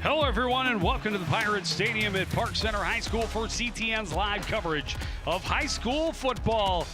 Hello, everyone, and welcome to the Pirates Stadium at Park Center High School for CTN's live coverage of high school football.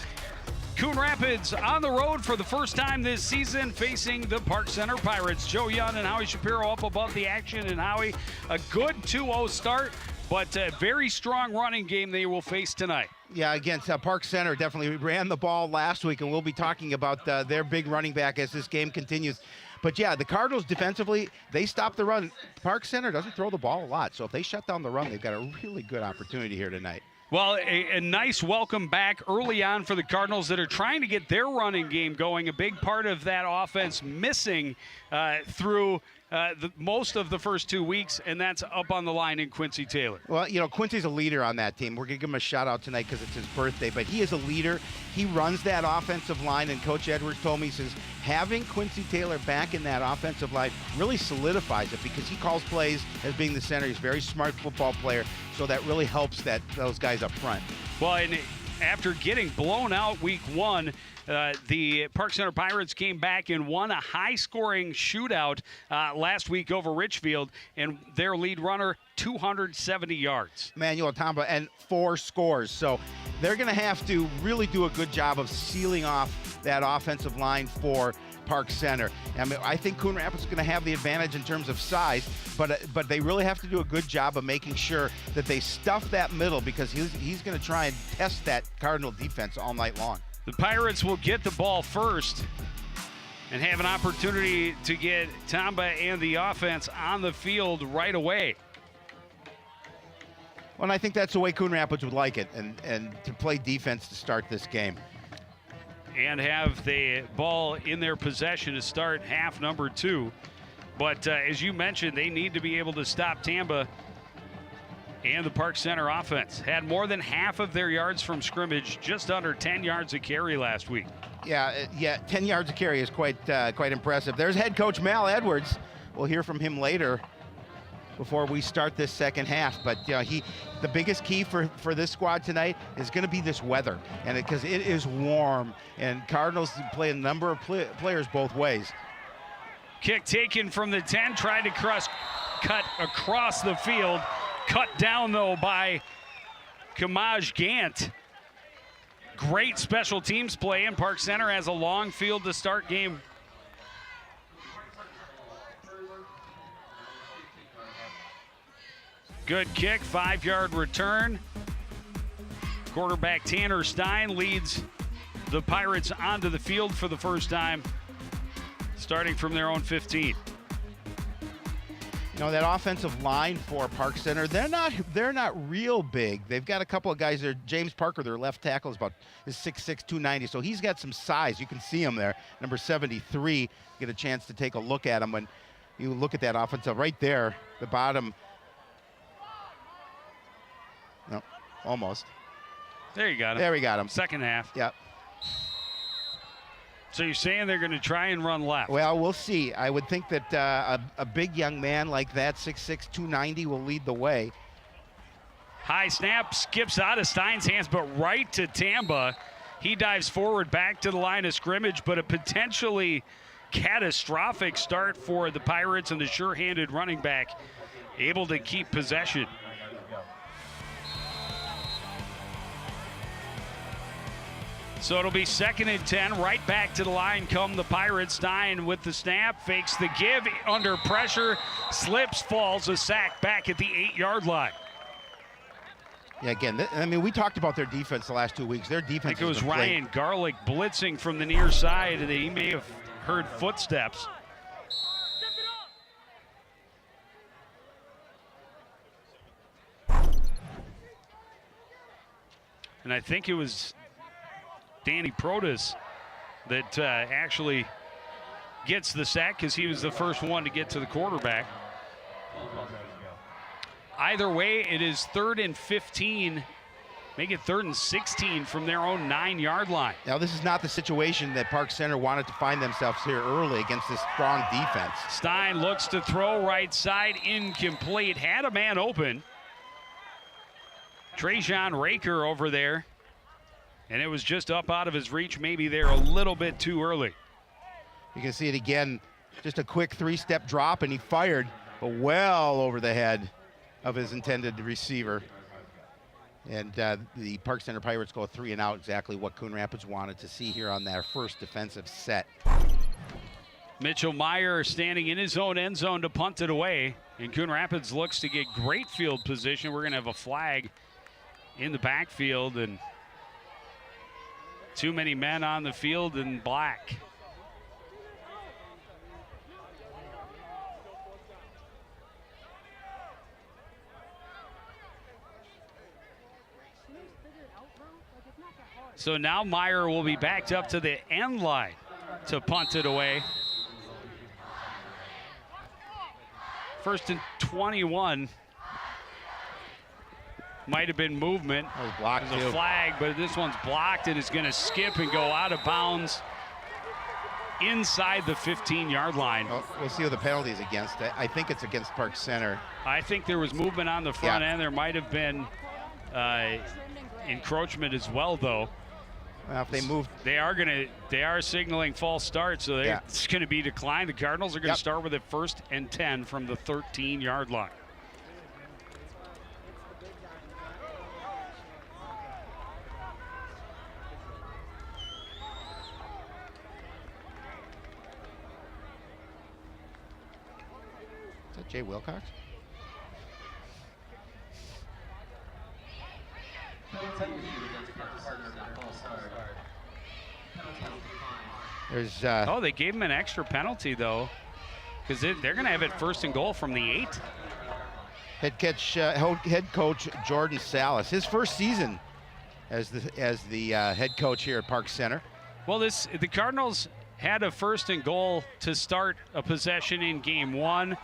Coon Rapids on the road for the first time this season, facing the Park Center Pirates. Joe Young and Howie Shapiro up above the action, and Howie, a good 2-0 start, but a very strong running game they will face tonight. Yeah, against Park Center, definitely ran the ball last week, and we'll be talking about their big running back as this game continues. But yeah, the Cardinals defensively, they stop the run. Park Center doesn't throw the ball a lot, so if they shut down the run, they've got a really good opportunity here tonight. Well, a nice welcome back early on for the Cardinals that are trying to get their running game going. A big part of that offense missing through most of the first 2 weeks, and that's up on the line in Quincy Taylor. Well, you know, Quincy's a leader on that team. We're going to give him a shout-out tonight because it's his birthday, but he is a leader. He runs that offensive line, and Coach Edwards told me, he says, having Quincy Taylor back in that offensive line really solidifies it because he calls plays as being the center. He's a very smart football player, so that really helps those guys up front. Well, and after getting blown out week one, the Park Center Pirates came back and won a high-scoring shootout last week over Richfield, and their lead runner, 270 yards. Manuel Tamba, and 4 scores. So they're going to have to really do a good job of sealing off that offensive line for Park Center. I mean, I think Coon Rapids is going to have the advantage in terms of size, but they really have to do a good job of making sure that they stuff that middle because he's going to try and test that Cardinal defense all night long. The Pirates will get the ball first and have an opportunity to get Tamba and the offense on the field right away. Well, and I think that's the way Coon Rapids would like it, and to play defense to start this game. And have the ball in their possession to start half number 2. But as you mentioned, they need to be able to stop Tamba and the Park Center offense. Had more than half of their yards from scrimmage, just under 10 yards a carry last week. Yeah, 10 yards a carry is quite impressive. There's head coach Mal Edwards. We'll hear from him later before we start this second half. But the biggest key for this squad tonight is going to be this weather, and because it is warm, and Cardinals play a number of players both ways. Kick taken from the 10, tried to cut across the field. Cut down, though, by Kamaj Gant. Great special teams play, and Park Center has a long field to start game. Good kick, 5-yard return. Quarterback Tanner Stein leads the Pirates onto the field for the first time, starting from their own 15. You know, that offensive line for Park Center, they're not real big. They've got a couple of guys there. James Parker, their left tackle, is 6'6", 290, so he's got some size. You can see him there, number 73. Get a chance to take a look at him when you look at that offensive right there, the bottom. No, almost. There you got him. There we got him. Second half. Yep. So you're saying they're going to try and run left? Well, we'll see. I would think that a big young man like that, 6'6", 290, will lead the way. High snap, skips out of Stein's hands, but right to Tamba. He dives forward back to the line of scrimmage, but a potentially catastrophic start for the Pirates and the sure-handed running back able to keep possession. So it'll be 2nd and 10, right back to the line come the Pirates. Stein with the snap, fakes the give, under pressure, slips, falls, a sack back at the 8-yard line. Yeah, again, I mean, we talked about their defense the last 2 weeks. Their defense. I think it was Ryan Garlick blitzing from the near side, and he may have heard footsteps. And I think it was Danny Protas that actually gets the sack because he was the first one to get to the quarterback. Either way, it is 3rd and 15. Make it 3rd and 16 from their own 9-yard line. Now, this is not the situation that Park Center wanted to find themselves here early against this strong defense. Stein looks to throw right side, incomplete. Had a man open. Trajan Raker over there. And it was just up out of his reach, maybe there a little bit too early. You can see it again, just a quick 3-step drop, and he fired but well over the head of his intended receiver. And the Park Center Pirates go 3 and out, exactly what Coon Rapids wanted to see here on their first defensive set. Mitchell Meyer standing in his own end zone to punt it away. And Coon Rapids looks to get great field position. We're going to have a flag in the backfield, and too many men on the field in black. So now Meyer will be backed up to the end line to punt it away. First and 21. Might have been movement. That was blocked. There's a flag, but this one's blocked and it's going to skip and go out of bounds inside the 15-yard line. Well, we'll see who the penalty is against. I think it's against Park Center. I think there was movement on the front end. There might have been encroachment as well, though. Well, if they move, they are signaling false start, so it's going to be declined. The Cardinals are going to start with it 1st and 10 from the 13-yard line. Is that Jay Wilcox? There's oh, they gave him an extra penalty though, because they're going to have it 1st and goal from the 8. Head coach Jordan Salas, his first season as the head coach here at Park Center. Well, the Cardinals had a 1st and goal to start a possession in game 1,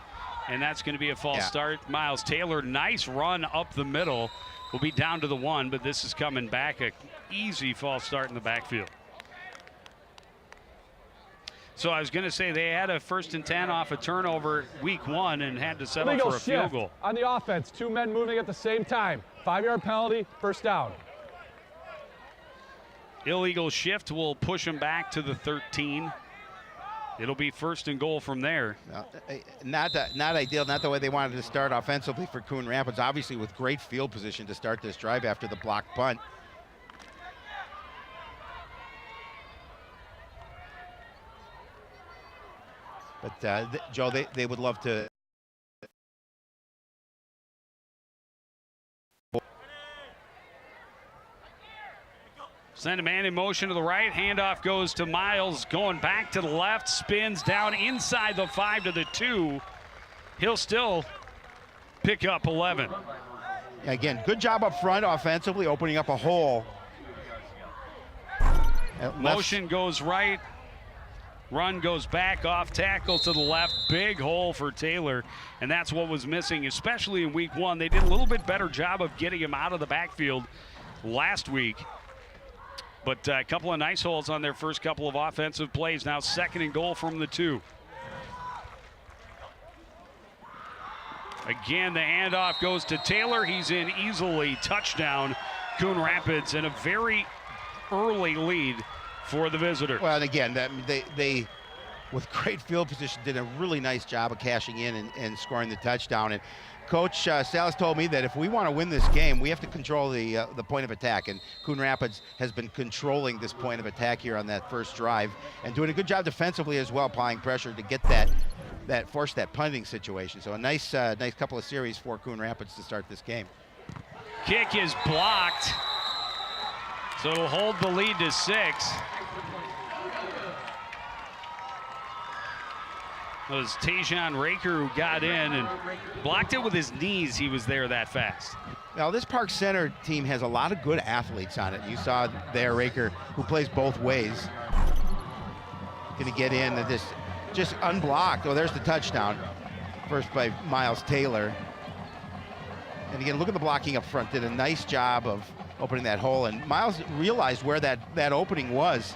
and that's going to be a false start. Miles Taylor, nice run up the middle, will be down to the 1, but this is coming back, a easy false start in the backfield. So I was going to say they had a 1st and 10 off a turnover week 1 and had to settle for a field goal. On the offense, 2 men moving at the same time. 5-yard penalty, 1st down. Illegal shift will push him back to the 13. It'll be 1st and goal from there. Not ideal, not the way they wanted to start offensively for Coon Rapids. Obviously with great field position to start this drive after the blocked punt. But Joe, they would love to. Send a man in motion to the right. Handoff goes to Miles, going back to the left, spins down inside the 5 to the 2. He'll still pick up 11. Again, good job up front offensively, opening up a hole. Motion goes right. Run goes back off tackle to the left. Big hole for Taylor, and that's what was missing, especially in week 1. They did a little bit better job of getting him out of the backfield last week. But a couple of nice holes on their first couple of offensive plays. Now 2nd and goal from the 2. Again, the handoff goes to Taylor. He's in easily. Touchdown, Coon Rapids, and a very early lead for the visitor. Well, and again, they with great field position, did a really nice job of cashing in and scoring the touchdown. And Coach Salas told me that if we want to win this game, we have to control the point of attack. And Coon Rapids has been controlling this point of attack here on that first drive and doing a good job defensively as well, applying pressure to get force that punting situation. So a nice couple of series for Coon Rapids to start this game. Kick is blocked, so it'll hold the lead to 6. It was Tajon Raker who got in and blocked it with his knees. He was there that fast. Now, this Park Center team has a lot of good athletes on it. You saw there Raker, who plays both ways. Going to get in and just unblocked. Oh, there's the touchdown. First by Miles Taylor. And again, look at the blocking up front. Did a nice job of opening that hole. And Miles realized where that opening was.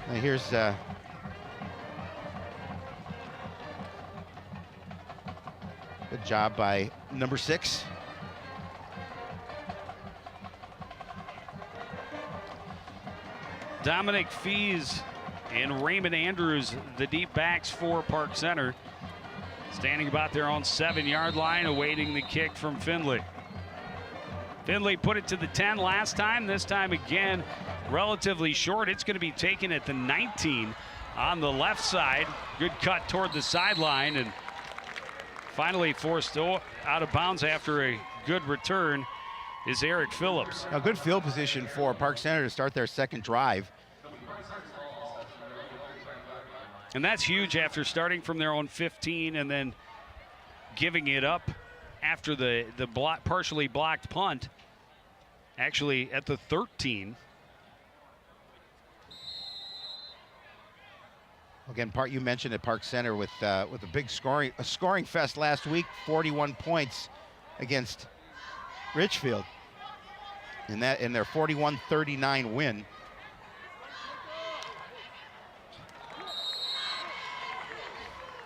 And here's good job by number 6. Dominic Fees and Raymond Andrews, the deep backs for Park Center, standing about their own 7-yard line, awaiting the kick from Findlay. Findlay put it to the 10 last time. This time again, relatively short. It's going to be taken at the 19 on the left side. Good cut toward the sideline, and finally forced out of bounds after a good return is Eric Phillips. A good field position for Park Center to start their second drive. And that's huge after starting from their own 15 and then giving it up after the partially blocked punt, actually at the 13. Again, you mentioned at Park Center with a big scoring fest last week, 41 points against Richfield in their 41-39 win.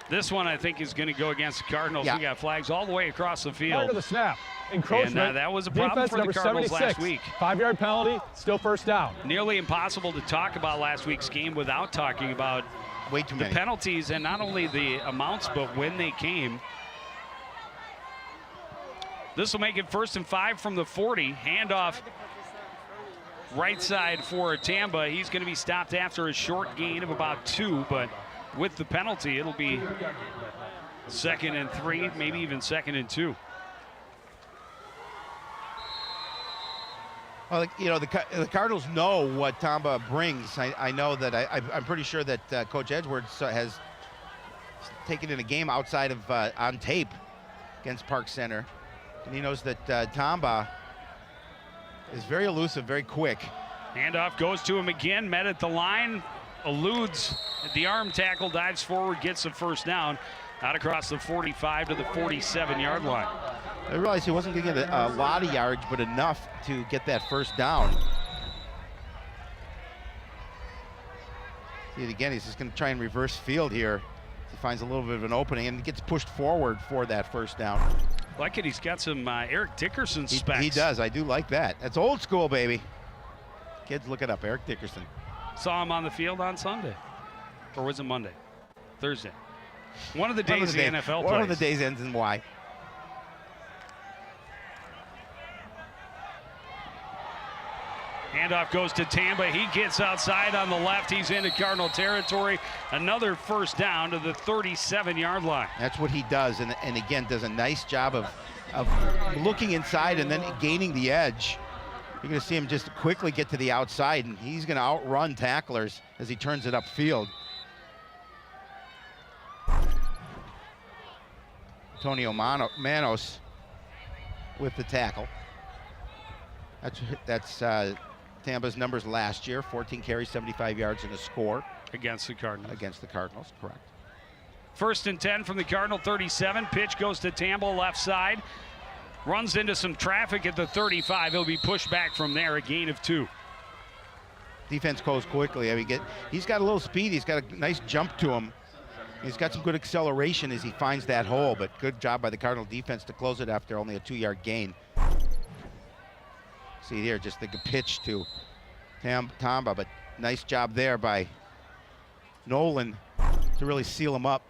This one, I think, is going to go against the Cardinals. Yeah. We got flags all the way across the field. Prior to the snap, encroachment. And that was a problem Defense for the number Cardinals 76. last week. 5-yard penalty, still first down. Nearly impossible to talk about last week's game without talking about Way too the many penalties, and not only the amounts, but when they came. This will make it 1st and 5 from the 40. Handoff right side for Tamba. He's going to be stopped after a short gain of about 2, but with the penalty, it'll be 2nd and 3, maybe even 2nd and 2. Well, you know, the Cardinals know what Tamba brings. I know that I'm pretty sure that Coach Edwards has taken in a game outside of on tape against Park Center, and he knows that Tamba is very elusive, very quick. Handoff goes to him again, met at the line, eludes the arm tackle, dives forward, gets the first down out across the 45 to the 47-yard line. I realized he wasn't going to get a lot of yards, but enough to get that first down. See it again, he's just going to try and reverse field here. He finds a little bit of an opening and gets pushed forward for that first down. Like it, he's got some Eric Dickerson specs. He does, I do like that. That's old school, baby. Kids, look it up, Eric Dickerson. Saw him on the field on Sunday. Or was it Monday? Thursday. One of the days the NFL plays. One of the days ends in Y. Handoff goes to Tamba. He gets outside on the left. He's into Cardinal territory. Another first down to the 37-yard line. That's what he does, and again, does a nice job of looking inside and then gaining the edge. You're going to see him just quickly get to the outside, and he's going to outrun tacklers as he turns it upfield. Antonio Manos with the tackle. That's Tamba's numbers last year, 14 carries, 75 yards, and a score. Against the Cardinals. Against the Cardinals, correct. 1st and 10 from the Cardinal 37. Pitch goes to Tamba, left side. Runs into some traffic at the 35. He'll be pushed back from there, a gain of 2. Defense goes quickly. I mean, he's got a little speed. He's got a nice jump to him. He's got some good acceleration as he finds that hole, but good job by the Cardinal defense to close it after only a 2-yard gain. See here, just the pitch to Tamba, but nice job there by Nolan to really seal him up.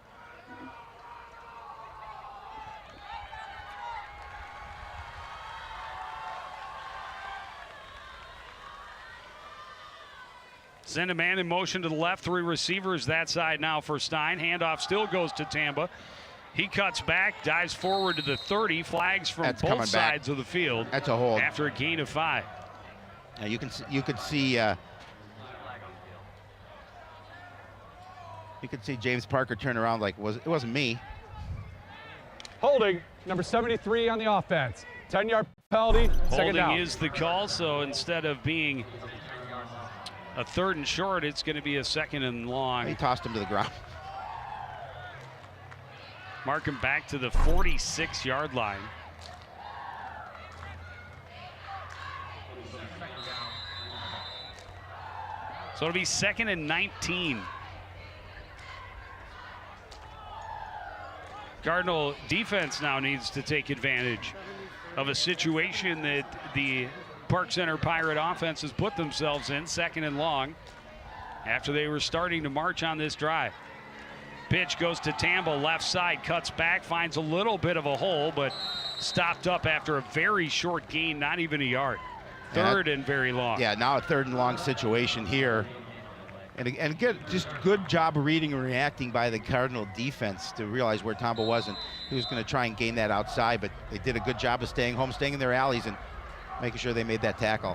Send a man in motion to the left. 3 receivers that side now for Stein. Handoff still goes to Tamba. He cuts back, dives forward to the 30. Flags from both sides of the field. That's a hold. After a gain of 5. Now you could see James Parker turn around like it wasn't me. Holding, number 73 on the offense. 10-yard penalty, second down. Holding is the call, so instead of being a 3rd and short, it's going to be a 2nd and long. He tossed him to the ground. Mark him back to the 46-yard line. So it'll be 2nd and 19. Cardinal defense now needs to take advantage of a situation that the Park Center Pirate offense has put themselves in. 2nd and long. after they were starting to march on this drive. Pitch goes to Tambo, left side, cuts back, finds a little bit of a hole, but stopped up after a very short gain, not even a yard. Third and very long. Yeah, now a 3rd and long situation here. And again, just good job of reading and reacting by the Cardinal defense to realize where Tambo was, and he was going to try and gain that outside, but they did a good job of staying home, staying in their alleys, and making sure they made that tackle.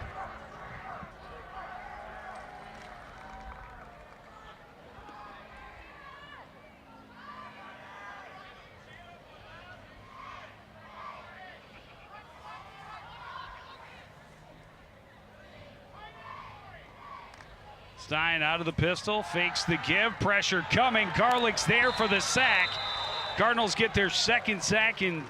Stein out of the pistol, fakes the give, pressure coming. Garlick's there for the sack. Cardinals get their 2nd sack in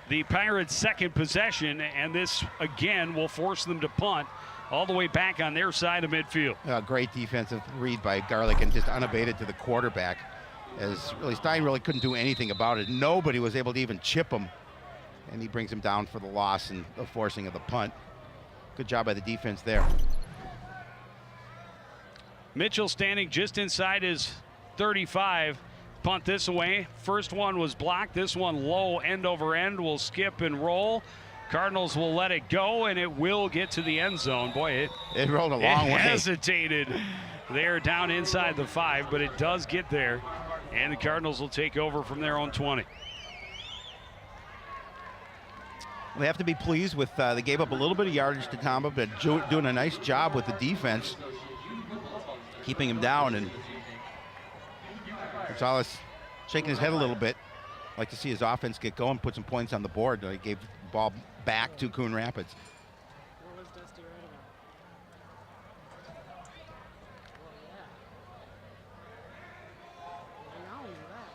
the Pirates' 2nd possession, and this again will force them to punt all the way back on their side of midfield. Great defensive read by Garlick, and just unabated to the quarterback, as really Stein really couldn't do anything about it. Nobody was able to even chip him, and he brings him down for the loss and the forcing of the punt. Good job by the defense there. Mitchell standing just inside his 35. Punt this away. First one was blocked. This one low, end over end, will skip and roll. Cardinals will let it go, and it will get to the end zone. Boy, it rolled a long way. Hesitated there down inside the 5, but it does get there, and the Cardinals will take over from their own 20. They have to be pleased with, they gave up a little bit of yardage to Tambo, but doing a nice job with the defense, keeping him down. And Gonzalez shaking his head a little bit. Like to see his offense get going, put some points on the board. They gave the ball back to Coon Rapids. What was Dusty right about? Now he's back.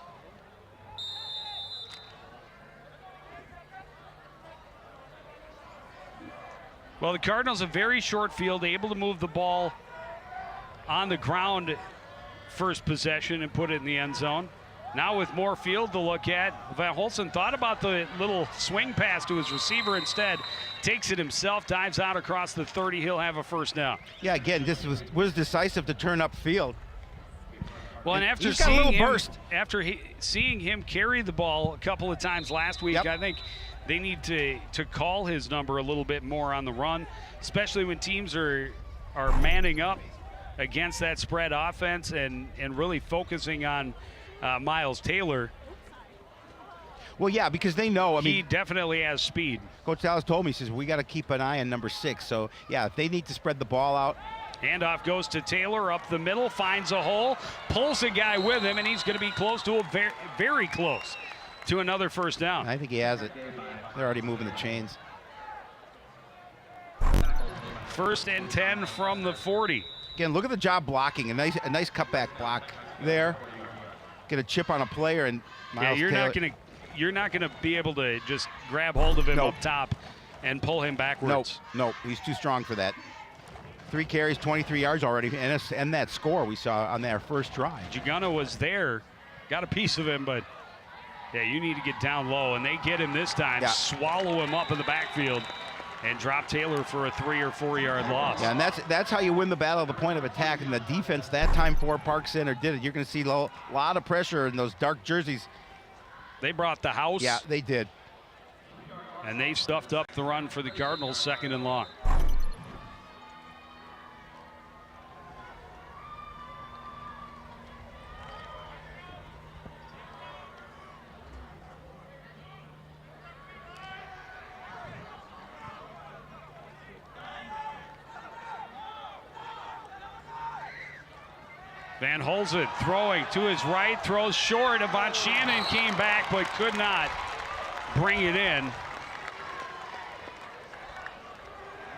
Well, the Cardinals, a very short field, able to move the ball on the ground first possession and put it in the end zone. Now with more field to look at, Van Holsen thought about the little swing pass to his receiver instead. Takes it himself, dives out across the 30. He'll have a first down. Yeah, again, this was decisive to turn upfield. Well, and after he's got a little seeing him, burst. seeing him carry the ball a couple of times last week, Yep. I think they need to call his number a little bit more on the run, especially when teams are manning up against that spread offense and really focusing on Miles Taylor. Well, yeah, because they know, He definitely has speed. Coach Dallas told me, he says, we got to keep an eye on number 6. So, yeah, if they need to spread the ball out. Handoff goes to Taylor up the middle, finds a hole, pulls a guy with him, and he's going to be close to very, very close to another first down. I think he has it. They're already moving the chains. 1st and 10 from the 40. Again, look at the job blocking. A nice cutback block there. Get a chip on a player, and Miles Taylor. You're not gonna be able to just grab hold of him Nope. up top and pull him backwards. Nope, he's too strong for that. 3 carries, 23 yards already, and that score we saw on their first drive. Gigano was there, got a piece of him, but yeah, you need to get down low, and they get him this time. Yeah. Swallow him up in the backfield and drop Taylor for a 3 or 4 yard loss. Yeah, and that's how you win the battle of the point of attack. And the defense that time for Park Center did it. You're going to see a lot of pressure in those dark jerseys. They brought the house. Yeah, they did. And they stuffed up the run for the Cardinals, 2nd and long. Van Holzen throwing to his right, throws short. Avant Shannon came back but could not bring it in.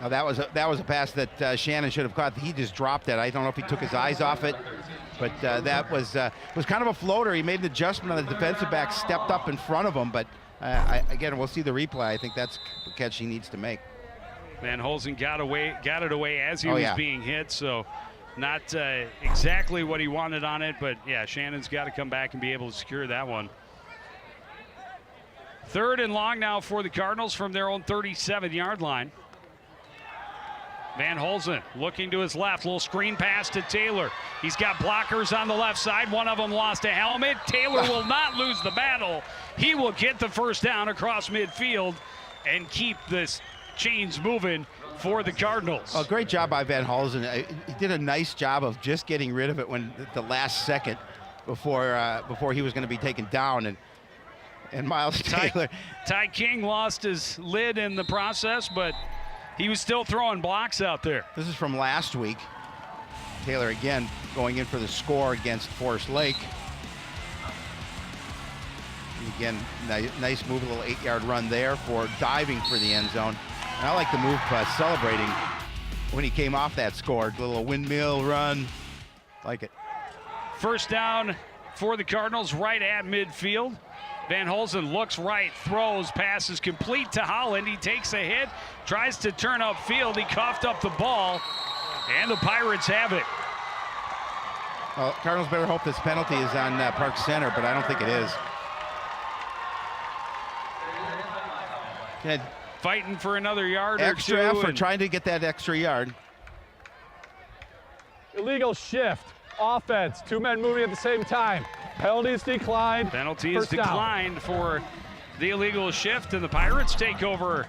Now that was a pass that Shannon should have caught. He just dropped it. I don't know if he took his eyes off it, but that was kind of a floater. He made an adjustment on the defensive back, stepped up in front of him. But again, we'll see the replay. I think that's the catch he needs to make. Van Holzen got it away as he was yeah. being hit. So not exactly what he wanted on it, but yeah, Shannon's got to come back and be able to secure that one. 3rd and long now for the Cardinals from their own 37-yard line. Van Holzen looking to his left, little screen pass to Taylor. He's got blockers on the left side. One of them lost a helmet. Taylor will not lose the battle. He will get the first down across midfield and keep this chains moving for the Cardinals. Oh, great job by Van Holzen. He did a nice job of just getting rid of it when the last second before he was going to be taken down. And Miles Taylor. Ty King lost his lid in the process, but he was still throwing blocks out there. This is from last week. Taylor again going in for the score against Forest Lake. And again, nice move, a little 8-yard run there for diving for the end zone. And I like the move celebrating when he came off that score. A little windmill run, like it. First down for the Cardinals right at midfield. Van Holzen looks right, throws, passes complete to Holland. He takes a hit, tries to turn upfield. He coughed up the ball, and the Pirates have it. Well, Cardinals better hope this penalty is on Park Center, but I don't think it is. Good. Fighting for another yard Extra or two. effort, trying to get that extra yard. Illegal shift. Offense. 2 men moving at the same time. Penalties declined. Penalty is First down. declined for the illegal shift, and the Pirates take over.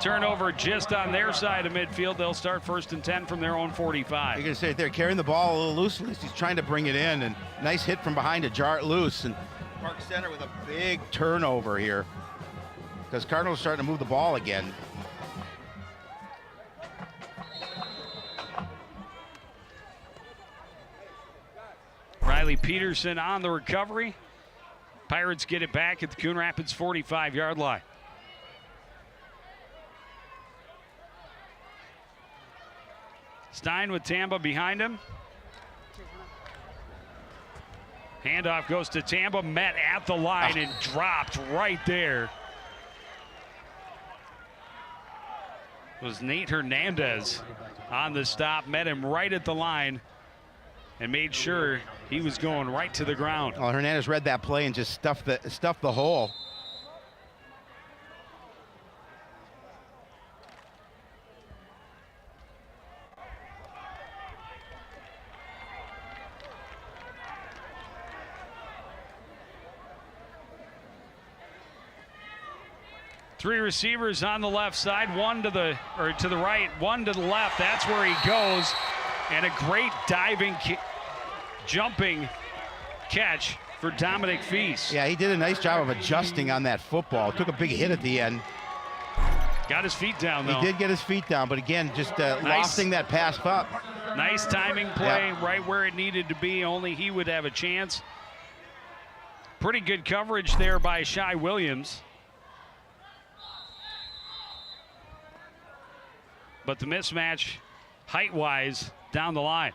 Turnover just on their side of midfield. They'll start 1st and 10 from their own 45. You're going to say they're carrying the ball a little loosely. He's trying to bring it in, and nice hit from behind to jar it loose. And Park Center with a big turnover here because Cardinals starting to move the ball again. Riley Peterson on the recovery. Pirates get it back at the Coon Rapids 45-yard line. Stein with Tamba behind him. Handoff goes to Tamba, met at the line and dropped right there. It was Nate Hernandez on the stop, met him right at the line and made sure he was going right to the ground. Well, Hernandez read that play and just stuffed the hole. Three receivers on the left side, one to the right, one to the left. That's where he goes. And a great diving, jumping catch for Dominic Feast. Yeah, he did a nice job of adjusting on that football. Took a big hit at the end. Got his feet down, though. He did get his feet down, but again, just lofting that pass up. Nice timing play, right where it needed to be. Only he would have a chance. Pretty good coverage there by Shai Williams. But the mismatch, height-wise, down the line.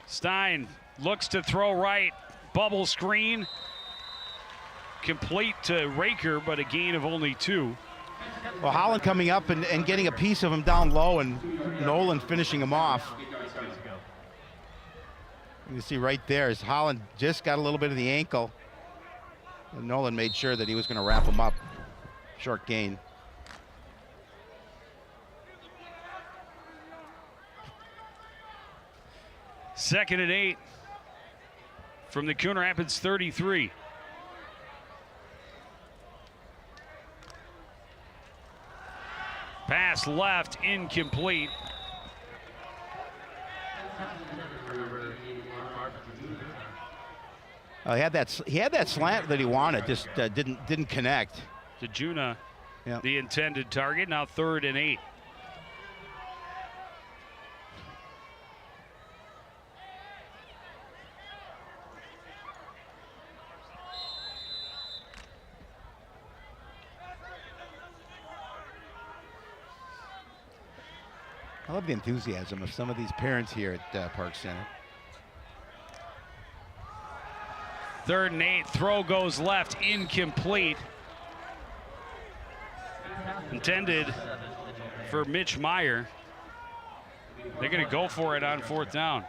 Stein looks to throw right, bubble screen. Complete to Raker, but a gain of only 2. Well, Holland coming up and getting a piece of him down low, and Nolan finishing him off. You can see right there is Holland just got a little bit of the ankle. And Nolan made sure that he was going to wrap him up. Short gain. Second and 8 from the Coon Rapids 33. Pass left, incomplete. He had that slant that he wanted, just didn't connect. To Juna, Yep. the intended target. Now 3rd and 8. I love the enthusiasm of some of these parents here at Park Center. 3rd and 8. Throw goes left, incomplete. Intended for Mitch Meyer. They're going to go for it on 4th down.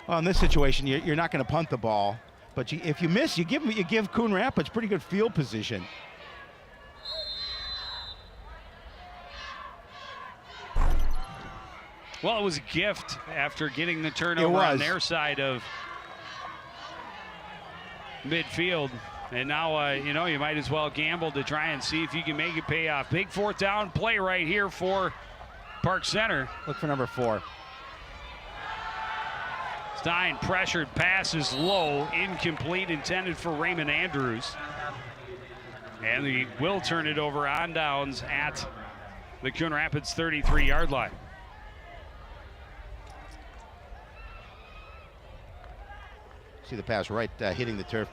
Well, in this situation, you're not going to punt the ball, but if you miss, you give Coon Rapids pretty good field position. Well, it was a gift after getting the turnover on their side of midfield. And now, you know, you might as well gamble to try and see if you can make it pay off. Big fourth down play right here for Park Center. Look for number 4. Stein pressured, pass is low, incomplete, intended for Raymond Andrews. And he will turn it over on downs at the Coon Rapids 33-yard line. See the pass right hitting the turf.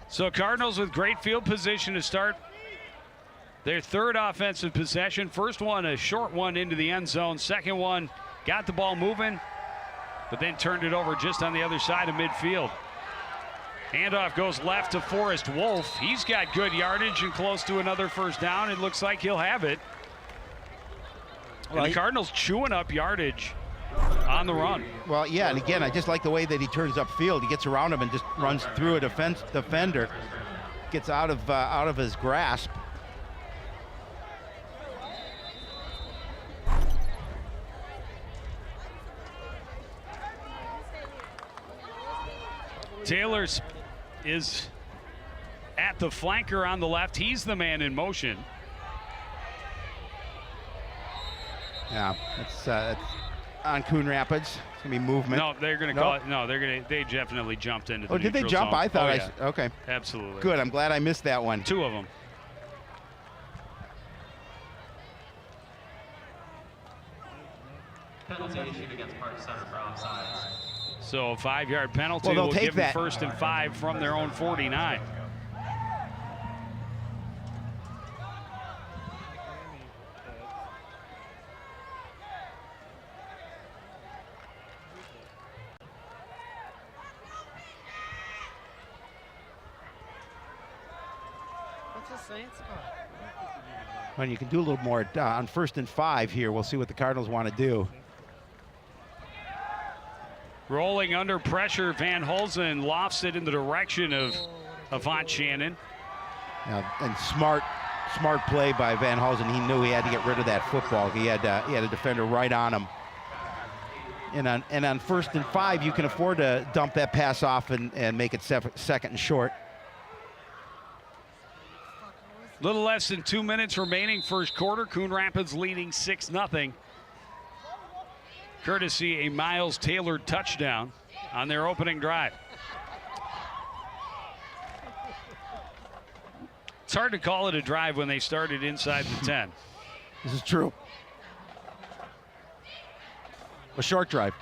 So Cardinals with great field position to start their third offensive possession. First one, a short one into the end zone. Second one, got the ball moving, but then turned it over just on the other side of midfield. Handoff goes left to Forrest Wolf. He's got good yardage and close to another first down. It looks like he'll have it. And the Cardinals chewing up yardage on the run. Well, yeah, and again, I just like the way that he turns upfield. He gets around him and just runs through a defender, gets out of his grasp. Taylor is at the flanker on the left. He's the man in motion. Yeah, it's on Coon Rapids. It's gonna be movement. No, they're gonna call it. No, they definitely jumped into the did they neutral jump? zone. I thought yeah. okay. Absolutely. Good. I'm glad I missed that one. 2 of them. Penalty issued against Park Center for offsides. So a 5-yard penalty Well, they'll will take give them that. 1st and 5 from their own 49. What's the Saints spot? Well, you can do a little more on 1st and 5 here. We'll see what the Cardinals want to do. Rolling under pressure, Van Holzen lofts it in the direction of Avant Shannon. And smart play by Van Holzen. He knew he had to get rid of that football. He had a defender right on him. And on 1st and 5, you can afford to dump that pass off and make it 2nd and short. Little less than 2 minutes remaining first quarter. Coon Rapids leading 6-0. Courtesy a Miles Taylor touchdown on their opening drive. It's hard to call it a drive when they started inside the 10. This is true. A short drive.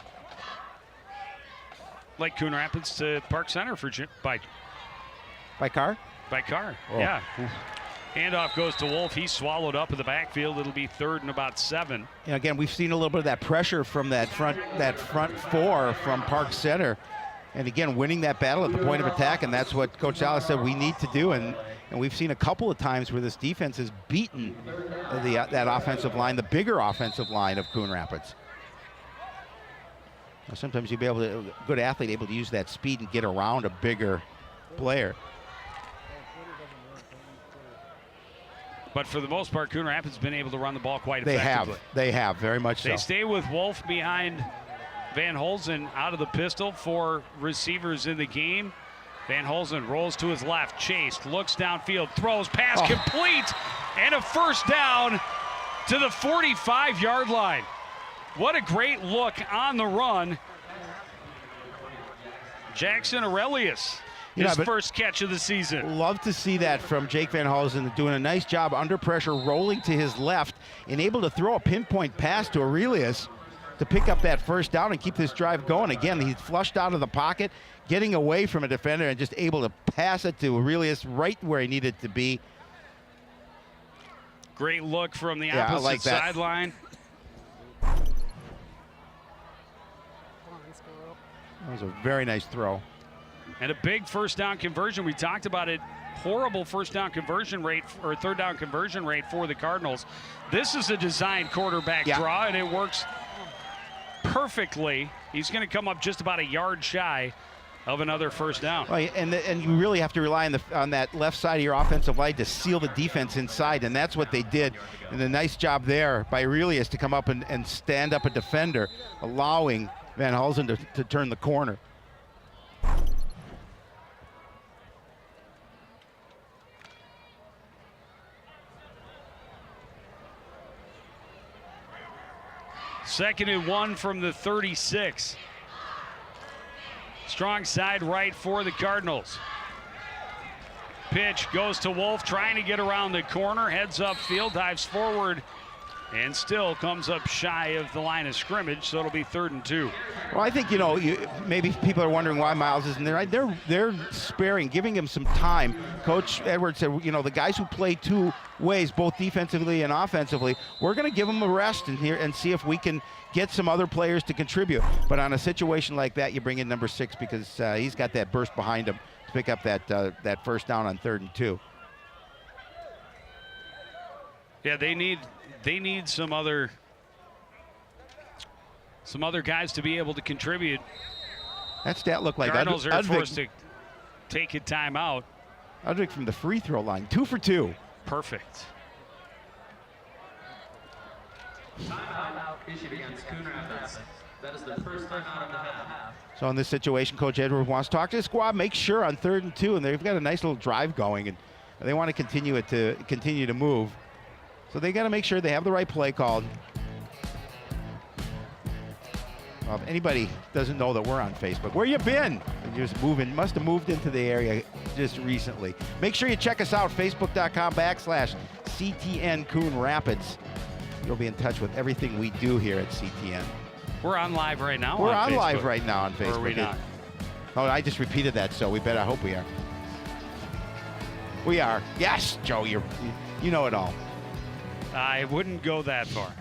Like Coon Rapids to Park Center for by car? By car, Oh. yeah. Handoff goes to Wolf. He's swallowed up in the backfield. It'll be 3rd and about 7. And again, we've seen a little bit of that pressure from that front 4 from Park Center. And again, winning that battle at the point of attack, and that's what Coach Salas said we need to do. And we've seen a couple of times where this defense has beaten that offensive line, the bigger offensive line of Coon Rapids. Now, sometimes you'll be able to, a good athlete able to use that speed and get around a bigger player. But for the most part, Coon Rapids has been able to run the ball quite They effectively. They have, very much so. They stay with Wolf behind Van Holzen out of the pistol. 4 receivers in the game. Van Holzen rolls to his left, chased, looks downfield, throws, pass complete, and a first down to the 45-yard line. What a great look on the run. Jackson Aurelius, his first catch of the season. Love to see that from Jake Van Holzen, doing a nice job under pressure, rolling to his left, and able to throw a pinpoint pass to Aurelius to pick up that first down and keep this drive going. Again, he's flushed out of the pocket, getting away from a defender and just able to pass it to Aurelius right where he needed to be. Great look from the opposite sideline. That was a very nice throw. And a big first down conversion. We talked about it horrible first down conversion rate or third down conversion rate for the Cardinals. This is a designed quarterback draw, and it works perfectly. He's going to come up just about a yard shy of another first down. Well, and you really have to rely on that left side of your offensive line to seal the defense inside, and that's what they did. And a nice job there by Aurelius to come up and stand up a defender, allowing Van Hulsen to turn the corner. Second and 1 from the 36. Strong side right for the Cardinals. Pitch goes to Wolf, trying to get around the corner, heads upfield, dives forward, and still comes up shy of the line of scrimmage, so it'll be 3rd and 2. Well, I think, maybe people are wondering why Miles isn't there. They're sparing, giving him some time. Coach Edwards said, the guys who play two ways, both defensively and offensively, we're going to give them a rest in here and see if we can get some other players to contribute. But on a situation like that, you bring in number 6 because he's got that burst behind him to pick up that first down on 3rd and 2. Yeah, they need some other guys to be able to contribute. That stat looked like Cardinals are forced to take a timeout. Udvig from the free throw line, 2 for 2. Perfect. Timeout issued against Coon Rapids. That is the first timeout of the half. So in this situation, Coach Edwards wants to talk to the squad, make sure on 3rd and 2, and they've got a nice little drive going, and they want to continue to move. So they got to make sure they have the right play called. Well, if anybody doesn't know that we're on Facebook, where you been? You're just moving, must have moved into the area just recently. Make sure you check us out, facebook.com/CTN Coon Rapids. You'll be in touch with everything we do here at CTN. We're on live right now. We're on Facebook. live right now on Facebook. Or are we not? Oh, I just repeated that, so we better. I hope we are. We are. Yes, Joe, you know it all. I wouldn't go that far.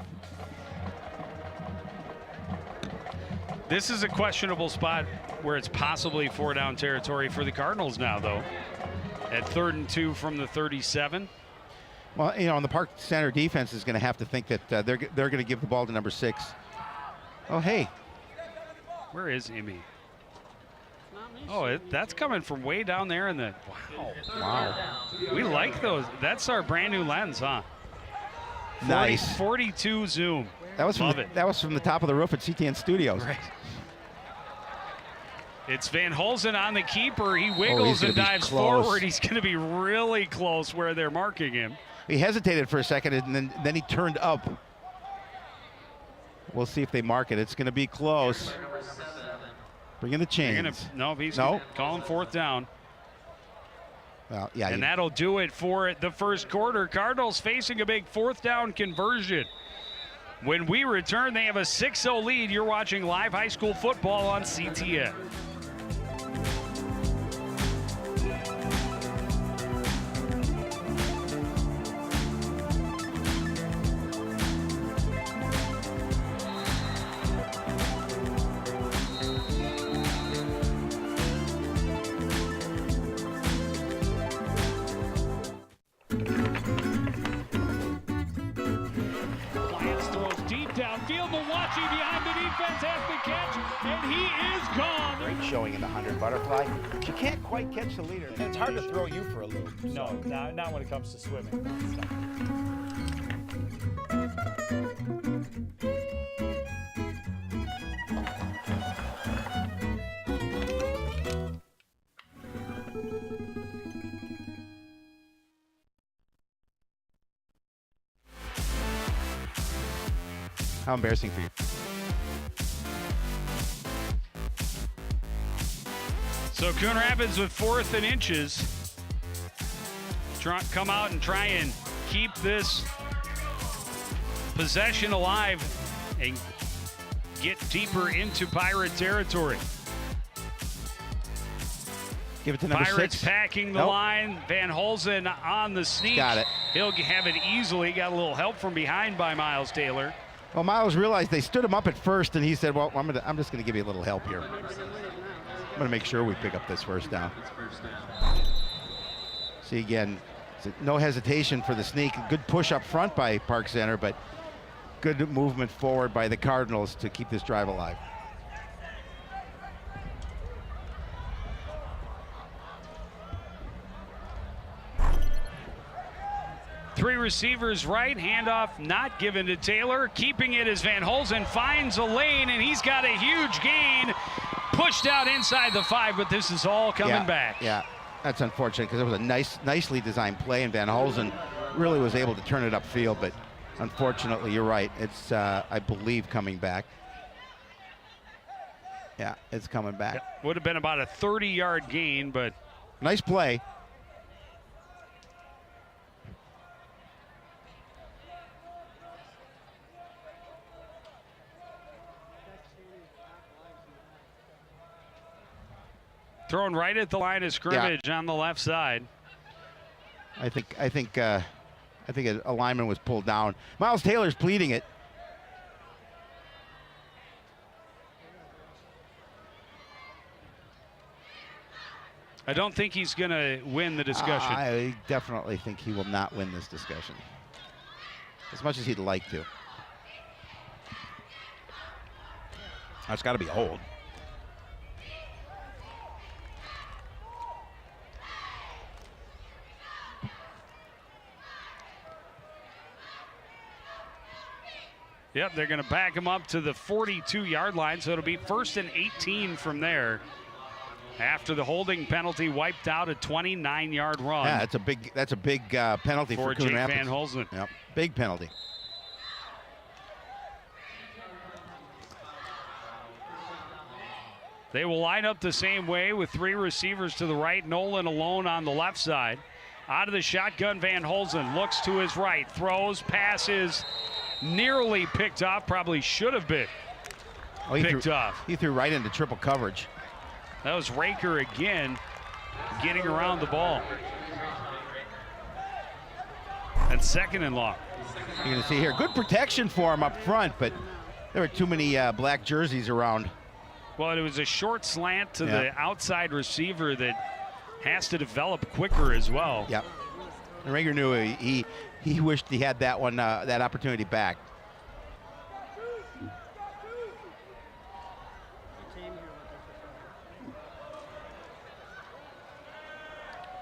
This is a questionable spot where it's possibly 4-down territory for the Cardinals now, though. At 3rd and 2 from the 37. Well, and the Park Center defense is going to have to think that they're going to give the ball to number 6. Oh, hey. Where is Emmy? Not me. Oh, that's coming from way down there in the. Wow. We like those. That's our brand new lens, huh? Nice. 42 zoom. That was from the top of the roof at CTN Studios. Right. It's Van Hulsen on the keeper. He wiggles and dives forward. He's going to be really close where they're marking him. He hesitated for a second, and then he turned up. We'll see if they mark it. It's going to be close. Bring in the chains. He's calling 4th down. Well, yeah. And that'll do it for the first quarter. Cardinals facing a big 4th down conversion. When we return, they have a 6-0 lead. You're watching live high school football on CTN. Downfield, Malachi behind the defense has the catch, and he is gone. Great showing in the 100 butterfly. But you can't quite catch the leader. And it's hard to throw you for a loop. No, not when it comes to swimming. How embarrassing for you. So Coon Rapids with 4th and inches. Come out and try and keep this possession alive and get deeper into Pirate territory. Give it to number Pirates 6. packing the line. Van Hulsen on the sneak. Got it. He'll have it easily. Got a little help from behind by Miles Taylor. Well, Miles realized they stood him up at first, and he said, well, I'm just going to give you a little help here. I'm going to make sure we pick up this first down. See again, no hesitation for the sneak. Good push up front by Park Center, but good movement forward by the Cardinals to keep this drive alive. Three receivers right, handoff not given to Taylor. Keeping it as Van Holzen finds a lane, and he's got a huge gain. Pushed out inside the 5, but this is all coming back. Yeah, that's unfortunate because it was a nicely designed play, and Van Holzen really was able to turn it upfield, but unfortunately, you're right. It's, I believe, coming back. Yeah, it's coming back. Yeah, would have been about a 30-yard gain, but nice play. thrown right at the line of scrimmage on the left side. I think a lineman was pulled down. Miles Taylor's pleading it. I don't think he's going to win the discussion. I definitely think he will not win this discussion, as much as he'd like to. That's got to be a hold. Yep, they're going to back him up to the 42-yard line, so it'll be 1st and 18 from there. After the holding penalty wiped out a 29-yard run. Yeah, that's a big penalty for Coon Jake Rapids. Van Holzen. Yep, big penalty. They will line up the same way with 3 receivers to the right. Nolan alone on the left side. Out of the shotgun, Van Holzen looks to his right, throws, passes, nearly picked off. Probably should have been picked off. He threw right into triple coverage. That was Raker again, getting around the ball. And 2nd and long. You're going to see here, good protection for him up front, but there were too many black jerseys around. Well, it was a short slant to the outside receiver that has to develop quicker as well. Yep. And Rager knew he wished he had that one, that opportunity back.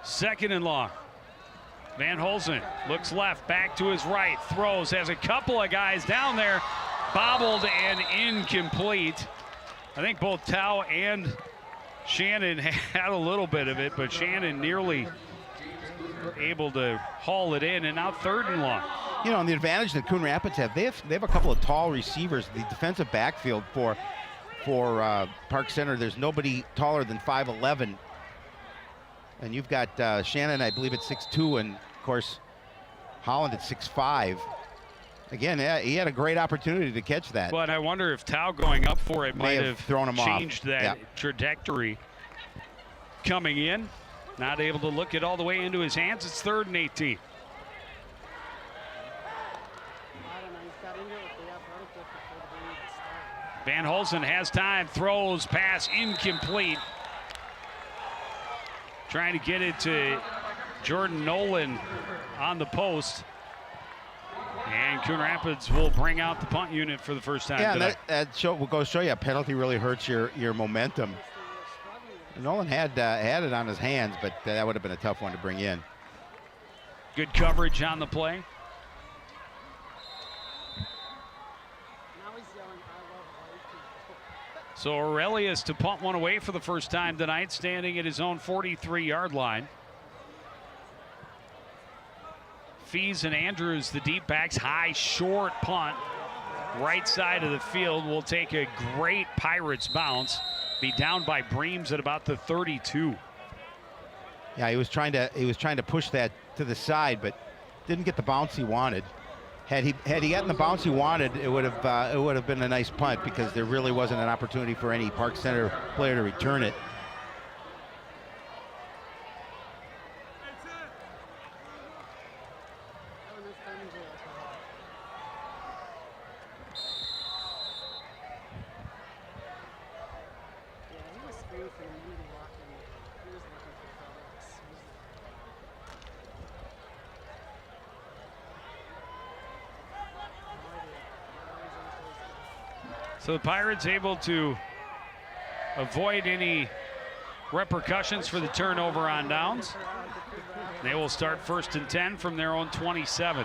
Second and long. Van Holzen looks left, back to his right, throws, has a couple of guys down there, bobbled and incomplete. I think both Tao and Shannon had a little bit of it, but Shannon nearly able to haul it in, and now 3rd and long. You know, and the advantage that Coon Rapids have a couple of tall receivers. The defensive backfield for Park Center, there's nobody taller than 5'11". And you've got Shannon, I believe, at 6'2", and of course Holland at 6'5". Again, he had a great opportunity to catch that. But I wonder if Tao going up for it might have thrown him changed off. that trajectory. Coming in, not able to look it all the way into his hands. It's 3rd and 18. Van Holzen has time, throws, pass incomplete. Trying to get it to Jordan Nolan on the post. And Coon Rapids will bring out the punt unit for the first time today. That will go show you a penalty really hurts your momentum. Nolan had it on his hands, but that would have been a tough one to bring in. Good coverage on the play. So Aurelius to punt one away for the first time tonight, standing at his own 43-yard line. Fees and Andrews, the deep backs, high, short punt. Right side of the field will take a great Pirates bounce. Be down by Breams at about the 32. Yeah, he was trying to push that to the side, but didn't get the bounce he wanted. Had he gotten the bounce he wanted, it would have been a nice punt, because there really wasn't an opportunity for any Park Center player to return it. So the Pirates able to avoid any repercussions for the turnover on downs. They will start 1st and 10 from their own 27.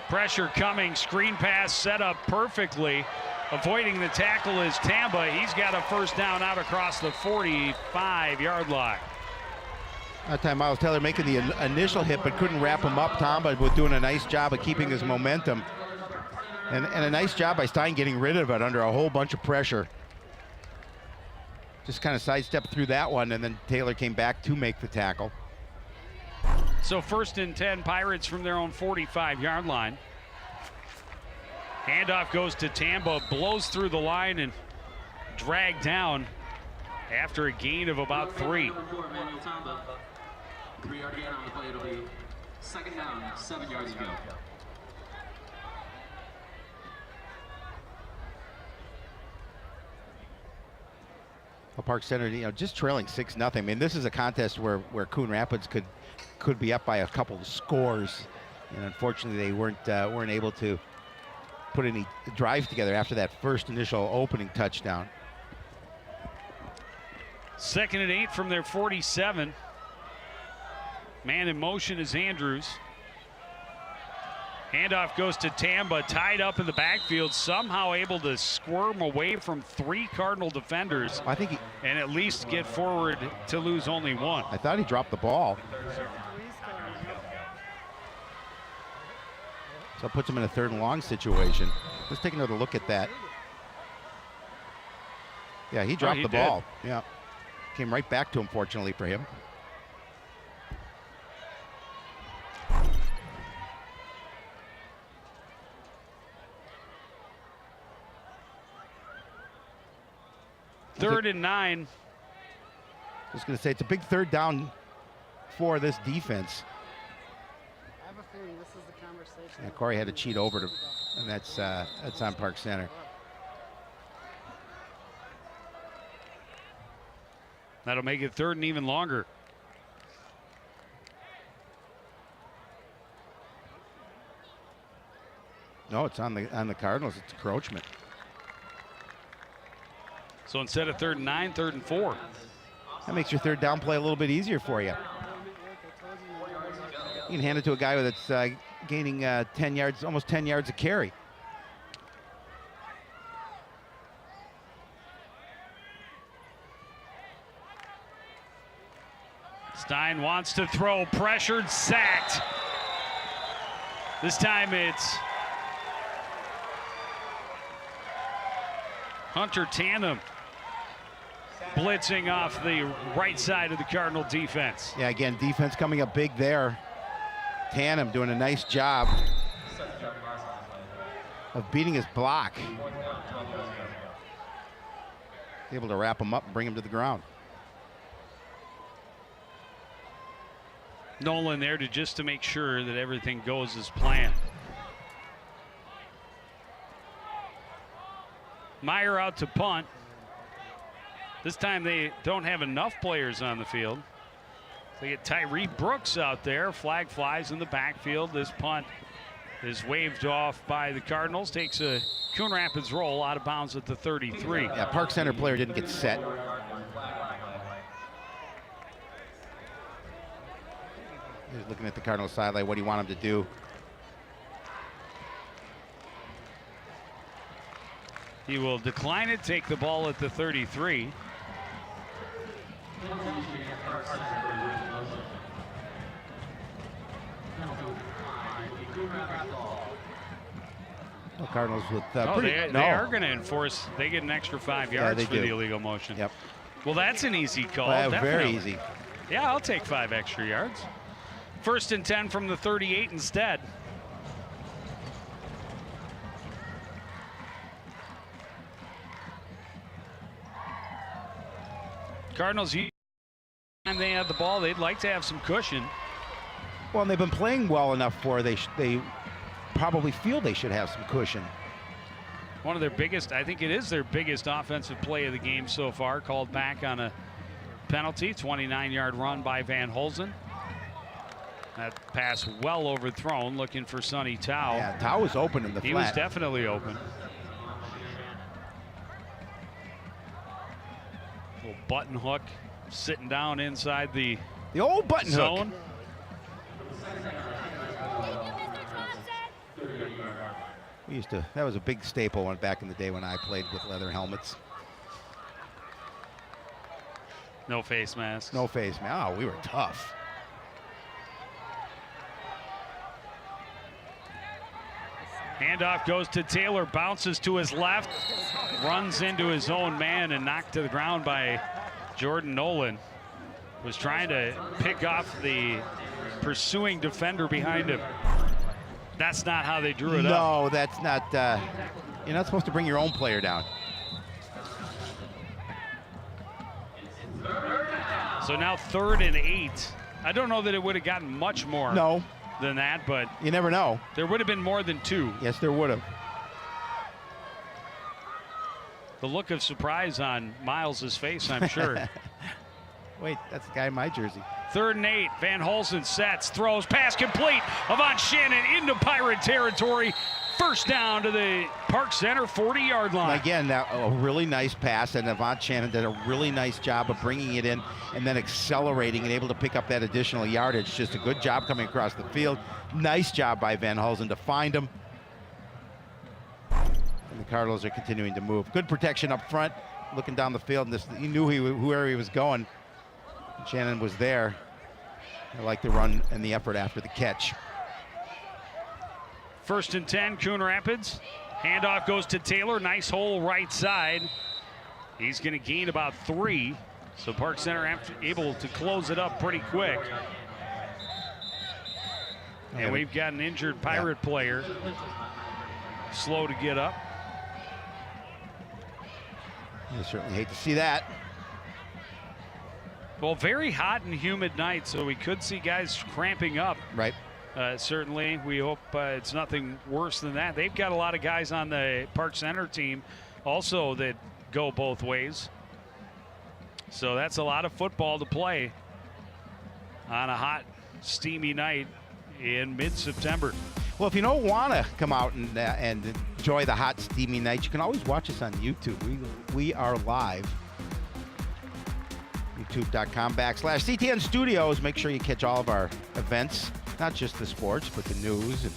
Pressure coming, screen pass set up perfectly. Avoiding the tackle is Tamba. He's got a first down out across the 45-yard line. That time Miles Taylor making the initial hit but couldn't wrap him up. Tamba was doing a nice job of keeping his momentum. And a nice job by Stein getting rid of it under a whole bunch of pressure. Just kind of sidestepped through that one, and then Taylor came back to make the tackle. So 1st and 10, Pirates from their own 45-yard line. Handoff goes to Tamba, blows through the line and dragged down after a gain of about 3. 3-yard gain on the play. It'll be 2nd down, 7 yards to go. Well, Park Center, just trailing 6-0. I mean, this is a contest where Coon Rapids could be up by a couple of scores, and unfortunately they weren't able to put any drives together after that first initial opening touchdown. 2nd and 8 from their 47. Man in motion is Andrews. Handoff goes to Tamba, tied up in the backfield, somehow able to squirm away from 3 Cardinal defenders. I think and at least get forward to lose only 1. I thought he dropped the ball. So it puts him in a 3rd and long situation. Let's take another look at that. Yeah, he dropped the ball. Yeah. Came right back to him, fortunately for him. Third and 9. Just going to say it's a big 3rd down for this defense. I have a feeling this is the conversation. Yeah, Corey had to cheat over to, and that's on Park Center. That'll make it 3rd and even longer. No, it's on the Cardinals. It's encroachment. So instead of 3rd and 9, 3rd and 4. That makes your 3rd down play a little bit easier for you. You can hand it to a guy that's gaining 10 yards, almost 10 yards a carry. Stein wants to throw, pressured, sacked. This time it's Hunter Tandem blitzing off the right side of the Cardinal defense. Yeah, again, defense coming up big there. Tandem doing a nice job of beating his block. Able to wrap him up and bring him to the ground. Nolan there just to make sure that everything goes as planned. Meyer out to punt. This time they don't have enough players on the field. They get Tyree Brooks out there. Flag flies in the backfield. This punt is waved off by the Cardinals. Takes a Coon Rapids roll out of bounds at the 33. Yeah, Park Center player didn't get set. He's looking at the Cardinals sideline. What do you want him to do? He will decline it, take the ball at the 33. Well, Cardinals with they are going to enforce. They get an extra 5 yards for the illegal motion. Yep. Well, that's an easy call. Very easy. Yeah, I'll take 5 extra yards. 1st and 10 from the 38 instead. Cardinals, time they had the ball, they'd like to have some cushion. Well, and they've been playing well enough for they probably feel they should have some cushion. One of their biggest, I think it is their biggest offensive play of the game so far, called back on a penalty. 29-yard run by Van Holzen. That pass well overthrown, looking for Sonny Tao. Yeah, Tao was open in the He flat. was definitely open. Little button hook, sitting down inside the old button zone. hook. We used to, that was a big staple back in the day when I played with leather helmets. No face mask. No face mask. Oh, we were tough. Handoff goes to Taylor, bounces to his left, runs into his own man and knocked to the ground by Jordan Nolan. Was trying to pick off the pursuing defender behind him. That's not how they drew it up. No, that's not. You're not supposed to bring your own player down. So now 3rd and 8. I don't know that it would have gotten much more than that, but you never know. There would have been more than 2. Yes, there would have. The look of surprise on Miles's face, I'm sure. Wait, that's the guy in my jersey. 3rd and 8. Van Holzen sets, throws, pass complete. Avant Shannon into Pirate territory. First down to the Park Center 40-yard line. Again, a really nice pass, and Avant Shannon did a really nice job of bringing it in and then accelerating and able to pick up that additional yardage. Just a good job coming across the field. Nice job by Van Holzen to find him. And the Cardinals are continuing to move. Good protection up front, looking down the field. And he knew where he was going. Shannon was there. I like the run and the effort after the catch. 1st and 10, Coon Rapids. Handoff goes to Taylor. Nice hole right side. He's going to gain about 3. So Park Center able to close it up pretty quick. And we've got an injured Pirate player. Slow to get up. You certainly hate to see that. Well, very hot and humid night, so we could see guys cramping up. Right. Certainly, we hope it's nothing worse than that. They've got a lot of guys on the Park Center team also that go both ways. So that's a lot of football to play on a hot, steamy night in mid-September. Well, if you don't want to come out and enjoy the hot, steamy night, you can always watch us on YouTube. We are live. YouTube.com/CTN Studios. Make sure you catch all of our events, not just the sports, but the news and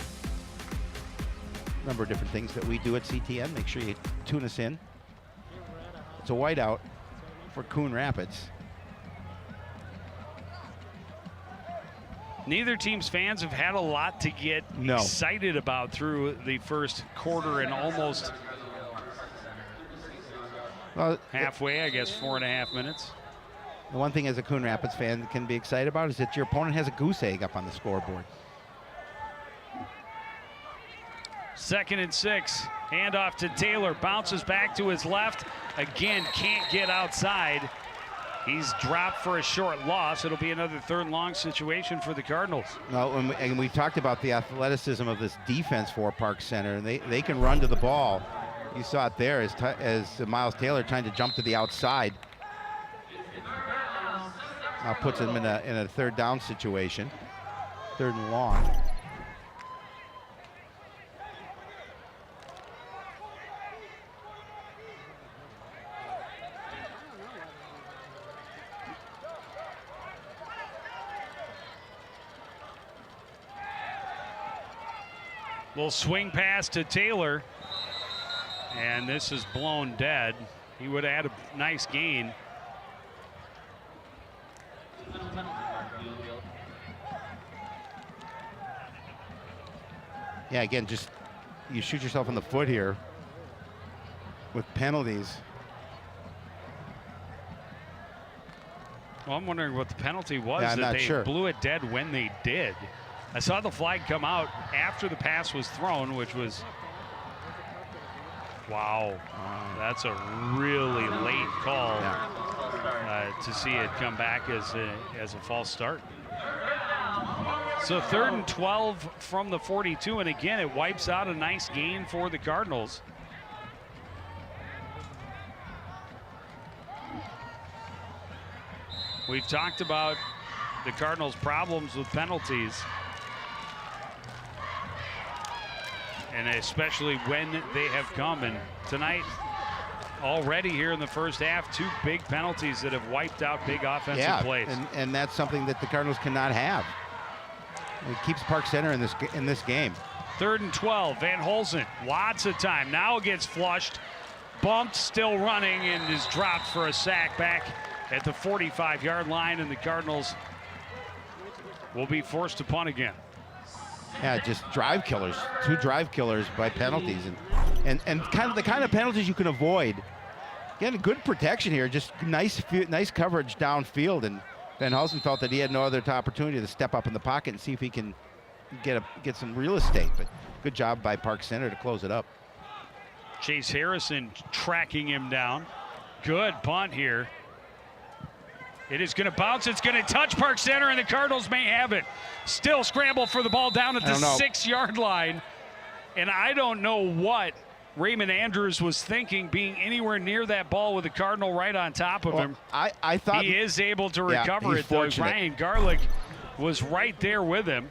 a number of different things that we do at CTN. Make sure you tune us in. It's a whiteout for Coon Rapids. Neither team's fans have had a lot to get excited about through the first quarter and almost halfway, I guess, 4.5 minutes. The one thing as a Coon Rapids fan can be excited about is that your opponent has a goose egg up on the scoreboard. 2nd and 6. Handoff to Taylor. Bounces back to his left. Again, can't get outside. He's dropped for a short loss. It'll be another 3rd and long situation for the Cardinals. Well, and we talked about the athleticism of this defense for Park Center, and they can run to the ball. You saw it there as Miles Taylor trying to jump to the outside. Now puts him in a 3rd down situation, 3rd and long. Little swing pass to Taylor, and this is blown dead. He would have had a nice gain. Yeah, again, just you shoot yourself in the foot here with penalties. Well, I'm wondering what the penalty was Yeah, I'm that not they sure. blew it dead when they did. I saw the flag come out after the pass was thrown, which was, wow, that's a really late call to see it come back as a false start. So 3rd and 12 from the 42, and again, it wipes out a nice gain for the Cardinals. We've talked about the Cardinals' problems with penalties. And especially when they have come. And tonight, already here in the first half, 2 big penalties that have wiped out big offensive plays. And that's something that the Cardinals cannot have. It keeps Park Center in this game. 3rd and 12, Van Holzen, lots of time. Now gets flushed, bumped, still running, and is dropped for a sack back at the 45-yard line, and the Cardinals will be forced to punt again. Yeah, just drive killers. 2 drive killers by penalties, and kind of the kind of penalties you can avoid. Again, good protection here, just nice coverage downfield, and Van Holzen felt that he had no other opportunity to step up in the pocket and see if he can get some real estate. But good job by Park Center to close it up. Chase Harrison tracking him down. Good punt here. It is going to bounce. It's going to touch Park Center, and the Cardinals may have it. Still scramble for the ball down at the 6-yard line. And I don't know what Raymond Andrews was thinking, being anywhere near that ball with the Cardinal right on top of him. I thought he is able to recover it, though. Ryan Garlick was right there with him.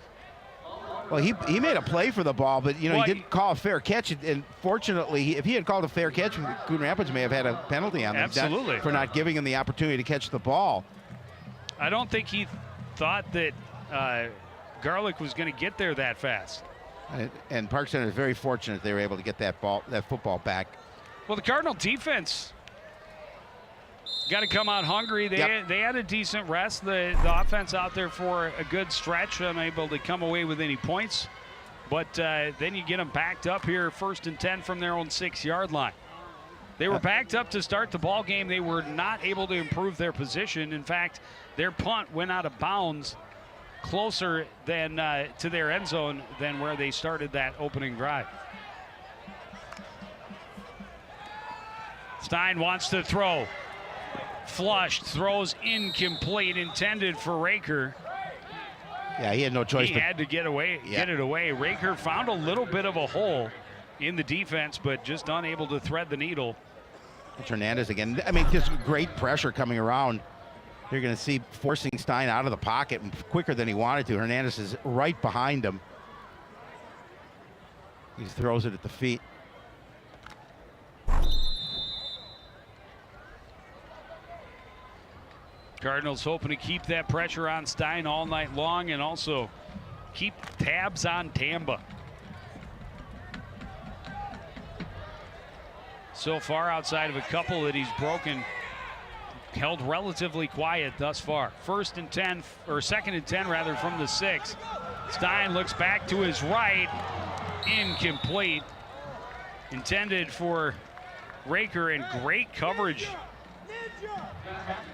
Well, he made a play for the ball, but, he didn't call a fair catch. And fortunately, if he had called a fair catch, Coon Rapids may have had a penalty on them. Absolutely. For not giving him the opportunity to catch the ball. I don't think he thought that Garlick was going to get there that fast. And Park Center is very fortunate they were able to get that football back. Well, the Cardinal defense got to come out hungry. They had a decent rest. The offense out there for a good stretch, unable to come away with any points. But then you get them backed up here, 1st and 10 from their own 6-yard line. They were backed up to start the ball game. They were not able to improve their position. In fact, their punt went out of bounds closer than to their end zone than where they started that opening drive. Stein wants to throw. Flushed, throws incomplete, intended for Raker. Yeah, he had no choice. He had to get it away. Raker found a little bit of a hole in the defense, but just unable to thread the needle. It's Hernandez again. I mean, just great pressure coming around. You're going to see forcing Stein out of the pocket quicker than he wanted to. Hernandez is right behind him. He throws it at the feet. Cardinals hoping to keep that pressure on Stein all night long and also keep tabs on Tamba. So far, outside of a couple that he's broken, held relatively quiet thus far. 2nd and 10 rather, from the 6. Stein looks back to his right, incomplete. Intended for Raker, and great coverage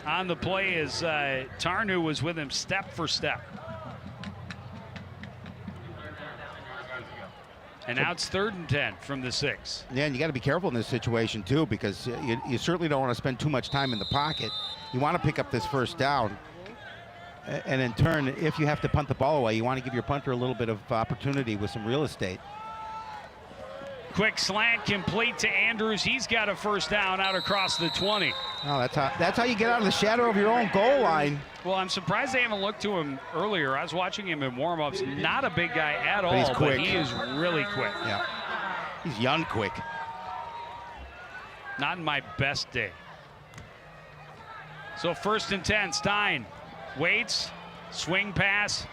on the play as Tarnu was with him step for step. And now it's 3rd and 10 from the 6. Yeah, and you got to be careful in this situation too, because you certainly don't want to spend too much time in the pocket. You want to pick up this 1st down, and in turn, if you have to punt the ball away, you want to give your punter a little bit of opportunity with some real estate. Quick slant complete to Andrews. He's got a 1st down out across the 20. Oh, that's how you get out of the shadow of your own goal line. Well, I'm surprised they haven't looked to him earlier. I was watching him in warm-ups. Not a big guy at all, he's quick. but he is really quick. Yeah, he's young quick. Not in my best day. So 1st and 10, Stein waits, swing pass,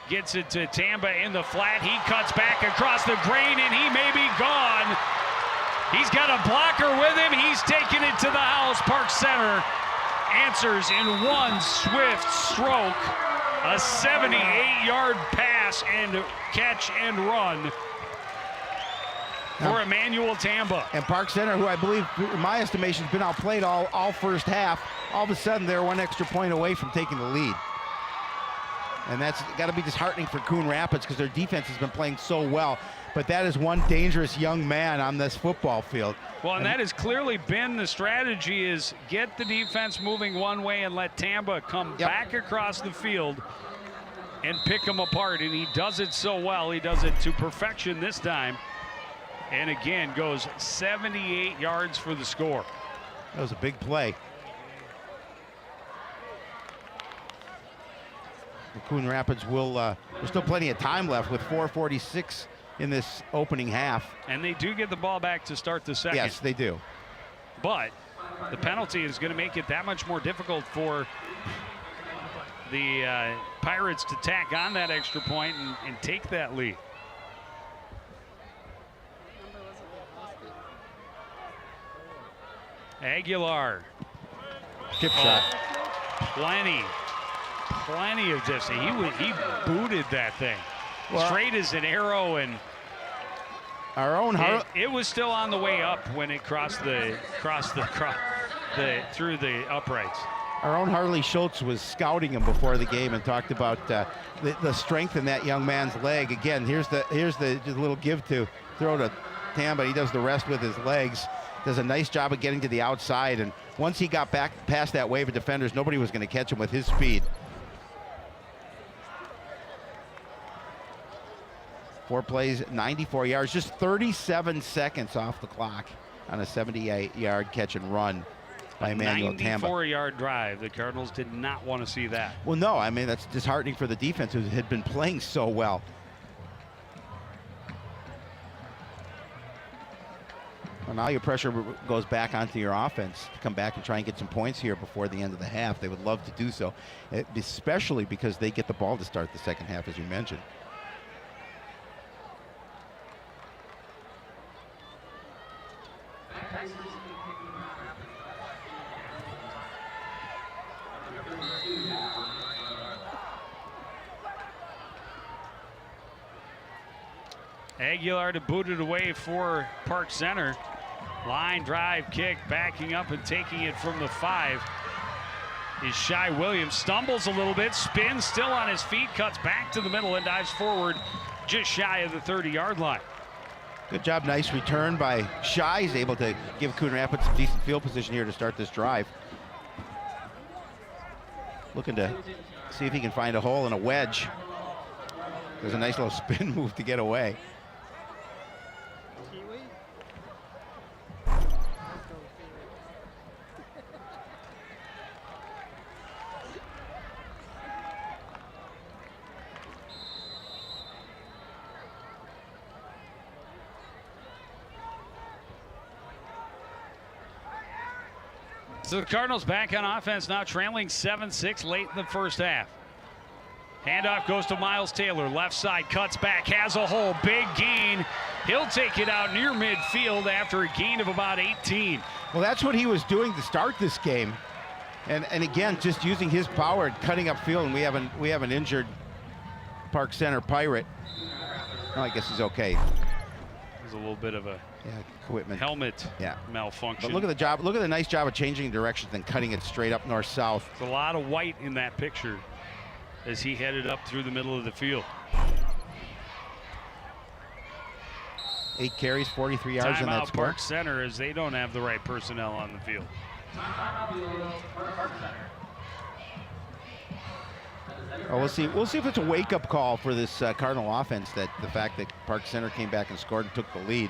gets it to Tamba in the flat. He cuts back across the grain, and he may be gone. He's got a blocker with him. He's taking it to the house. Park Center answers in one swift stroke. A 78-yard pass and catch and run for Emmanuel Tamba. And Park Center, who I believe, in my estimation, has been outplayed all first half, all of a sudden they're 1 extra point away from taking the lead. And that's got to be disheartening for Coon Rapids because their defense has been playing so well. But that is one dangerous young man on this football field. Well, and that has clearly been the strategy, is get the defense moving one way and let Tamba come back across the field and pick them apart. And he does it so well. He does it to perfection this time. And again, goes 78 yards for the score. That was a big play. Coon Rapids will, there's still plenty of time left with 4:46 in this opening half. And they do get the ball back to start the second. Yes, they do. But the penalty is going to make it that much more difficult for the Pirates to tack on that extra point and take that lead. Aguilar. Chip shot. Plenty of distance. He booted that thing. Well, straight as an arrow, and our own it was still on the way up when it crossed through the uprights. Our own Harley Schultz was scouting him before the game and talked about the strength in that young man's leg. Again, here's the just little give to throw to Tam, but he does the rest with his legs. Does a nice job of getting to the outside, and once he got back past that wave of defenders, nobody was going to catch him with his speed. 4 plays, 94 yards, just 37 seconds off the clock on a 78-yard catch and run by Emmanuel Tamba. 94-yard drive. The Cardinals did not want to see that. Well, no, I mean, that's disheartening for the defense who had been playing so well. Well, now your pressure goes back onto your offense to come back and try and get some points here before the end of the half. They would love to do so, especially because they get the ball to start the second half, as you mentioned. Aguilar to boot it away for Park Center. Line drive kick, backing up and taking it from the 5 is Shy Williams. Stumbles a little bit, spins, still on his feet, cuts back to the middle and dives forward just shy of the 30-yard line. Good job, nice return by Shy. He's able to give Coon Rapids some decent field position here to start this drive. Looking to see if he can find a hole in a wedge. There's a nice little spin move to get away. So the Cardinals back on offense now, trailing 7-6 late in the first half. Handoff goes to Miles Taylor, left side, cuts back, has a hole, big gain. He'll take it out near midfield after a gain of about 18. Well, that's what he was doing to start this game. And again, just using his power and cutting upfield, and we have an injured Park Center Pirate. Well, I guess he's okay. There's a little bit of a equipment helmet malfunction. But look at the job. Look at the nice job of changing directions and cutting it straight up north-south. There's a lot of white in that picture as he headed up through the middle of the field. 8 carries, 43 yards in that score. Park Center, as they don't have the right personnel on the field. Well, we'll see if it's a wake-up call for this Cardinal offense, that the fact that Park Center came back and scored and took the lead.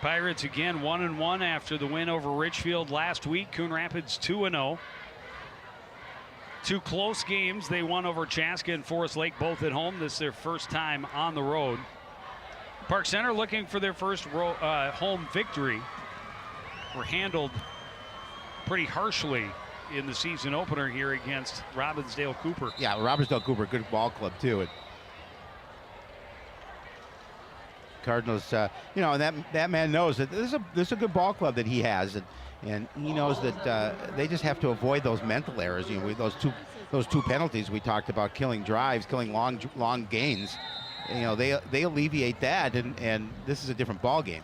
Pirates again 1-1 after the win over Richfield last week. Coon Rapids 2-0. 2 close games. They won over Chaska and Forest Lake, both at home. This is their first time on the road. Park Center looking for their first home victory. Were handled pretty harshly in the season opener here against Robbinsdale Cooper. Yeah, Robbinsdale Cooper, good ball club too. Cardinals, you know, and that man knows that this is a good ball club that he has, and he knows that they just have to avoid those mental errors. You know, those two penalties we talked about, killing drives, killing long gains. You know, they alleviate that, and this is a different ball game.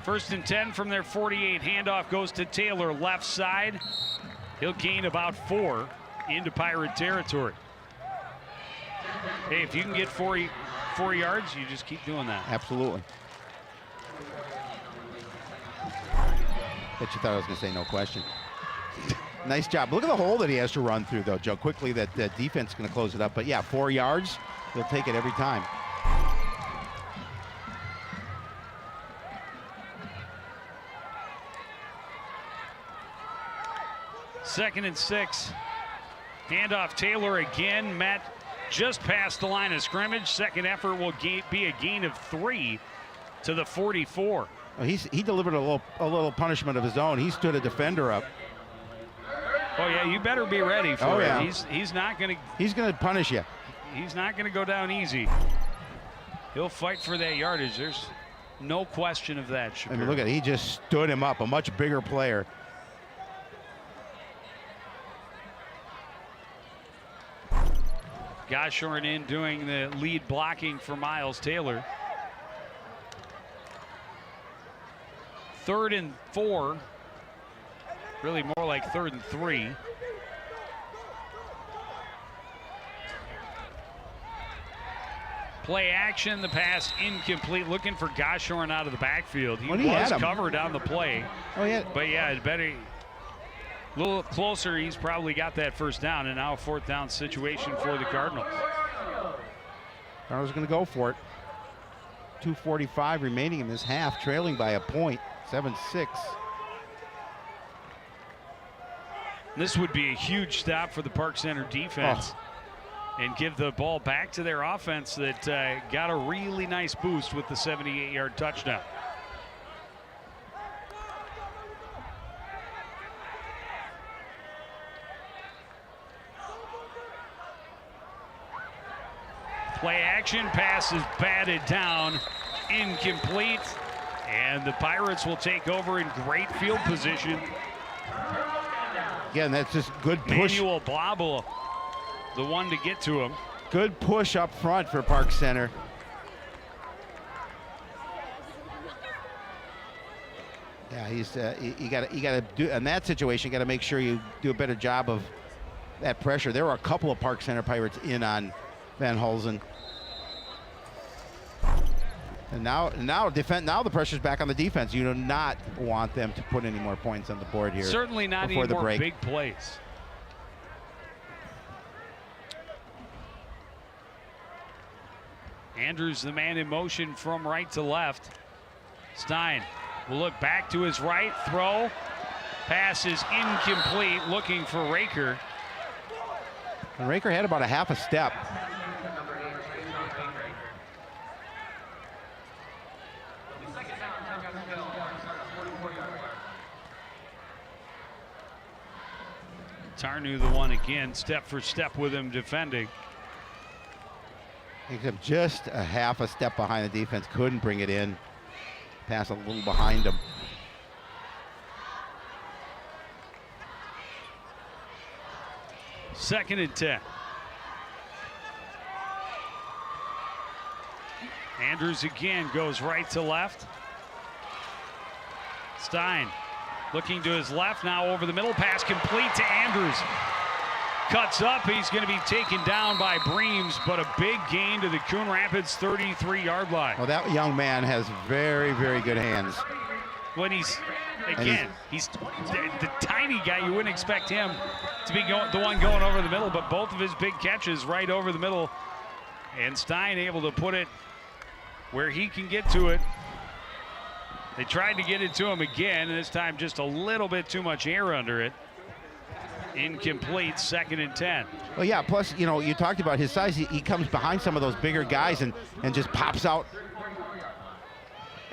1st and 10 from their 48. Handoff goes to Taylor, left side. He'll gain about 4 into Pirate territory. Hey, if you can get 4 yards, you just keep doing that. Absolutely. Bet you thought I was going to say no question. Nice job. Look at the hole that he has to run through, though, Joe. Quickly, that defense is going to close it up. But yeah, 4 yards, he'll take it every time. Second and 6. Handoff Taylor again. Met just past the line of scrimmage. Second effort will be a gain of 3 to the 44. Well, he delivered a little punishment of his own. He stood a defender up. Oh yeah, you better be ready for it. Yeah. He's not going to. He's going to punish you. He's not going to go down easy. He'll fight for that yardage. There's no question of that, Shapiro. I mean, look at it. He just stood him up. A much bigger player. Goshorn in doing the lead blocking for Miles Taylor. 3rd and 4. Really more like 3rd and 3. Play action, the pass incomplete. Looking for Goshorn out of the backfield. He was covered on the play. Oh, yeah. But yeah, it better. A little closer, he's probably got that first down, and now a 4th down situation for the Cardinals. Cardinals going to go for it. 2:45 remaining in this half, trailing by a point, 7-6. This would be a huge stop for the Park Center defense and give the ball back to their offense that got a really nice boost with the 78-yard touchdown. Play action, pass is batted down, incomplete, and the Pirates will take over in great field position. Again, that's just good push. Manuel Blabel, the one to get to him. Good push up front for Park Center. Yeah, you got to do in that situation. You got to make sure you do a better job of that pressure. There were a couple of Park Center Pirates in on Van Hulsen. And now the pressure's back on the defense. You do not want them to put any more points on the board here. Certainly not any more big plays. Andrews, the man in motion from right to left. Stein will look back to his right, throw. Pass is incomplete, looking for Raker. And Raker had about a half a step. Tarnu the one again, step for step with him defending. Except just a half a step behind the defense, couldn't bring it in. Pass a little behind him. Second and 10. Andrews again goes right to left. Stein looking to his left, now over the middle, pass complete to Andrews. Cuts up, he's going to be taken down by Breams, but a big gain to the Coon Rapids 33-yard line. Well, that young man has very, very good hands. When he's the tiny guy, you wouldn't expect him to be the one going over the middle, but both of his big catches right over the middle. And Stein able to put it where he can get to it. They tried to get it to him again, and this time just a little bit too much air under it. Incomplete, 2nd and 10. Well, yeah, plus, you know, you talked about his size. He comes behind some of those bigger guys and just pops out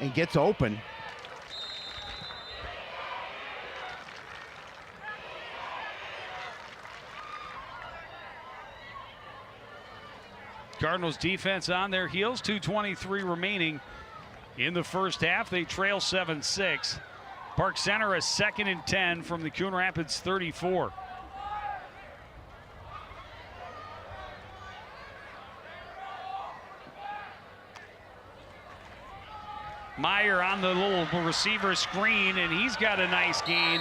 and gets open. Cardinals defense on their heels, 2:23 remaining in the first half. They trail 7-6. Park Center a 2nd and 10 from the Coon Rapids 34. Meyer on the little receiver screen, and he's got a nice gain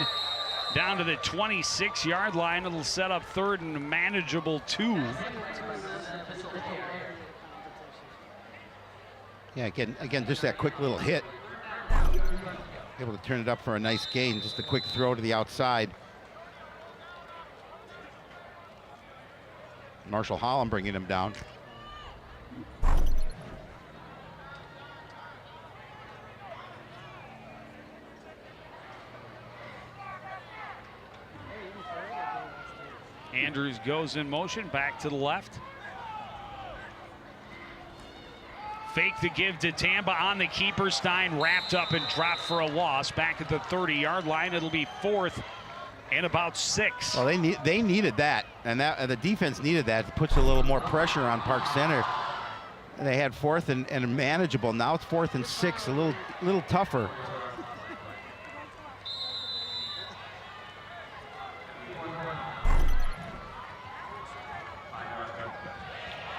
down to the 26-yard line. It'll set up 3rd and a manageable 2. Yeah, again, just that quick little hit. Able to turn it up for a nice gain. Just a quick throw to the outside. Marshall Holland bringing him down. Andrews goes in motion, back to the left. Fake the give to Tampa on the keeper. Stein wrapped up and dropped for a loss. Back at the 30-yard line, it'll be 4th and about 6. Well, they needed that, and the defense needed that. It puts a little more pressure on Park Center. They had 4th and manageable. Now it's 4th and 6, a little tougher.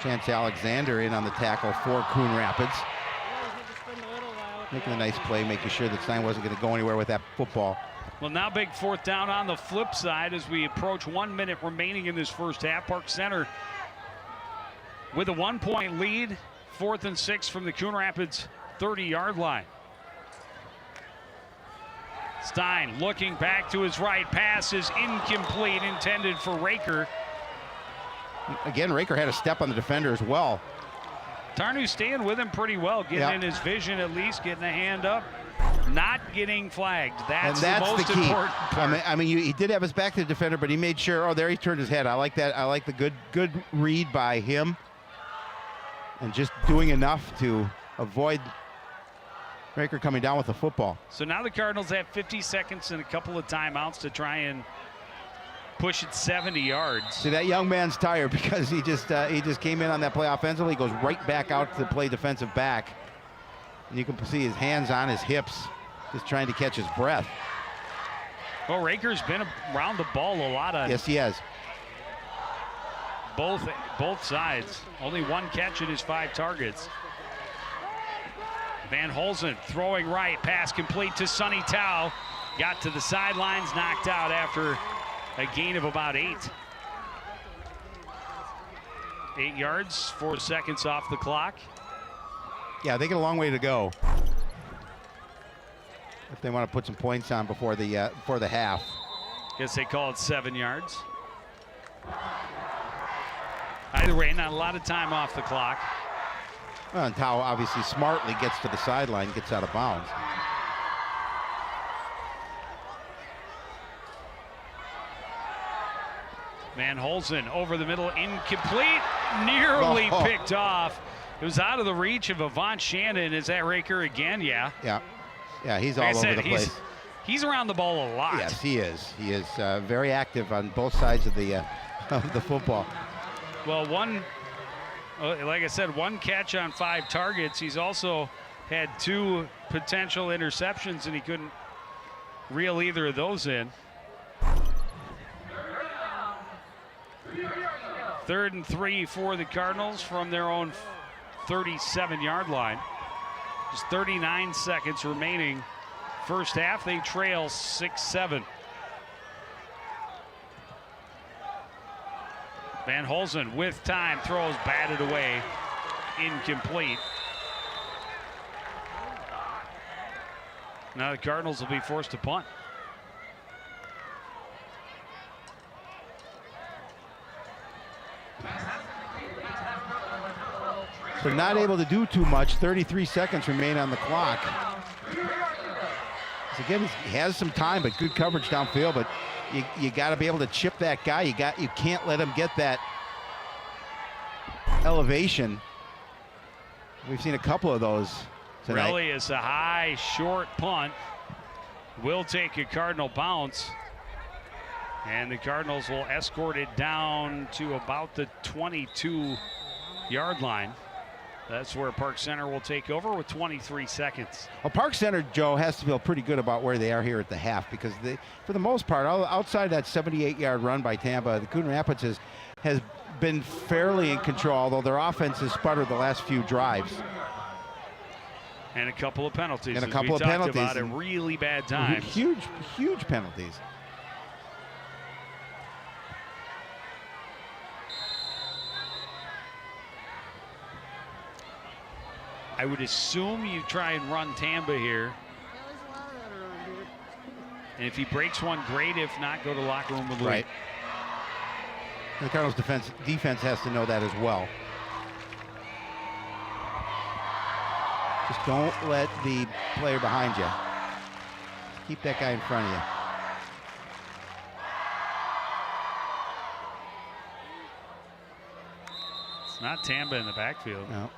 Chance Alexander in on the tackle for Coon Rapids. Making a nice play, making sure that Stein wasn't going to go anywhere with that football. Well, now big 4th down on the flip side as we approach 1 minute remaining in this first half. Park Center with a 1-point lead. 4th and 6 from the Coon Rapids 30-yard line. Stein looking back to his right. Pass is incomplete, intended for Raker. Again, Raker had a step on the defender as well. Tarnu staying with him pretty well, getting in his vision at least, getting a hand up, not getting flagged. That's the most the key. Important part. I mean, he did have his back to the defender, but he made sure. Oh, there he turned his head. I like that. I like the good read by him, and just doing enough to avoid Raker coming down with the football. So now the Cardinals have 50 seconds and a couple of timeouts to try and push it 70 yards. See, that young man's tired because he just came in on that play offensively. He goes right back out to play defensive back. And you can see his hands on his hips, just trying to catch his breath. Well, Raker's been around the ball a lot on Yes, he has. both sides. Only 1 catch in his 5 targets. Van Holzen throwing right, pass complete to Sonny Tao. Got to the sidelines, knocked out after a gain of about 8. 8 yards, 4 seconds off the clock. Yeah, they get a long way to go if they want to put some points on before the half. Guess they call it 7 yards. Either way, not a lot of time off the clock. Well, and Tao obviously smartly gets to the sideline, gets out of bounds. Van Holzen over the middle, incomplete, nearly picked off. It was out of the reach of Avant Shannon. Is that Raker again? Yeah. Yeah, he's all over the place. He's around the ball a lot. Yes, he is. He is very active on both sides of the football. Well, like I said, 1 catch on 5 targets. He's also had 2 potential interceptions, and he couldn't reel either of those in. 3rd and 3 for the Cardinals from their own 37-yard line. Just 39 seconds remaining. First half, they trail 6-7. Van Holzen with time, throws batted away, incomplete. Now the Cardinals will be forced to punt. They're not able to do too much. 33 seconds remain on the clock. So again, he has some time, but good coverage downfield. But you got to be able to chip that guy. You can't let him get that elevation. We've seen a couple of those tonight. Really is a high, short punt. Will take a Cardinal bounce. And the Cardinals will escort it down to about the 22-yard line. That's where Park Center will take over with 23 seconds. Well, Park Center, Joe, has to feel pretty good about where they are here at the half because for the most part, outside that 78-yard run by Tampa, the Coon Rapids has been fairly in control, although their offense has sputtered the last few drives. And a couple of penalties. And a couple of penalties. About at really bad times. Huge penalties. I would assume you try and run Tampa here. Yeah, there's a lot of that around And if he breaks one, great. If not, go to the locker room with Lee. Right. The Cardinals defense has to know that as well. Just don't let the player behind you. Keep that guy in front of you. It's not Tamba in the backfield. No.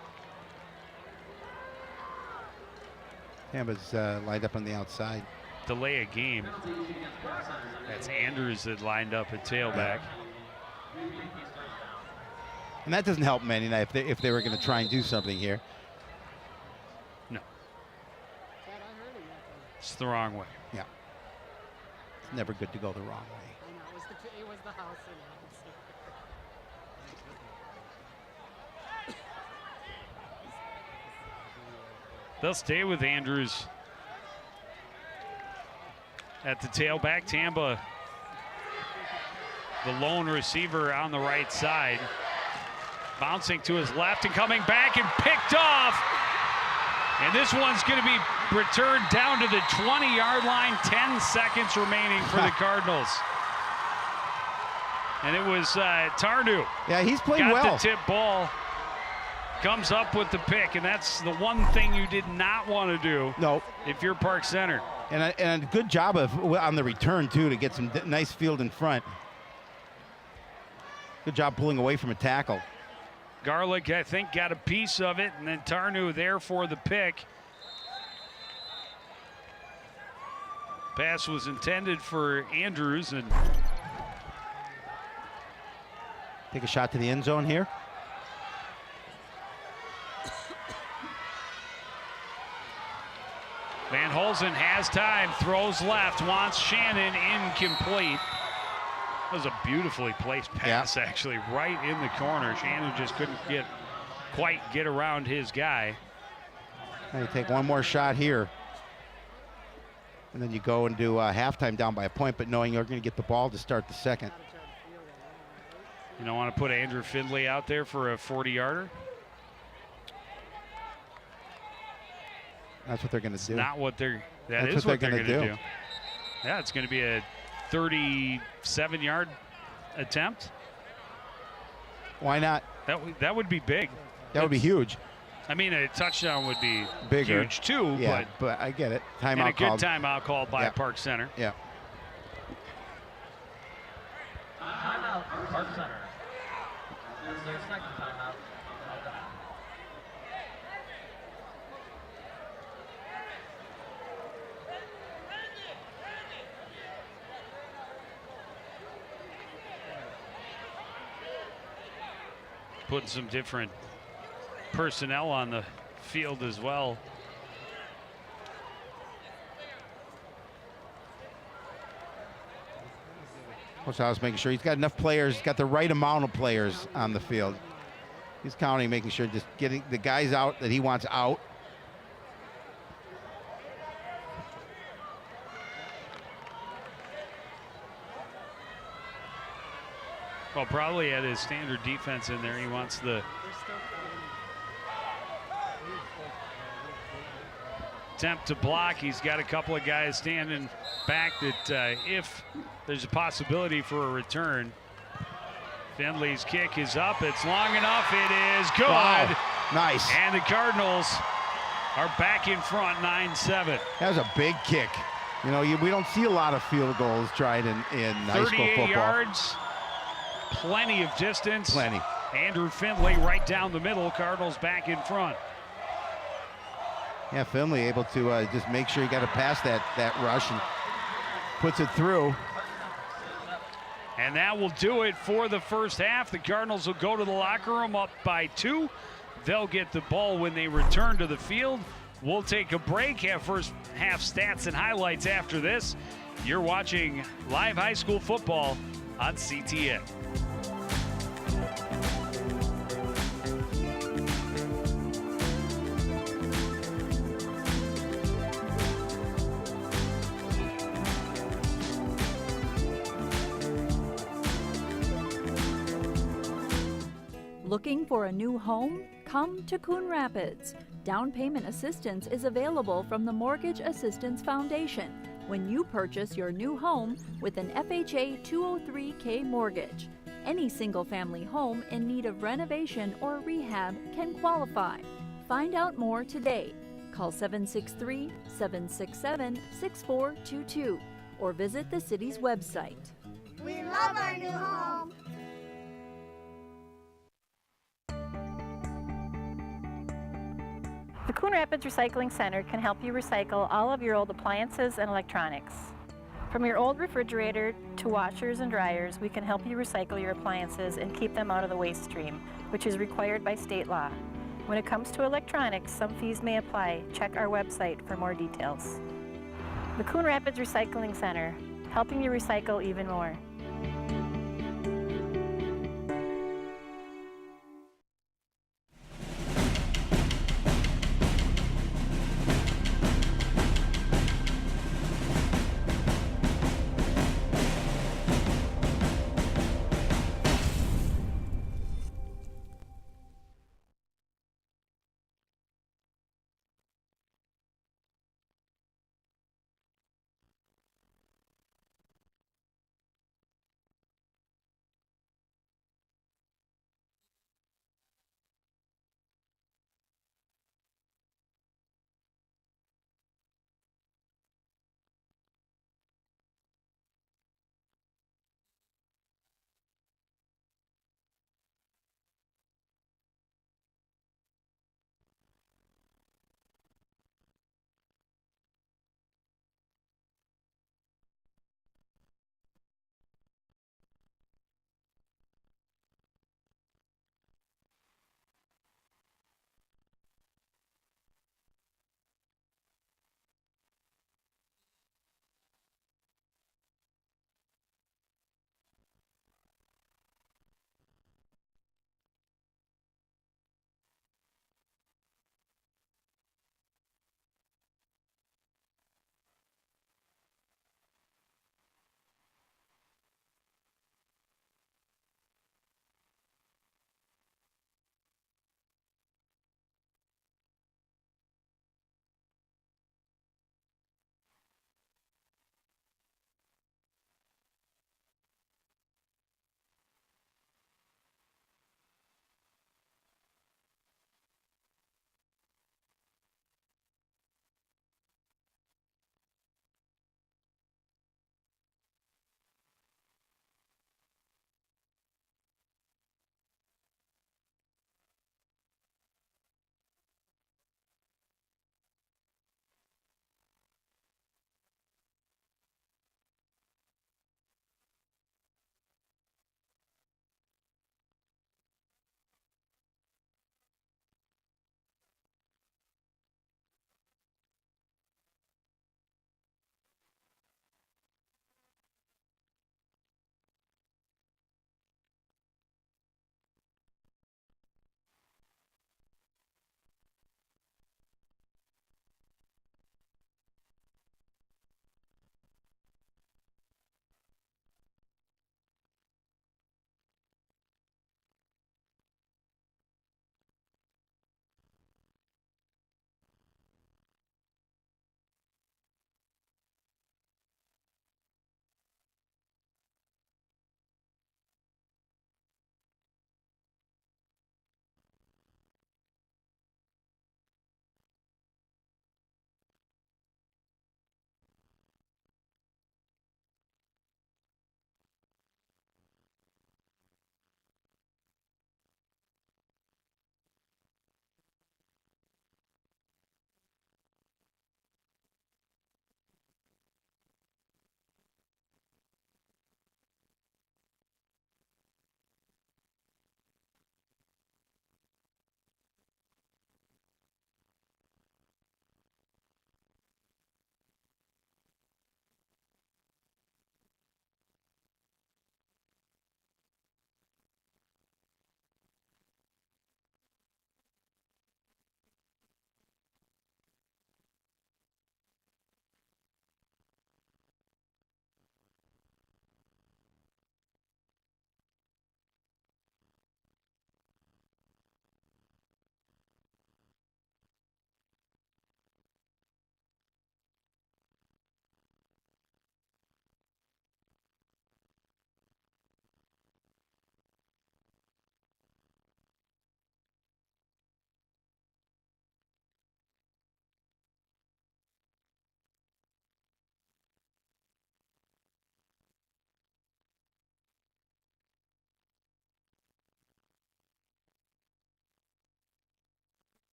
Tamba's lined up on the outside. Delay a game. That's Andrews that lined up at tailback. And that doesn't help many if they were going to try and do something here. No. It's the wrong way. Yeah. It's never good to go the wrong way. I know, it was the house and They'll stay with Andrews at the tailback. Tamba, the lone receiver on the right side. Bouncing to his left and coming back and picked off. And this one's going to be returned down to the 20-yard line. 10 seconds remaining for the Cardinals. And it was Tardu. Yeah, he's played well. Got the tip ball. Comes up with the pick, and that's the one thing you did not want to do. No. If you're Park Center. And a good job on the return, too, to get some nice field in front. Good job pulling away from a tackle. Garlic, I think, got a piece of it, and then Tarnu there for the pick. Pass was intended for Andrews, and take a shot to the end zone here. Van Holzen has time, throws left, wants Shannon, incomplete. That was a beautifully placed pass, actually, right in the corner. Shannon just couldn't quite get around his guy. Now you take one more shot here. And then you go and do halftime down by a point, but knowing you're going to get the ball to start the second. You don't want to put Andrew Findlay out there for a 40-yarder? That's what they're going to do. Not what they're. That's is what what they're they're going to do. do. Yeah, it's going to be a 37-yard attempt. Why not? That would be big. That would be huge. I mean, a touchdown would be bigger, huge too. Yeah, but I get it. Timeout and a good called. timeout called by Park Center. Yeah. Timeout, Park Center. This is their second timeout. Putting some different personnel on the field as well. Coach House making sure he's got enough players, got the right amount of players on the field. He's counting, making sure just getting the guys out that he wants out. Well, probably at his standard defense in there, he wants the attempt to block. He's got a couple of guys standing back that if there's a possibility for a return. Findlay's kick is up. It's long enough. It is good. Wow. Nice. And the Cardinals are back in front, 9-7. That was a big kick. You know, we don't see a lot of field goals tried in high school 38 football. yards. Plenty of distance. Plenty. Andrew Findlay right down the middle. Cardinals back in front. Yeah, Findlay able to just make sure he got to pass that rush and puts it through. And that will do it for the first half. The Cardinals will go to the locker room up by 2. They'll get the ball when they return to the field. We'll take a break, have first half stats and highlights after this. You're watching live high school football on CTN. Looking for a new home? Come to Coon Rapids. Down payment assistance is available from the Mortgage Assistance Foundation. when you purchase your new home with an FHA 203K mortgage. Any single-family home in need of renovation or rehab can qualify. Find out more today. Call 763-767-6422 or visit the city's website. We love our new home. The Coon Rapids Recycling Center can help you recycle all of your old appliances and electronics. From your old refrigerator to washers and dryers, we can help you recycle your appliances and keep them out of the waste stream, which is required by state law. When it comes to electronics, some fees may apply. Check our website for more details. The Coon Rapids Recycling Center, helping you recycle even more.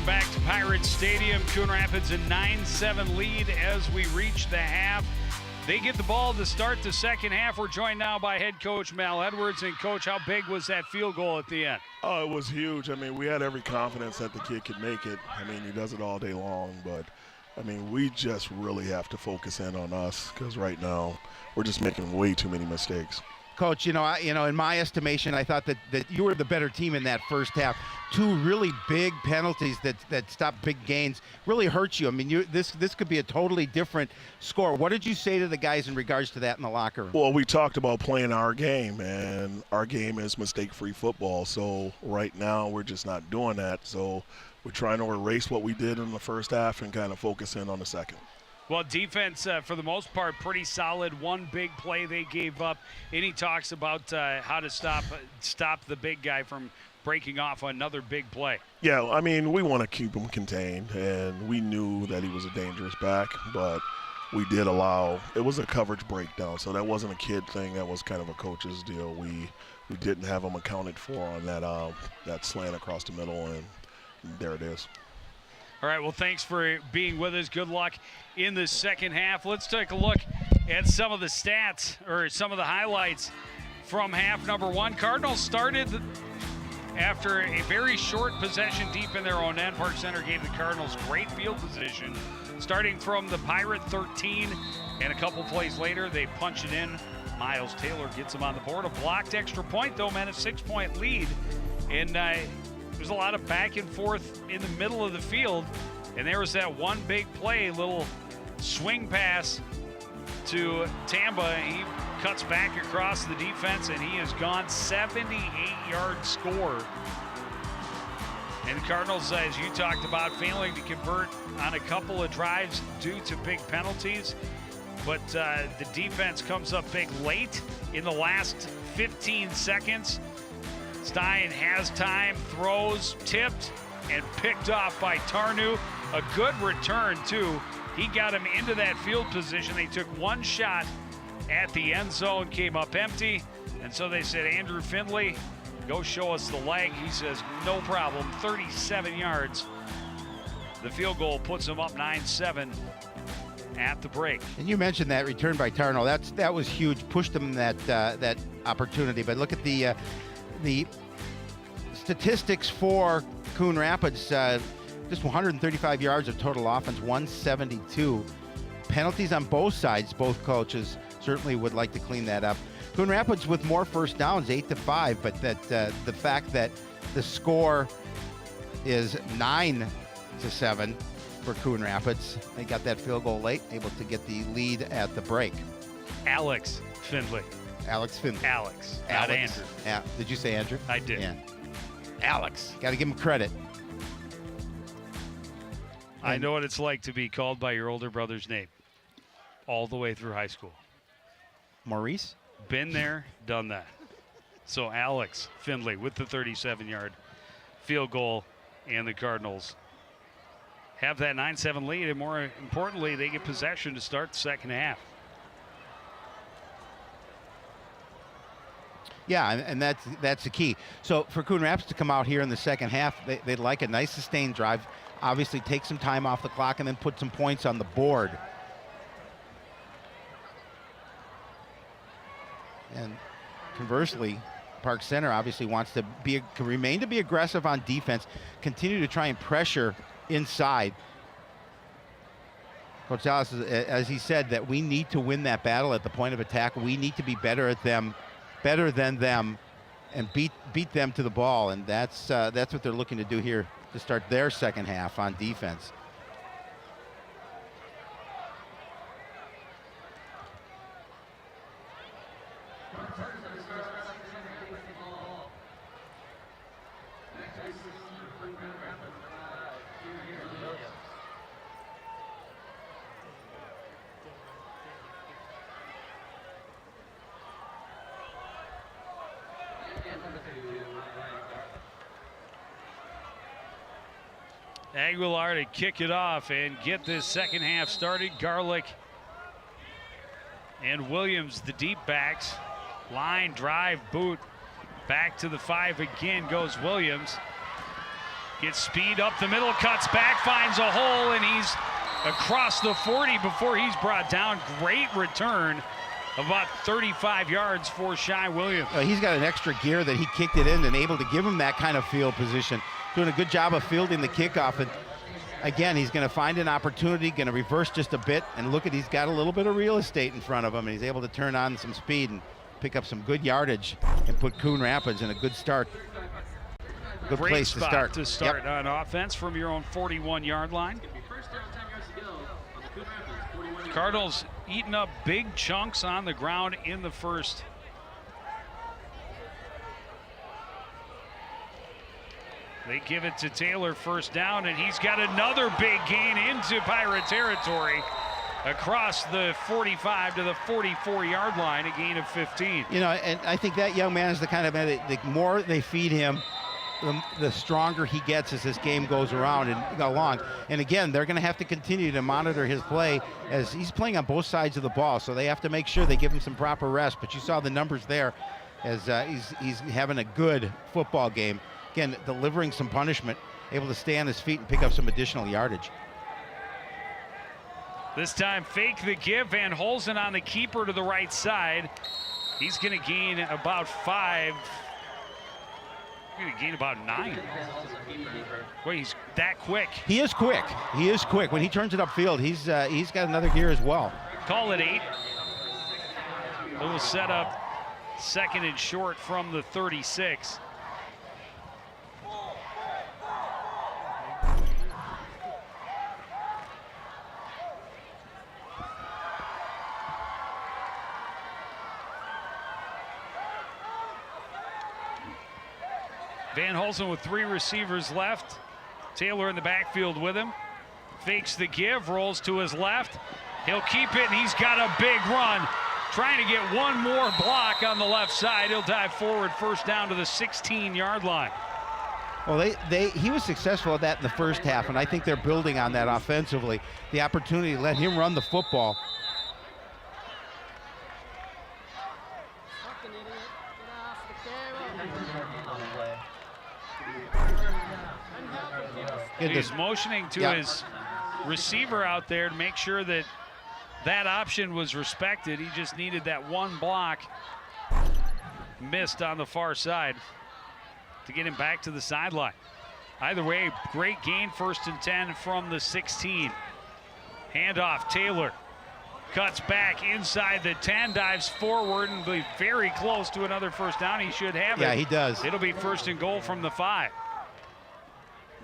back to Pirates Stadium. Coon Rapids a 9-7 lead as we reach the half. They get the ball to start the second half. We're joined now by head coach Mal Edwards. And coach, how big was that field goal at the end? Oh, it was huge. I mean, we had every confidence that the kid could make it. I mean, he does it all day long, but I mean, we just really have to focus in on us because right now we're just making way too many mistakes. Coach, in my estimation, I thought that you were the better team in that first half. Two really big penalties that stopped big gains really hurt you. I mean, this could be a totally different score. What did you say to the guys in regards to that in the locker room? Well, we talked about playing our game, and our game is mistake-free football. So right now we're just not doing that. So we're trying to erase what we did in the first half and kind of focus in on the second. Well, defense, for the most part, pretty solid. One big play they gave up. And he talks about how to stop the big guy from breaking off another big play. Yeah, I mean, we want to keep him contained, and we knew that he was a dangerous back, but we did allow – it was a coverage breakdown, so that wasn't a kid thing. That was kind of a coach's deal. We didn't have him accounted for on that slant across the middle, and there it is. All right, well, thanks for being with us. Good luck in the second half. Let's take a look at some of the stats or some of the highlights from half number one. Cardinals started after a very short possession deep in their own end. Park Center gave the Cardinals great field position, starting from the Pirate 13, and a couple plays later, they punch it in. Miles Taylor gets them on the board. A blocked extra point, though, meant a 6-point lead. And there's a lot of back and forth in the middle of the field, and there was that one big play, little swing pass to Tamba. He cuts back across the defense, and he has gone 78-yard score. And the Cardinals, as you talked about, failing to convert on a couple of drives due to big penalties. But the defense comes up big late in the last 15 seconds. Stein has time, throws, tipped, and picked off by Tarnu. A good return, too. He got him into that field position. They took one shot at the end zone, came up empty. And so they said, Andrew Findlay, go show us the leg. He says, no problem, 37 yards. The field goal puts him up 9-7 at the break. And you mentioned that return by Tarno. That was huge, pushed them that opportunity. But look at the statistics for Coon Rapids, just 135 yards of total offense, 172. Penalties on both sides. Both coaches certainly would like to clean that up. Coon Rapids with more first downs, 8-5, but the fact that the score is 9-7 for Coon Rapids. They got that field goal late, able to get the lead at the break. Alex Findlay. Alex Findlay. Alex, not Andrew. Yeah. Did you say Andrew? I did. Yeah. Alex. Got to give him credit. I know what it's like to be called by your older brother's name all the way through high school. Maurice? Been there, done that. So Alex Findlay with the 37-yard field goal, and the Cardinals have that 9-7 lead, and more importantly, they get possession to start the second half. Yeah, and that's the key. So for Coon Rapids to come out here in the second half, they'd like a nice sustained drive, obviously take some time off the clock, and then put some points on the board. And conversely, Park Center obviously wants to remain to be aggressive on defense, continue to try and pressure inside. Coach Dallas, as he said, that we need to win that battle at the point of attack. We need to be better than them, and beat them to the ball, and that's what they're looking to do here to start their second half on defense. Aguilar to kick it off and get this second half started. Garlick and Williams, the deep backs. Line drive, boot. Back to the 5 again goes Williams. Gets speed up the middle, cuts back, finds a hole, and he's across the 40 before he's brought down. Great return, about 35 yards for Shy Williams. He's got an extra gear that he kicked it in and able to give him that kind of field position. Doing a good job of fielding the kickoff. And again, he's going to find an opportunity, going to reverse just a bit, and look at, he's got a little bit of real estate in front of him, and he's able to turn on some speed and pick up some good yardage and put Coon Rapids in a good start. Good Great place spot to start. On offense from your own 41-yard line. Cardinals eating up big chunks on the ground in the first. They give it to Taylor, first down, and he's got another big gain into Pirate territory across the 45 to the 44-yard line, a gain of 15. You know, and I think that young man is the kind of man that the more they feed him, the stronger he gets as this game goes around and along. And again, they're going to have to continue to monitor his play as he's playing on both sides of the ball, so they have to make sure they give him some proper rest. But you saw the numbers there as he's having a good football game. Again, delivering some punishment, able to stay on his feet and pick up some additional yardage. This time, fake the give. Van Holzen on the keeper to the right side. He's going to gain about 5. He's going to gain about 9. Boy, he's that quick. He is quick. He is quick. When he turns it upfield, he's got another gear as well. Call it 8. Little setup, second and short from the 36. Van Holzen with 3 receivers left. Taylor in the backfield with him. Fakes the give, rolls to his left. He'll keep it, and he's got a big run. Trying to get one more block on the left side. He'll dive forward, first down to the 16-yard line. Well, he was successful at that in the first half, and I think they're building on that offensively. The opportunity to let him run the football. He's motioning to his receiver out there to make sure that that option was respected. He just needed that one block missed on the far side to get him back to the sideline. Either way, great gain, first and 10 from the 16. Handoff, Taylor cuts back inside the 10, dives forward and be very close to another first down. He should have it. Yeah, he does. It'll be first and goal from the 5.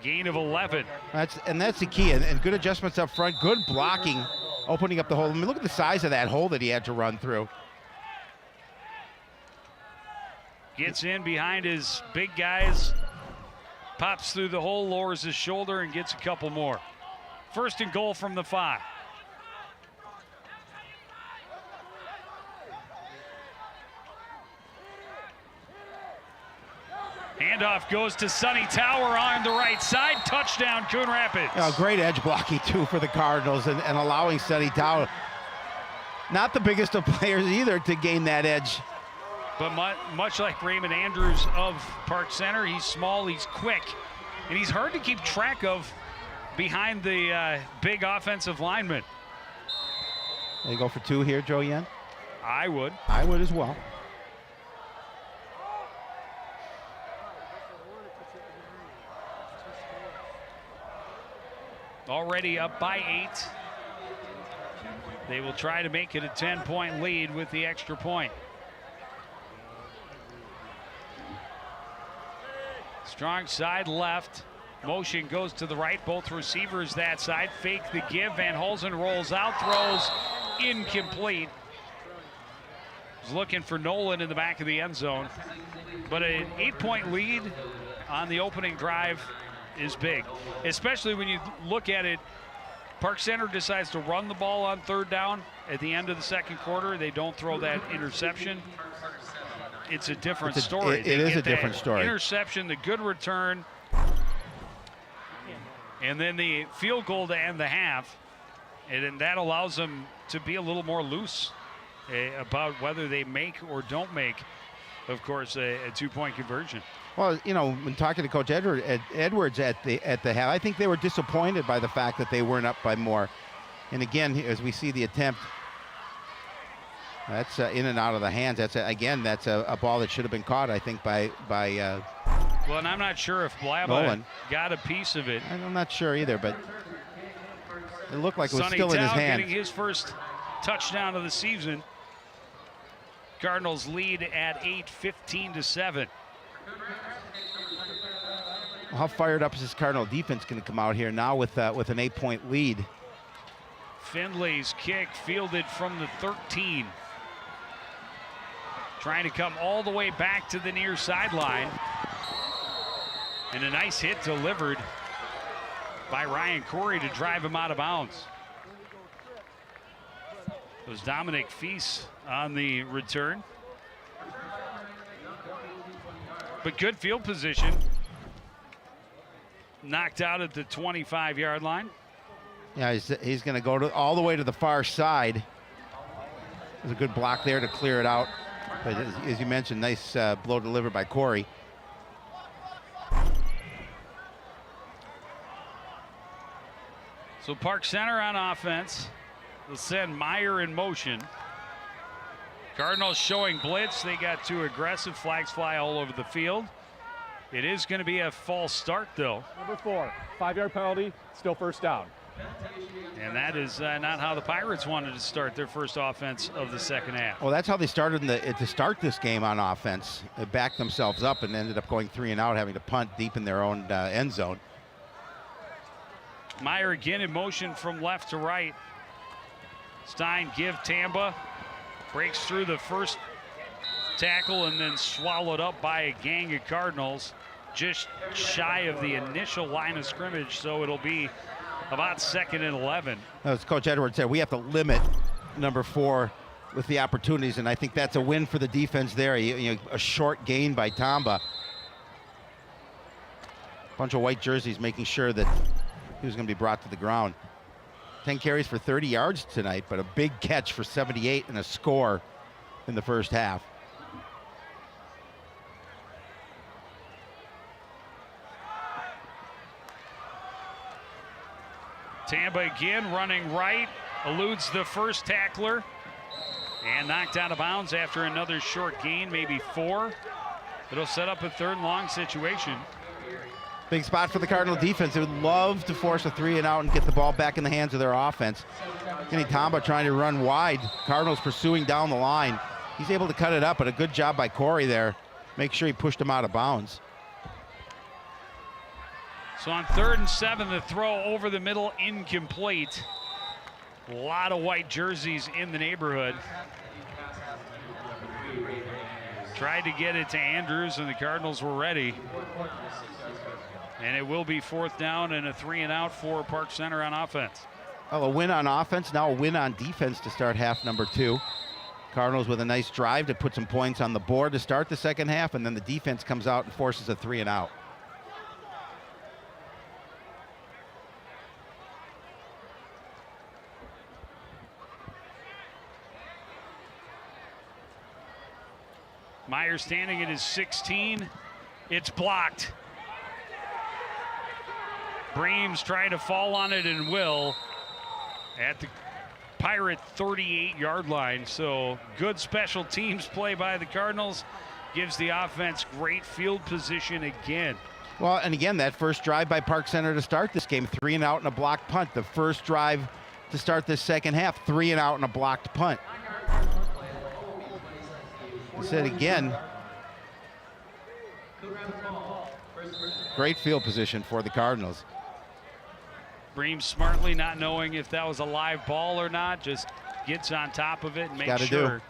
Gain of 11. That's the key, and good adjustments up front, good blocking, opening up the hole. I mean, look at the size of that hole that he had to run through. Gets in behind his big guys, pops through the hole, lowers his shoulder, and gets a couple more. First and goal from the 5. Handoff goes to Sonny Tower on the right side. Touchdown, Coon Rapids. Great edge blocking, too, for the Cardinals, and allowing Sonny Tower, not the biggest of players either, to gain that edge. But much like Raymond Andrews of Park Center, he's small, he's quick, and he's hard to keep track of behind the big offensive lineman. They go for 2 here, Joe Yen? I would. I would as well. Already up by 8. They will try to make it a 10-point lead with the extra point. Strong side left. Motion goes to the right. Both receivers that side. Fake the give. Van Holzen rolls out, throws incomplete. Was looking for Nolan in the back of the end zone. But an 8-point lead on the opening drive is big, especially when you look at it. Park Center decides to run the ball on 3rd down at the end of the second quarter. They don't throw that interception. It's a different story. It is a different story. Interception, the good return, and then the field goal to end the half, and then that allows them to be a little more loose about whether they make or don't make of course, a 2-point conversion. Well, you know, when talking to Coach Edwards at the half, I think they were disappointed by the fact that they weren't up by more. And again, as we see the attempt, that's in and out of the hands. That's a ball that should have been caught, I think, by Well, and I'm not sure if Blaba Nolan got a piece of it. I'm not sure either, but it looked like it was Sonny still in his Tao hand. getting his first touchdown of the season. Cardinals lead at 8, 15-7. Well, how fired up is this Cardinal defense going to come out here now with an 8-point lead? Findlay's kick fielded from the 13. Trying to come all the way back to the near sideline. And a nice hit delivered by Ryan Corey to drive him out of bounds. It was Dominic Feast on the return. But good field position. Knocked out at the 25-yard line. Yeah, he's going to go all the way to the far side. There's a good block there to clear it out. But as you mentioned, nice blow delivered by Corey. So Park Center on offense. They'll send Meyer in motion. Cardinals showing blitz. They got too aggressive. Flags fly all over the field. It is going to be a false start, though. Number 4, 5-yard penalty, still first down. And that is not how the Pirates wanted to start their first offense of the second half. Well, that's how they started to start this game on offense. They backed themselves up and ended up going 3 and out, having to punt deep in their own end zone. Meyer again in motion from left to right. Stein give Tamba. Breaks through the first tackle and then swallowed up by a gang of Cardinals. Just shy of the initial line of scrimmage, so it'll be about 2nd and 11. As Coach Edwards said, we have to limit number 4 with the opportunities, and I think that's a win for the defense there. A short gain by Tamba. Bunch of white jerseys making sure that he was going to be brought to the ground. 10 carries for 30 yards tonight, but a big catch for 78 and a score in the first half. Tamba again running right, eludes the first tackler, and knocked out of bounds after another short gain, maybe 4. It'll set up a 3rd and long situation. Big spot for the Cardinal defense. They would love to force a 3 and out and get the ball back in the hands of their offense. Kenny Tamba trying to run wide. Cardinals pursuing down the line. He's able to cut it up, but a good job by Corey there. Make sure he pushed him out of bounds. So on 3rd and 7, the throw over the middle, incomplete. A lot of white jerseys in the neighborhood. Tried to get it to Andrews, and the Cardinals were ready. And it will be 4th down and a 3 and out for Park Center on offense. Well, a win on offense, now a win on defense to start half number 2. Cardinals with a nice drive to put some points on the board to start the second half, and then the defense comes out and forces a 3 and out. Meyer standing at his 16. It's blocked. Breams trying to fall on it and will at the Pirate 38-yard line. So good special teams play by the Cardinals. Gives the offense great field position again. Well, and again, that first drive by Park Center to start this game, 3 and out and a blocked punt. The first drive to start this second half, 3 and out and a blocked punt. I said again, great field position for the Cardinals. Breams smartly not knowing if that was a live ball or not, just gets on top of it and makes sure.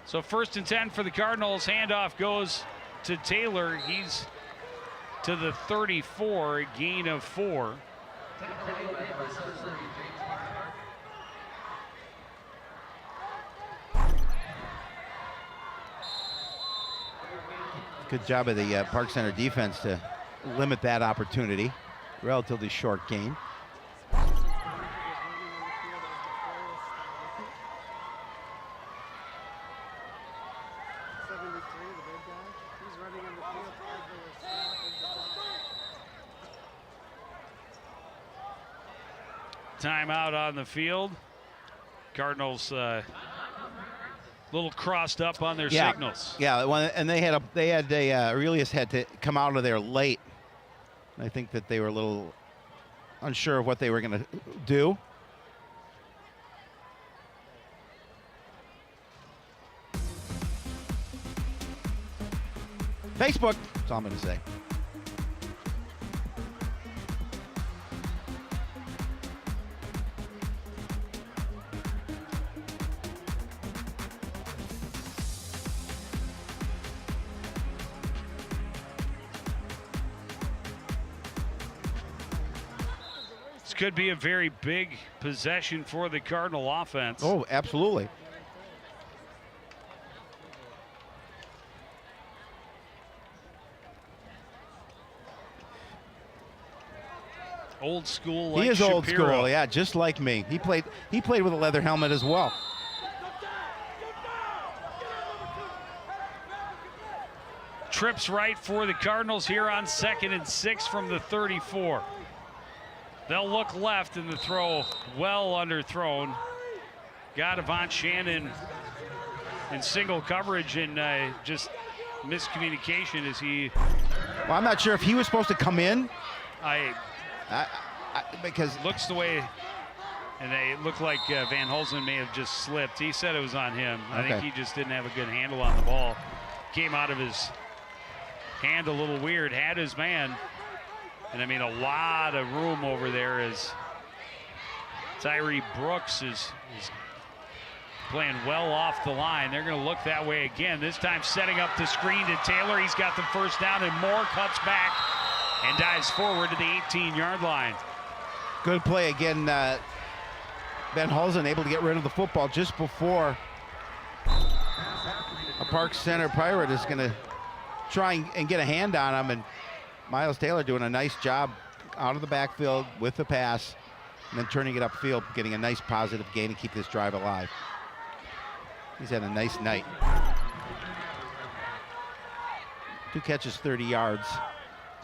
So 1st and 10 for the Cardinals. Handoff goes to Taylor. He's to the 34, a gain of 4. Good job of the Park Center defense to limit that opportunity. Relatively short gain. Timeout on the field. Cardinals little crossed up on their signals. Yeah, and they had Aurelius had to come out of there late. I think that they were a little unsure of what they were going to do. Facebook, that's all I'm going to say. This could be a very big possession for the Cardinal offense. Oh, absolutely. Old school like he is Shapiro. old school, yeah, just like me. He played with a leather helmet as well. Trips right for the Cardinals here on 2nd and 6 from the 34. They'll look left, and the throw well underthrown. Got Avant Shannon in single coverage, and just miscommunication as he. Well, I'm not sure if he was supposed to come in. Because looks the way, and it looked like Van Holzen may have just slipped. He said it was on him. I think he just didn't have a good handle on the ball. Came out of his hand a little weird, had his man. And I mean, a lot of room over there as Tyree Brooks is playing well off the line. They're going to look that way again. This time setting up the screen to Taylor. He's got the first down, and Moore cuts back and dives forward to the 18-yard line. Good play again. Ben Holzen able to get rid of the football just before a Park Center Pirate is going to try and get a hand on him, and Miles Taylor doing a nice job out of the backfield with the pass and then turning it upfield, getting a nice positive gain to keep this drive alive. He's had a nice night. 2 catches, 30 yards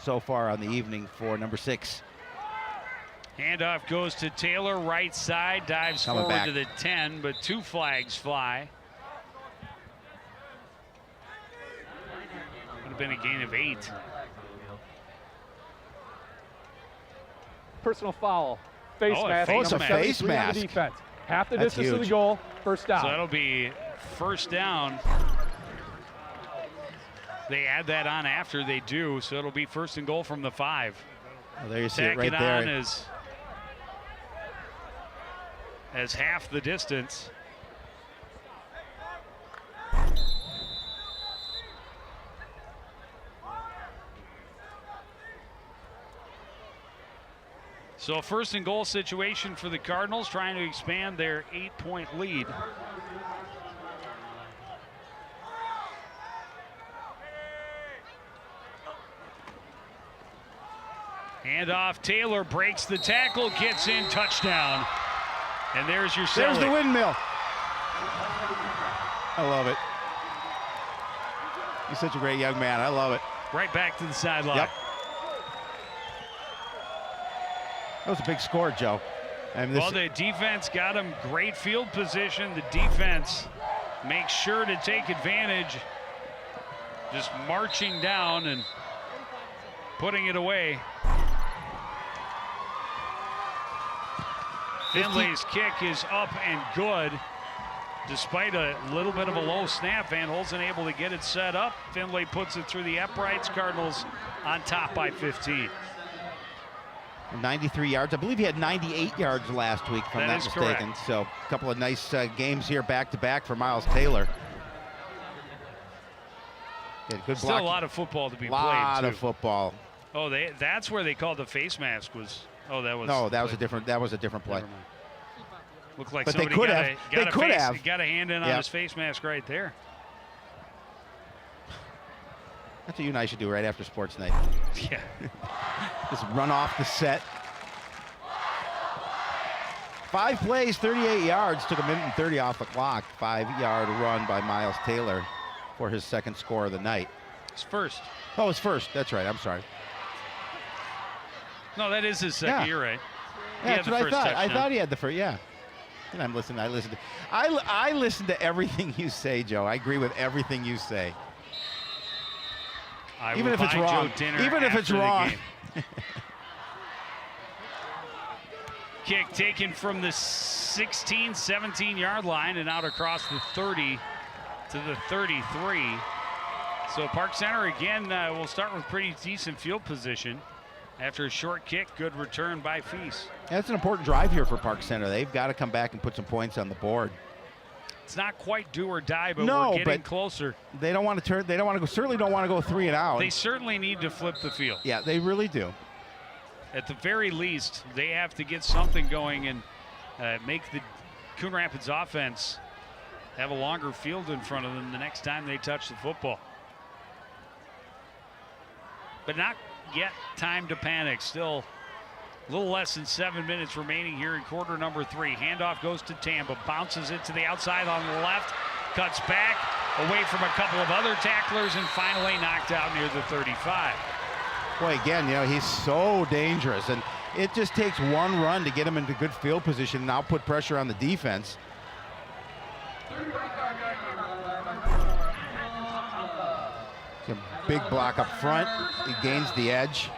so far on the evening for number 6. Handoff goes to Taylor, right side, dives Coming forward back to the 10, but 2 flags fly. Would have been a gain of 8. Personal foul. Face mask. It's a face mask. Defense. Half the That's distance to the huge. goal. First down. So that'll be first down. They add that on after they do, so it'll be 1st and goal from the 5. Oh, there you see it right Tacking on there. as half the distance. So a 1st and goal situation for the Cardinals, trying to expand their 8-point lead. Handoff, Taylor breaks the tackle, gets in, touchdown. And there's your There's the windmill. I love it. He's such a great young man. I love it. Right back to the sideline. Yep. That was a big score, Joe. Well, the defense got him great field position. The defense makes sure to take advantage, just marching down and putting it away. Finley's kick is up and good. Despite a little bit of a low snap, Van Holzen able to get it set up. Finley puts it through the uprights. Cardinals on top by 15. 93 yards. I believe he had 98 yards last week, if I'm not mistaken. Correct. So a couple of nice games here back-to-back for Miles Taylor. Yeah, good Still block. a lot of football to be played, lot too. of football. Oh, that's where they called the face mask was. Oh, that was. No, that was a different play. Never mind. Looked like But they somebody could got have. a, They got could a face, have. got a hand in on Yep. his face mask right there. That's what you and I should do right after sports night. Yeah. Just run off the set. 5 plays, 38 yards. Took a minute and 30 off the clock. 5-yard run by Miles Taylor for his 2nd score of the night. His first. Oh, his first. That's right. I'm sorry. No, that is his second. Yeah. You're right. Yeah, that's what I thought. I thought he had the first. Yeah. And I listen to everything you say, Joe. I agree with everything you say. Even if it's wrong. Even if it's wrong. Kick taken from the 16, 17-yard line and out across the 30 to the 33. So Park Center again will start with pretty decent field position. After a short kick, good return by Feast. That's an important drive here for Park Center. They've got to come back and put some points on the board. It's not quite do or die, but we're getting closer. They don't want to turn. They don't want to go. Certainly don't want to go 3 and out. They certainly need to flip the field. Yeah, they really do. At the very least, they have to get something going and make the Coon Rapids offense have a longer field in front of them the next time they touch the football. But not yet time to panic. Still a little less than 7 minutes remaining here in quarter number 3. Handoff goes to Tamba, bounces it to the outside on the left, cuts back away from a couple of other tacklers, and finally knocked out near the 35. Boy, again, he's so dangerous, and it just takes one run to get him into good field position and now put pressure on the defense. A big block up front. He gains the edge.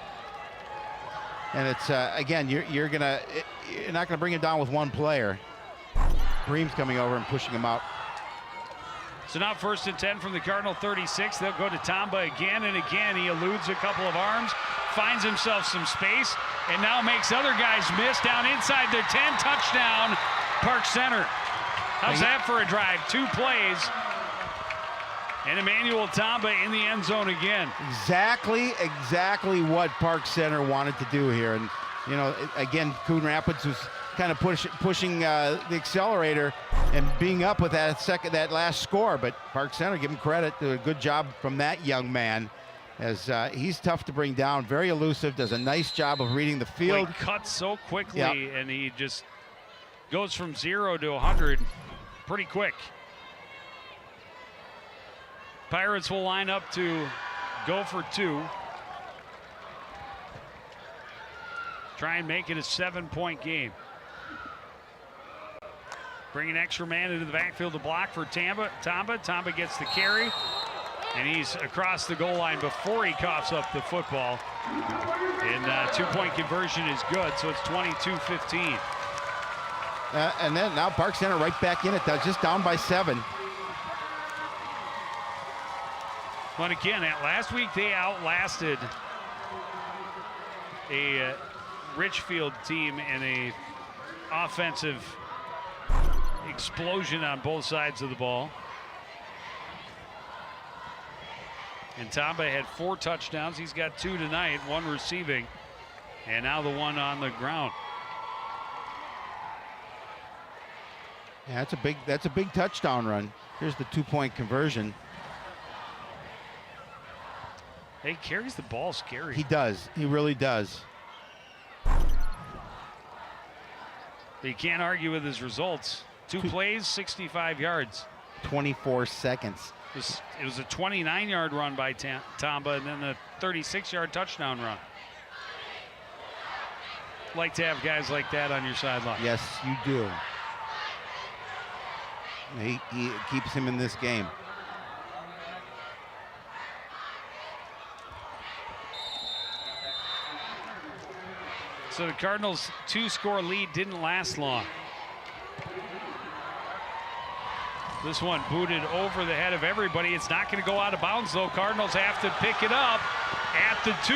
And it's, again, you're not gonna bring him down with one player. Bream's coming over and pushing him out. So now 1st and 10 from the Cardinal 36. They'll go to Tamba again and again. He eludes a couple of arms, finds himself some space, and now makes other guys miss down inside their 10. Touchdown, Park Center. How's that for a drive? 2 plays. And Emmanuel Tamba in the end zone again. Exactly what Park Center wanted to do here. And, again, Coon Rapids was kind of pushing the accelerator and being up with that last score. But Park Center, give him credit, did a good job from that young man, as he's tough to bring down, very elusive, does a nice job of reading the field. Well, he cuts so quickly, and he just goes from 0 to 100 pretty quick. Pirates will line up to go for 2. Try and make it a 7-point game. Bring an extra man into the backfield to block for Tamba. Tamba gets the carry, and he's across the goal line before he coughs up the football. And 2-point conversion is good, so it's 22-15. And then now Park Center right back in it, just down by 7. But again, last week they outlasted a Richfield team in a offensive explosion on both sides of the ball. And Tamba had 4 touchdowns. He's got 2 tonight, 1 receiving, and now the 1 on the ground. Yeah, that's a big touchdown run. Here's the 2-point conversion. He carries the ball scary. He does. He really does. But you can't argue with his results. 2 plays, 65 yards. 24 seconds. It was a 29-yard run by Tamba, and then a 36-yard touchdown run. Like to have guys like that on your sideline. Yes, you do. He keeps him in this game. So the Cardinals' 2-score lead didn't last long. This one booted over the head of everybody. It's not going to go out of bounds, though. Cardinals have to pick it up at the 2.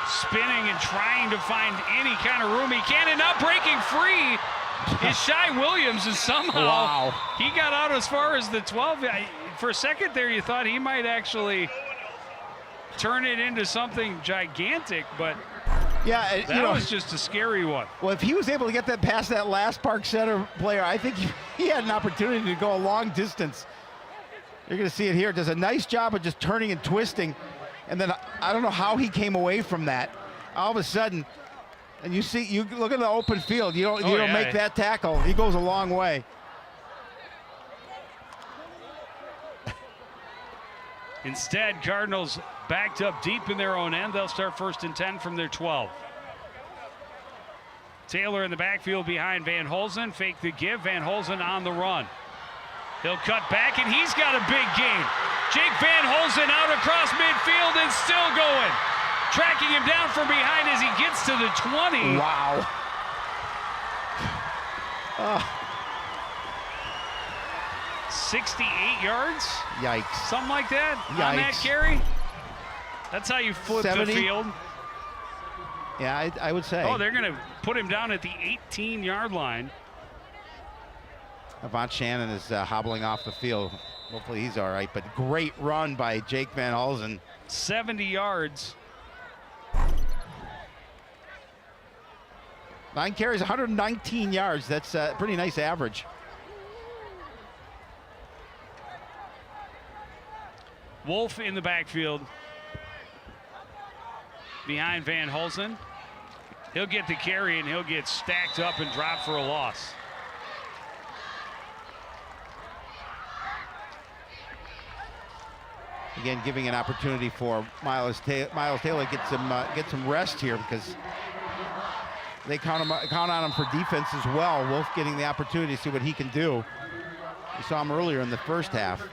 Spinning and trying to find any kind of room. He can, and now breaking free is Shai Williams, and somehow he got out as far as the 12. For a second there, you thought he might actually turn it into something gigantic, but yeah, that was just a scary one. Well, if he was able to get that past that last Park Center player, I think he had an opportunity to go a long distance. You're going to see it here. Does a nice job of just turning and twisting, and then I don't know how he came away from that. All of a sudden, and you look at the open field. You don't make that tackle. He goes a long way. Instead, Cardinals backed up deep in their own end. They'll start 1st and 10 from their 12. Taylor in the backfield behind Van Holzen. Fake the give. Van Holzen on the run. He'll cut back, and he's got a big gain. Jake Van Holzen out across midfield and still going. Tracking him down from behind as he gets to the 20. Wow. 68 yards? Yikes. Something like that on that Yikes. carry? That's how you flip 70? the field. Yeah, I would say. Oh, they're going to put him down at the 18-yard line. Avant Shannon is hobbling off the field. Hopefully he's all right, but great run by Jake Van Holzen. 70 yards. 9 carries, 119 yards. That's a pretty nice average. Wolf in the backfield behind Van Holzen. He'll get the carry and he'll get stacked up and dropped for a loss. Again, giving an opportunity for Miles Taylor to get some rest here, because they count on him for defense as well. Wolf getting the opportunity to see what he can do. We saw him earlier in the first half.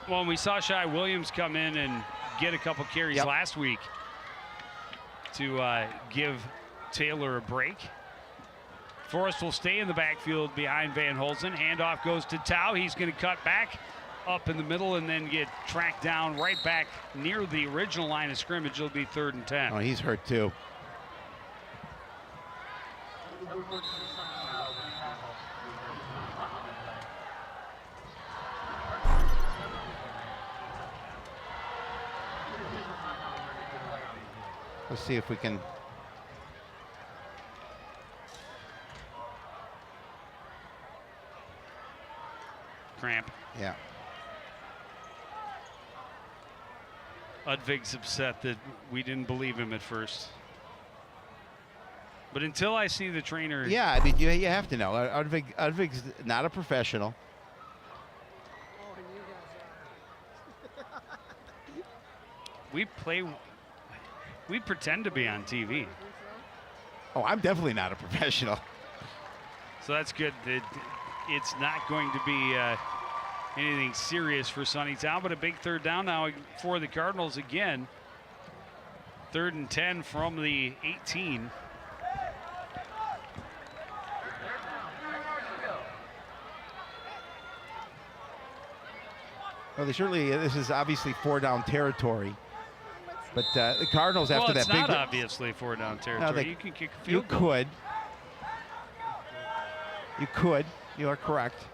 Well, we saw Shai Williams come in and get a couple carries last week to give Taylor a break. Forrest will stay in the backfield behind Van Holzen. Handoff goes to Tau. He's going to cut back up in the middle and then get tracked down right back near the original line of scrimmage. It'll be 3rd and 10. Oh, he's hurt too. Let's see if we can. Cramp. Yeah. Udvig's upset that we didn't believe him at first. But until I see the trainer. Yeah, I mean, you have to know. Udvig's not a professional. We pretend to be on TV. Oh, I'm definitely not a professional. So that's good. It's not going to be anything serious for Sunnytown, but a big 3rd down now for the Cardinals again. 3rd and 10 from the 18. Well, this is obviously 4-down territory. But the Cardinals, after that big. Well, it's not obviously 4-down territory. You can kick a field goal. You could. You are correct.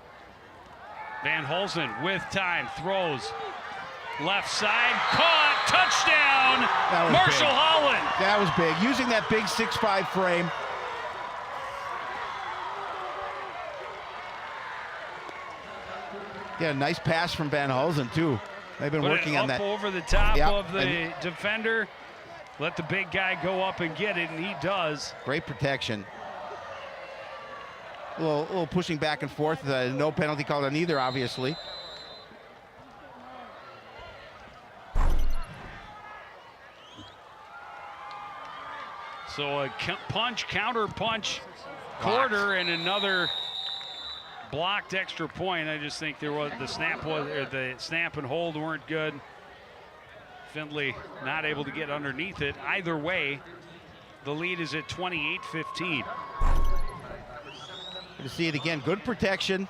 Van Holzen with time, throws. Left side, caught, touchdown, Marshall Holland. That was big. Using that big 6'5" frame. Yeah, nice pass from Van Holzen, too. They've been working on that. Over the top of the defender. Let the big guy go up and get it, and he does. Great protection. A little pushing back and forth. No penalty called on either, obviously. So a punch, counter punch, quarter, and another blocked extra point. I just think the snap and hold weren't good. Findlay not able to get underneath it. Either way, the lead is at 28-15. To see it again, good protection,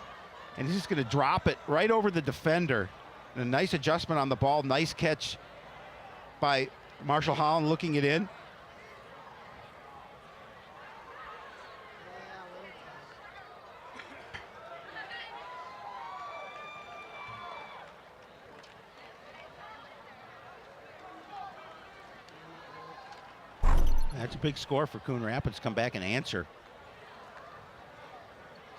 and he's just going to drop it right over the defender. And a nice adjustment on the ball, nice catch by Marshall Holland, looking it in. That's a big score for Coon Rapids. Come back and answer.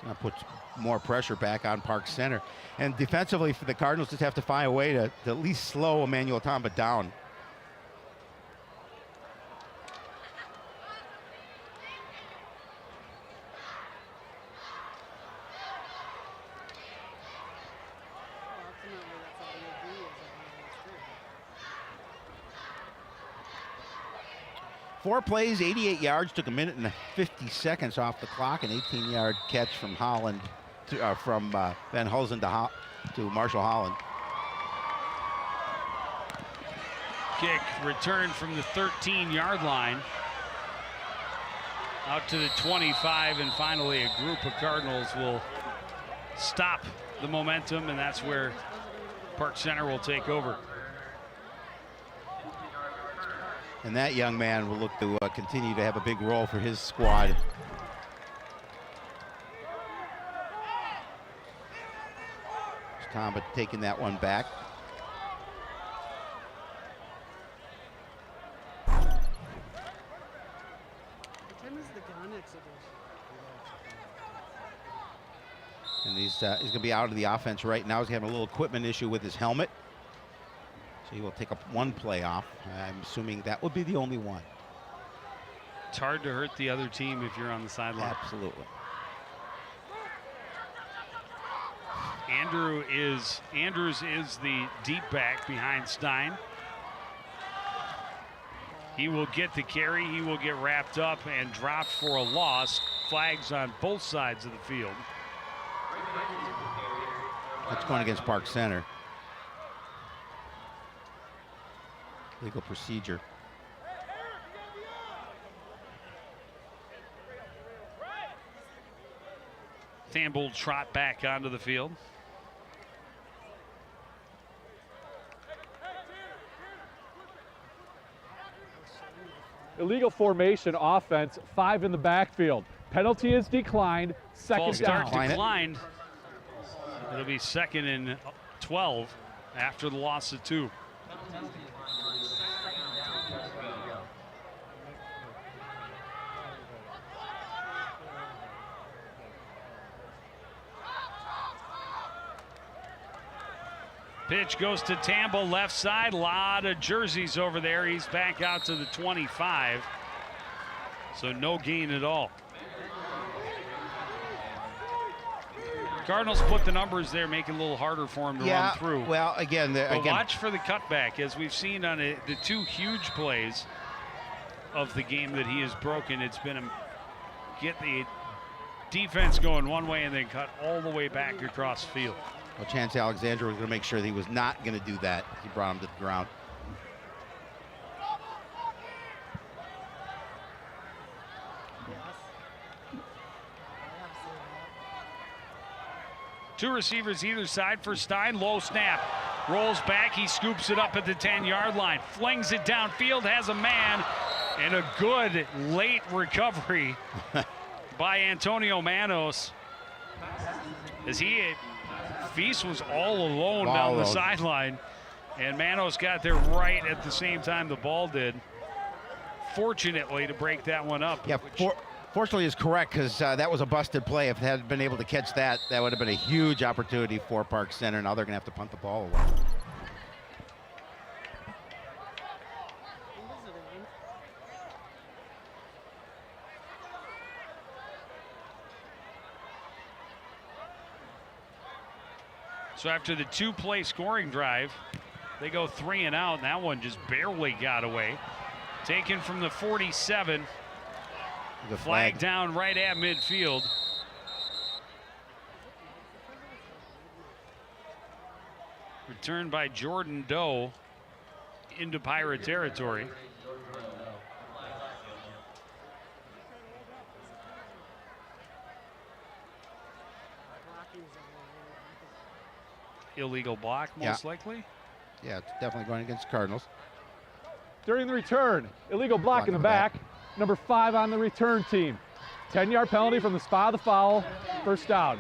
That puts more pressure back on Park Center. And defensively for the Cardinals, just have to find a way to at least slow Emmanuel Tamba down. 4 plays, 88 yards, took a minute and 50 seconds off the clock. An 18-yard catch from Holland, from Van Hulsen to Marshall Holland. Kick returned from the 13-yard line out to the 25, and finally a group of Cardinals will stop the momentum, and that's where Park Center will take over. And that young man will look to continue to have a big role for his squad. Tom taking that one back. And he's going to be out of the offense right now. He's having a little equipment issue with his helmet. So he will take up 1 play off. I'm assuming that will be the only one. It's hard to hurt the other team if you're on the sideline. Absolutely. Andrews is the deep back behind Stein. He will get the carry. He will get wrapped up and dropped for a loss. Flags on both sides of the field. That's going against Park Center. Legal procedure. Thambold trot back onto the field. Illegal formation offense, 5 in the backfield. Penalty is declined, second False start down. declined. It'll be 2nd and 12 after the loss of 2. Pitch goes to Tambo, left side. A lot of jerseys over there. He's back out to the 25. So no gain at all. Cardinals put the numbers there, make it a little harder for him to run through. Well, again, watch for the cutback, as we've seen on the 2 huge plays of the game that he has broken. It's been get the defense going one way and then cut all the way back across the field. Well, Chance Alexander was going to make sure that he was not going to do that. He brought him to the ground. Two receivers either side for Stein. Low snap. Rolls back. He scoops it up at the 10-yard line. Flings it downfield. Has a man. And a good late recovery by Antonio Manos. As Feast was all alone down the sideline. And Manos got there right at the same time the ball did. Fortunately to break that one up. Yeah, fortunately is correct, because that was a busted play. If they had been able to catch that, that would have been a huge opportunity for Park Center. Now they're going to have to punt the ball away. So after the 2-play scoring drive, they go 3 and out. And that one just barely got away. Taken from the 47. The flag down right at midfield. Returned by Jordan Doe into Pirate territory. Illegal block, most likely. Yeah, it's definitely going against the Cardinals. During the return, illegal block in the back. Number 5 on the return team. 10-yard penalty from the spot of the foul. First down.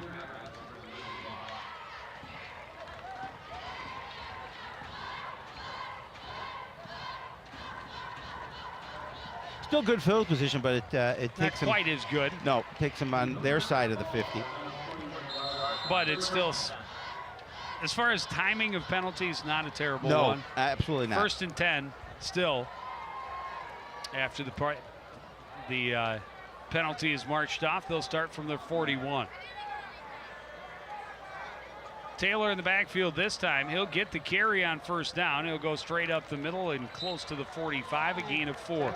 Still good field position, but it takes not quite as good. No, takes them on their side of the 50. But it's still, as far as timing of penalties, not a terrible one. No, absolutely not. 1st and 10, still. After the penalty is marched off, they'll start from their 41. Taylor in the backfield this time. He'll get the carry on first down. He'll go straight up the middle and close to the 45, a gain of 4.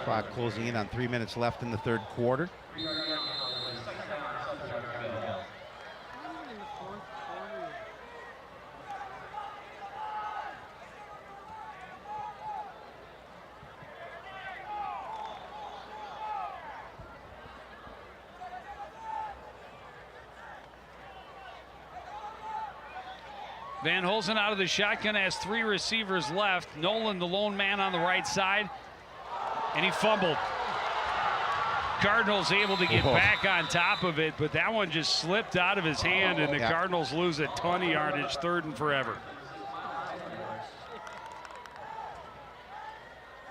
Clock closing in on 3 minutes left in the third quarter. Van Holzen out of the shotgun, has 3 receivers left. Nolan, the lone man on the right side, and he fumbled. Cardinals able to get back on top of it, but that one just slipped out of his hand, and the Cardinals lose a ton of yardage, 3rd and forever.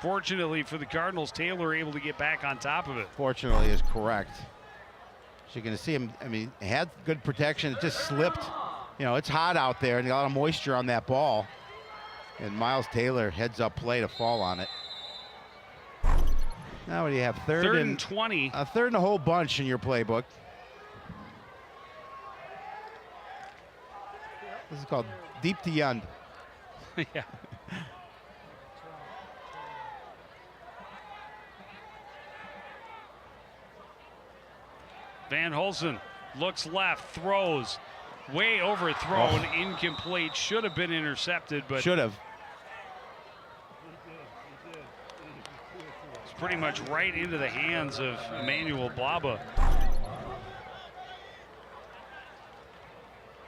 Fortunately for the Cardinals, Taylor able to get back on top of it. Fortunately is correct. So you're going to see him, I mean, had good protection. It just slipped. You know, it's hot out there and a lot of moisture on that ball. And Miles Taylor heads up play to fall on it. Now what do you have? Third and 20. A third and a whole bunch in your playbook. This is called deep to end. Yeah. Van Holzen looks left, throws. Way overthrown, incomplete. Should have been intercepted, but should have. It's pretty much right into the hands of Emmanuel Blaba.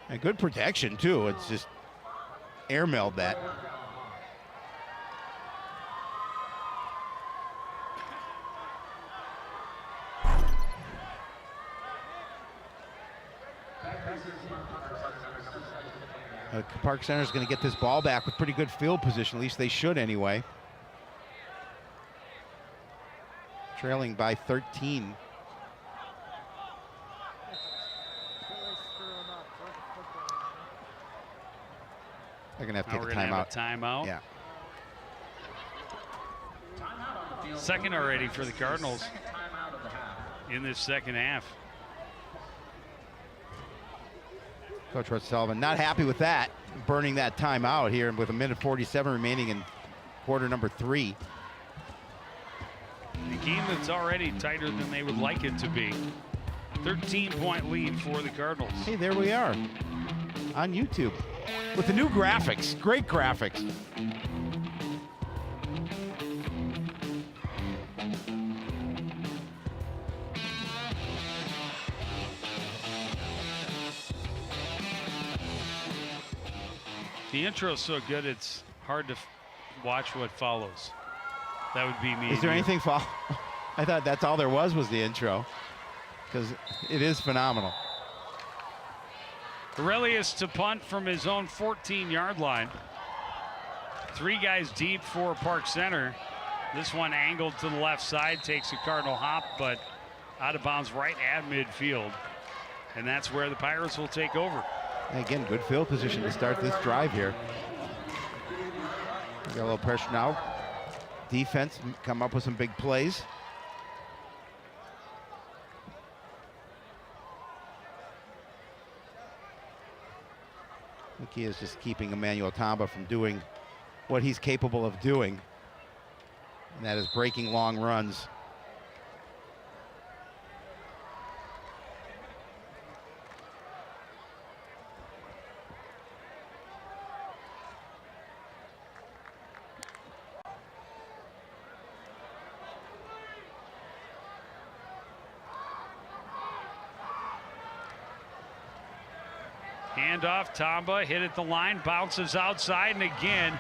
And good protection too. It's just airmailed that. Park Center is going to get this ball back with pretty good field position. At least they should anyway. Trailing by 13. They're going to have to take a timeout. Timeout. Yeah. Second already for the Cardinals in this second half. Coach Russ Sullivan not happy with that, burning that timeout here with 1:47 remaining in quarter number 3. A game that's already tighter than they would like it to be. 13-point lead for the Cardinals. Hey, there we are on YouTube with the new graphics. Great graphics. The intro's so good, it's hard to watch what follows. That would be me. Is there anything follow? I thought that's all there was the intro, because it is phenomenal. Aurelius to punt from his own 14-yard line. 3 guys deep for Park Center. This one angled to the left side, takes a Cardinal hop, but out of bounds right at midfield. And that's where the Pirates will take over. Again, good field position to start this drive here. Got a little pressure now. Defense come up with some big plays. The key is just keeping Emmanuel Tamba from doing what he's capable of doing, and that is breaking long runs. Handoff, Tamba hit at the line, bounces outside, and again,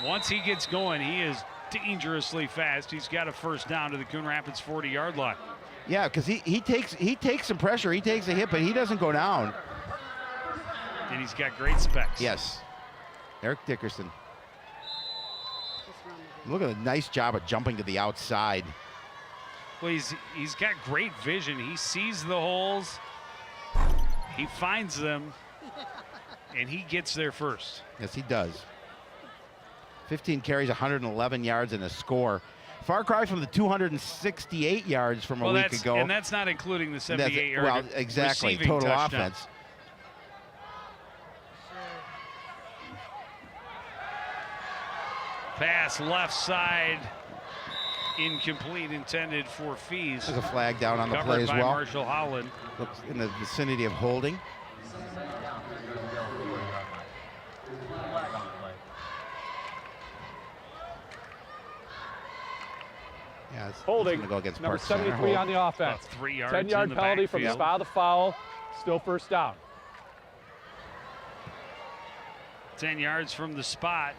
once he gets going, he is dangerously fast. He's got a first down to the Coon Rapids 40-yard line. Yeah, because he takes some pressure, he takes a hit, but he doesn't go down. And he's got great specs. Yes, Eric Dickerson. Look at a nice job of jumping to the outside. Well, he's got great vision. He sees the holes, he finds them, and he gets there first. Yes, he does. 15 carries, 111 yards, and a score. Far cry from the 268 yards from a week ago. And that's not including the 78-yard well, exactly, receiving total touchdown. offense. Pass left side, incomplete, intended for Fees. There's a flag down on the play as Covered by well. Marshall Holland. Looks in the vicinity of holding. Yeah, it's Holding, gonna go against number Park Center. 73 on the offense. About 3 yards 10-yard in the penalty from the backfield. spot of the foul. Still first down. 10 yards from the spot.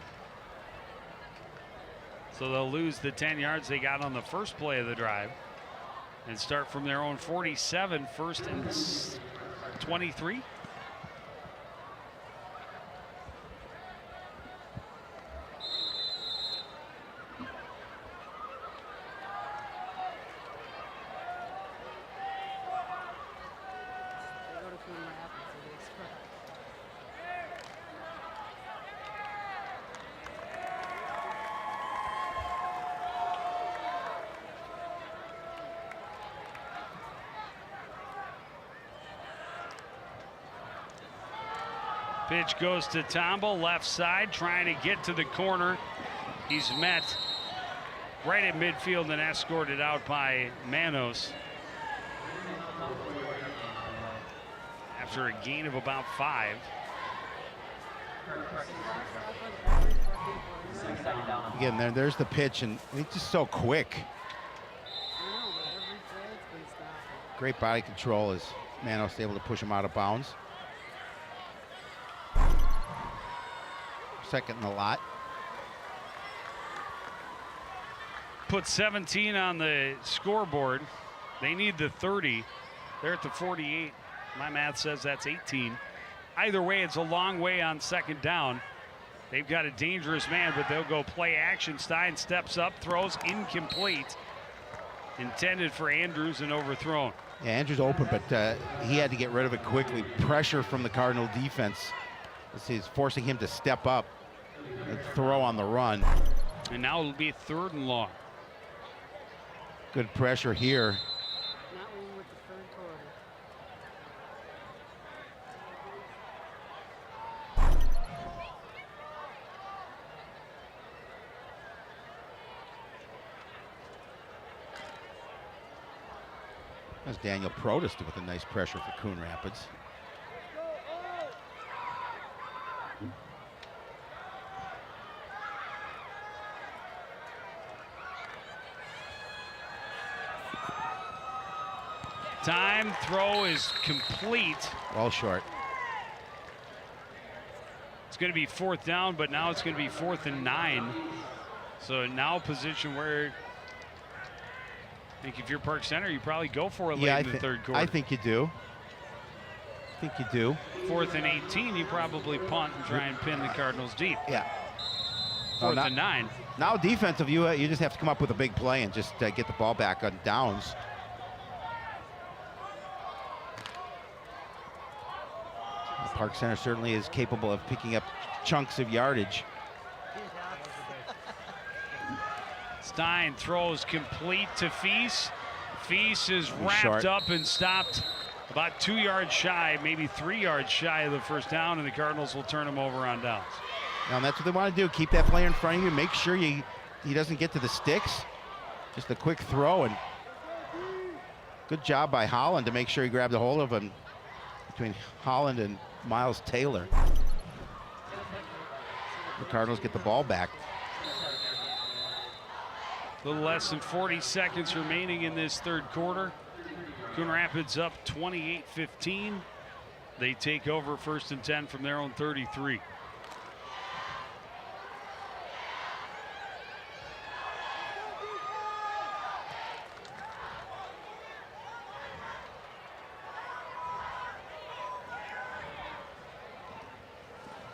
So they'll lose the 10 yards they got on the first play of the drive and start from their own 47, first and 23. They go to Coon Rapids, so they expect. Pitch goes to Tomble, left side, trying to get to the corner. He's met right at midfield and escorted out by Manos. After a gain of about 5. Again, there's the pitch, and it's just so quick. I know, but every play it's been stopping. Great body control as Manos able to push him out of bounds. Second in the lot. Put 17 on the scoreboard. They need the 30. They're at the 48. My math says that's 18. Either way, it's a long way on second down. They've got a dangerous man, but they'll go play action. Stein steps up, throws incomplete. Intended for Andrews and overthrown. Yeah, Andrews open, but he had to get rid of it quickly. Pressure from the Cardinal defense. This is forcing him to step up and throw on the run. And now it'll be 3rd and long. Good pressure here. Not winning with the third quarter. That's Daniel Protest with a nice pressure for Coon Rapids. Time, throw is complete. Well short. It's going to be 4th down, but now it's going to be 4th and 9. So now a position where I think if you're Park Center, you probably go for it late in the third quarter. I think you do. I think you do. 4th and 18, you probably punt and try and pin the Cardinals deep. Yeah. 4th and 9. Now defensive, you just have to come up with a big play and just get the ball back on downs. Park Center certainly is capable of picking up chunks of yardage. Stein throws complete to Feast. Feast is wrapped short. up and stopped about 2 yards shy, maybe 3 yards shy of the first down, and the Cardinals will turn him over on downs. Now, and that's what they want to do. Keep that player in front of you. Make sure he doesn't get to the sticks. Just a quick throw, and good job by Holland to make sure he grabbed a hold of him between Holland and Miles Taylor. The Cardinals get the ball back. A little less than 40 seconds remaining in this third quarter. Coon Rapids up 28-15. They take over 1st and 10 from their own 33.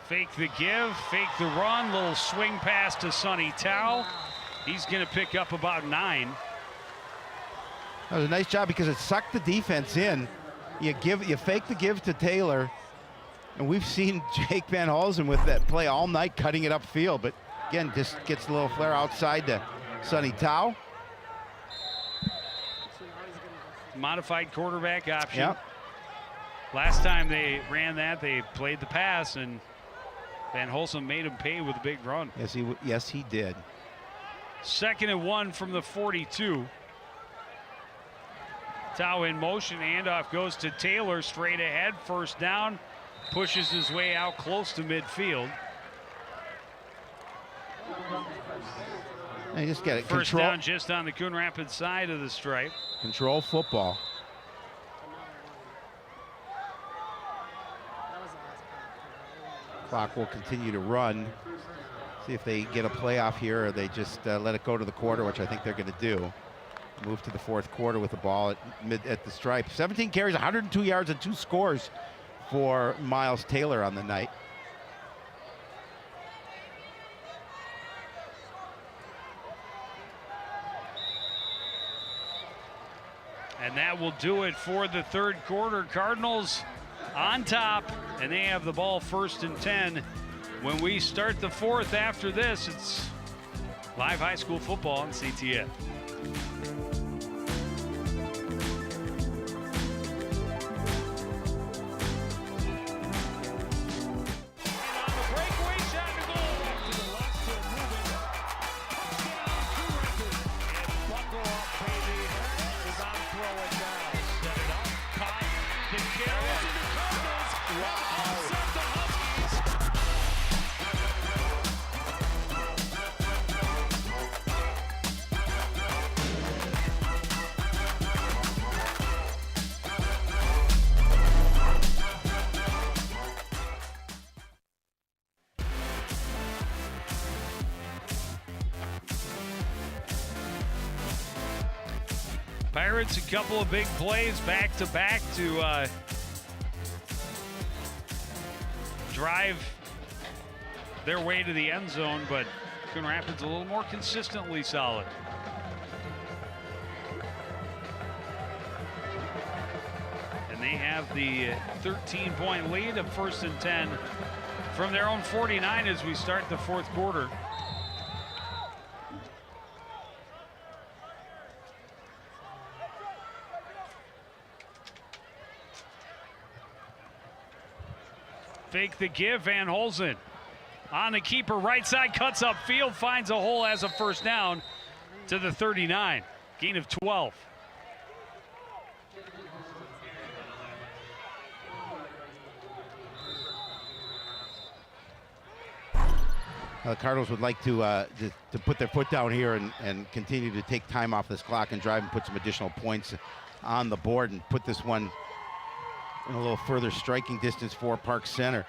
Fake the give, fake the run, little swing pass to Sonny Tao. He's going to pick up about 9. That was a nice job because it sucked the defense in. You fake the give to Taylor, and we've seen Jake Van Halsen with that play all night, cutting it upfield. But again, just gets a little flare outside to Sonny Tao. modified quarterback option. Yep. Last time they ran that, they played the pass, and Van Holsum made him pay with a big run. Yes, he did. 2nd and 1 from the 42. Tau in motion, handoff goes to Taylor, straight ahead, 1st down, pushes his way out close to midfield. And you just get it. 1st down just on the Coon Rapids side of the stripe. Control football. Clock will continue to run. See if they get a playoff here, or they just let it go to the quarter, which I think they're going to do. Move to the 4th quarter with the ball at the stripe. 17 carries, 102 yards, and 2 scores for Miles Taylor on the night. And that will do it for the 3rd quarter. Cardinals on top, and they have the ball 1st and 10. When we start the 4th after this, it's live high school football on CTN. Pirates, a couple of big plays back-to-back to drive their way to the end zone, but Coon Rapids a little more consistently solid. And they have the 13-point lead of 1st and 10 from their own 49 as we start the 4th quarter. Fake the give, Van Holsen on the keeper, right side, cuts up field, finds a hole as a 1st down to the 39. Gain of 12. The Cardinals would like to put their foot down here and continue to take time off this clock and drive and put some additional points on the board and put this one in a little further striking distance for Park Center.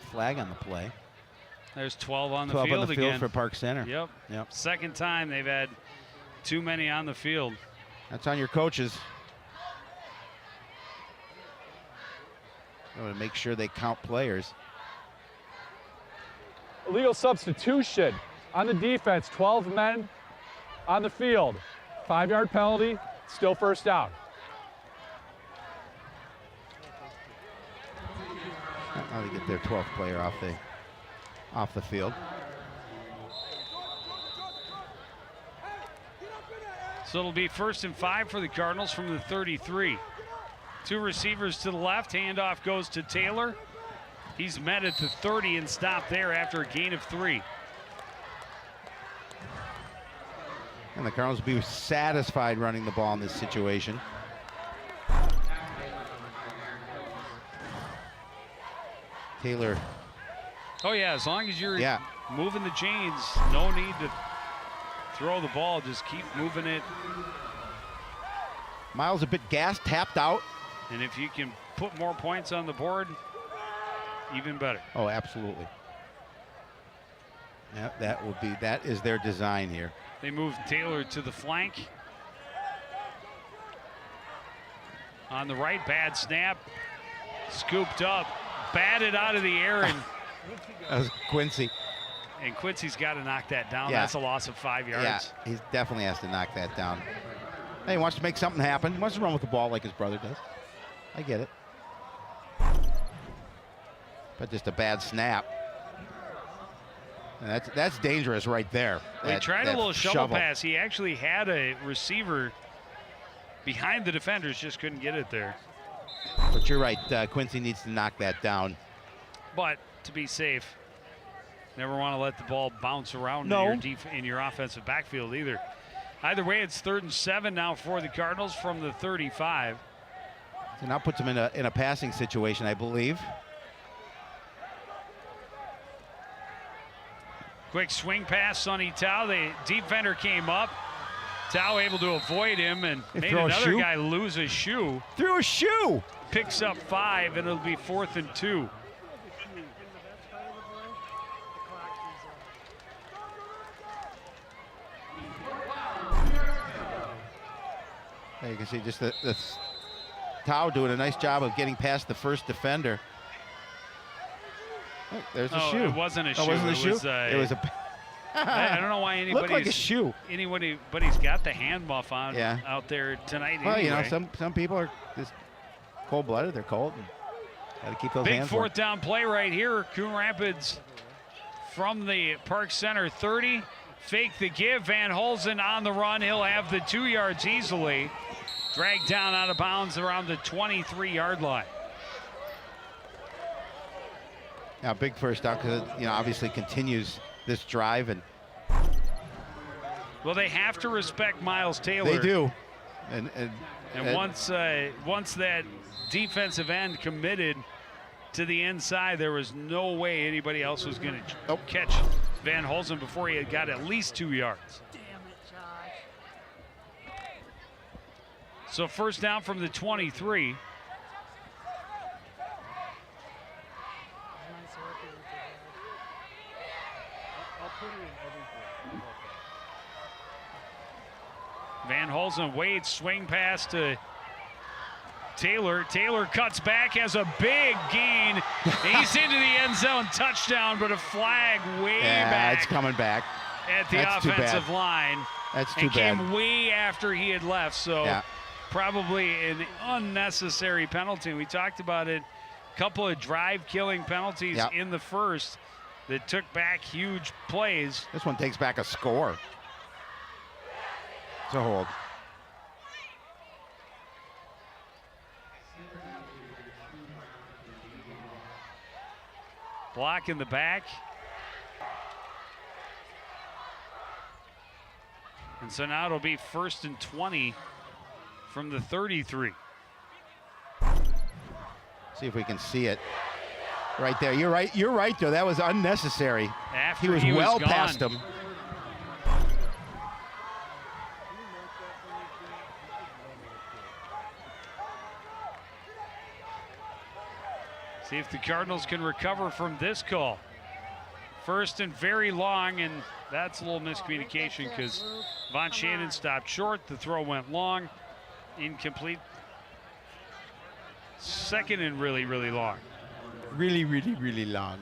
Flag on the play. There's 12 on the 12 field on the field again for Park Center. Yep. Yep. 2nd time they've had too many on the field. That's on your coaches. To make sure they count players. Illegal substitution on the defense. 12 men on the field. 5-yard penalty, still 1st down. Now they get their 12th player off the field. So it'll be 1st and 5 for the Cardinals from the 33. 2 receivers to the left, handoff goes to Taylor. He's met at the 30 and stopped there after a gain of 3. And the Cardinals will be satisfied running the ball in this situation. Taylor. Oh yeah, as long as you're moving the chains, no need to throw the ball, just keep moving it. Miles a bit gassed, tapped out. And if you can put more points on the board, even better. Oh, absolutely. Yeah, that is their design here. They move Taylor to the flank. On the right, bad snap. Scooped up, batted out of the air, and that was Quincy. And Quincy's got to knock that down. Yeah. That's a loss of 5 yards. Yeah, he definitely has to knock that down. Hey, he wants to make something happen. He wants to run with the ball like his brother does. I get it. But just a bad snap. And that's dangerous right there. He tried a little shovel pass. He actually had a receiver behind the defenders, just couldn't get it there. But you're right, Quincy needs to knock that down. But to be safe, never want to let the ball bounce around in your offensive backfield either. Either way, it's 3rd and 7 now for the Cardinals from the 35. So now puts them in a passing situation, I believe. Quick swing pass, Sonny Tao. The defender came up. Tao able to avoid him and made another guy lose a shoe. Threw a shoe. Picks up 5, and it'll be 4th and 2. You can see just the Tao doing a nice job of getting past the first defender. Oh, there's a shoe. It wasn't a shoe. Oh, wasn't a shoe? It was a. I don't know why anybody's looked like a shoe. Anybody's got the hand muff on out there tonight. Well, anyway. you know, some people are just cold-blooded. They're cold. Got to keep those hands warm. Big 4th down play right here. Coon Rapids from the Park Center 30. Fake the give. Van Holzen on the run. He'll have the 2 yards easily. Dragged down out of bounds around the 23-yard line. Now, big first down because it, obviously continues this drive. And well, they have to respect Miles Taylor. They do. And once that defensive end committed to the inside, there was no way anybody else was going to catch Van Holzen before he had got at least 2 yards. Damn it, Josh. So 1st down from the 23. Van Holzen waits, swing pass to Taylor. Taylor cuts back, has a big gain. He's into the end zone, touchdown, but a flag way back. It's coming back. At the offensive line. That's too bad. It came way after he had left, so probably an unnecessary penalty. We talked about it. A couple of drive-killing penalties in the first that took back huge plays. This one takes back a score. It's a hold. Block in the back. And so now it'll be 1st and 20 from the 33. See if we can see it. Right there. You're right, though. That was unnecessary. After he was well gone. past him. See if the Cardinals can recover from this call. 1st and very long, and that's a little miscommunication because Von Shannon stopped short. The throw went long, incomplete. 2nd and really, really long. Really, really, really long.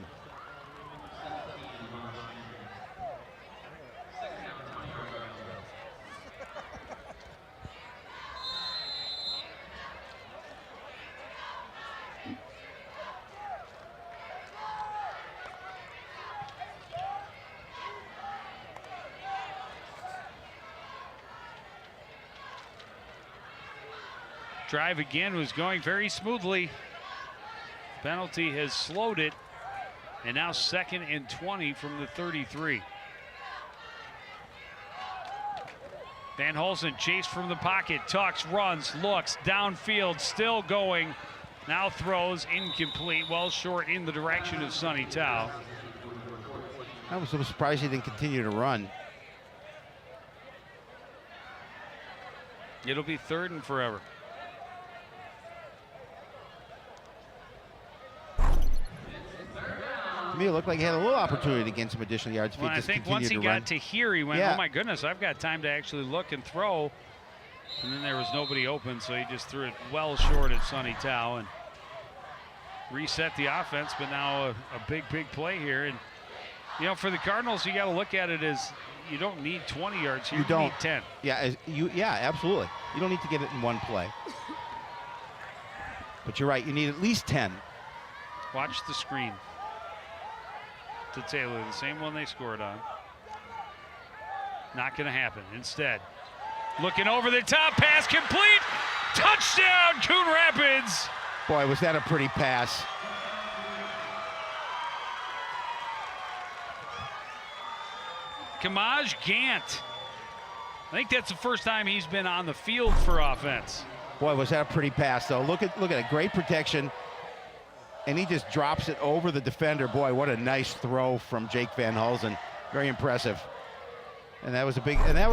Drive again was going very smoothly. Penalty has slowed it. And now 2nd and 20 from the 33. Van Holzen chased from the pocket, tucks, runs, looks, downfield, still going. Now throws, incomplete, well short in the direction of Sonny Tao. I was so surprised he didn't continue to run. It'll be 3rd and forever. To me, it looked like he had a little opportunity to gain some additional yards if he just continued to run. I think once he got to here, he went, oh my goodness, I've got time to actually look and throw. And then there was nobody open, so he just threw it well short at Sonny Tao and reset the offense. But now a big, big play here. And, for the Cardinals, you got to look at it as, you don't need 20 yards here. You don't. Need 10. Yeah, absolutely. You don't need to get it in one play. But you're right, you need at least 10. Watch the screen to Taylor, the same one they scored on. Not going to happen. Instead, looking over the top, pass complete. Touchdown, Coon Rapids. Boy, was that a pretty pass. Kamaj Gant. I think that's the first time he's been on the field for offense. Boy, was that a pretty pass, though. Look at it, great protection. And he just drops it over the defender. Boy, what a nice throw from Jake Van Hulsen. Very impressive. And that was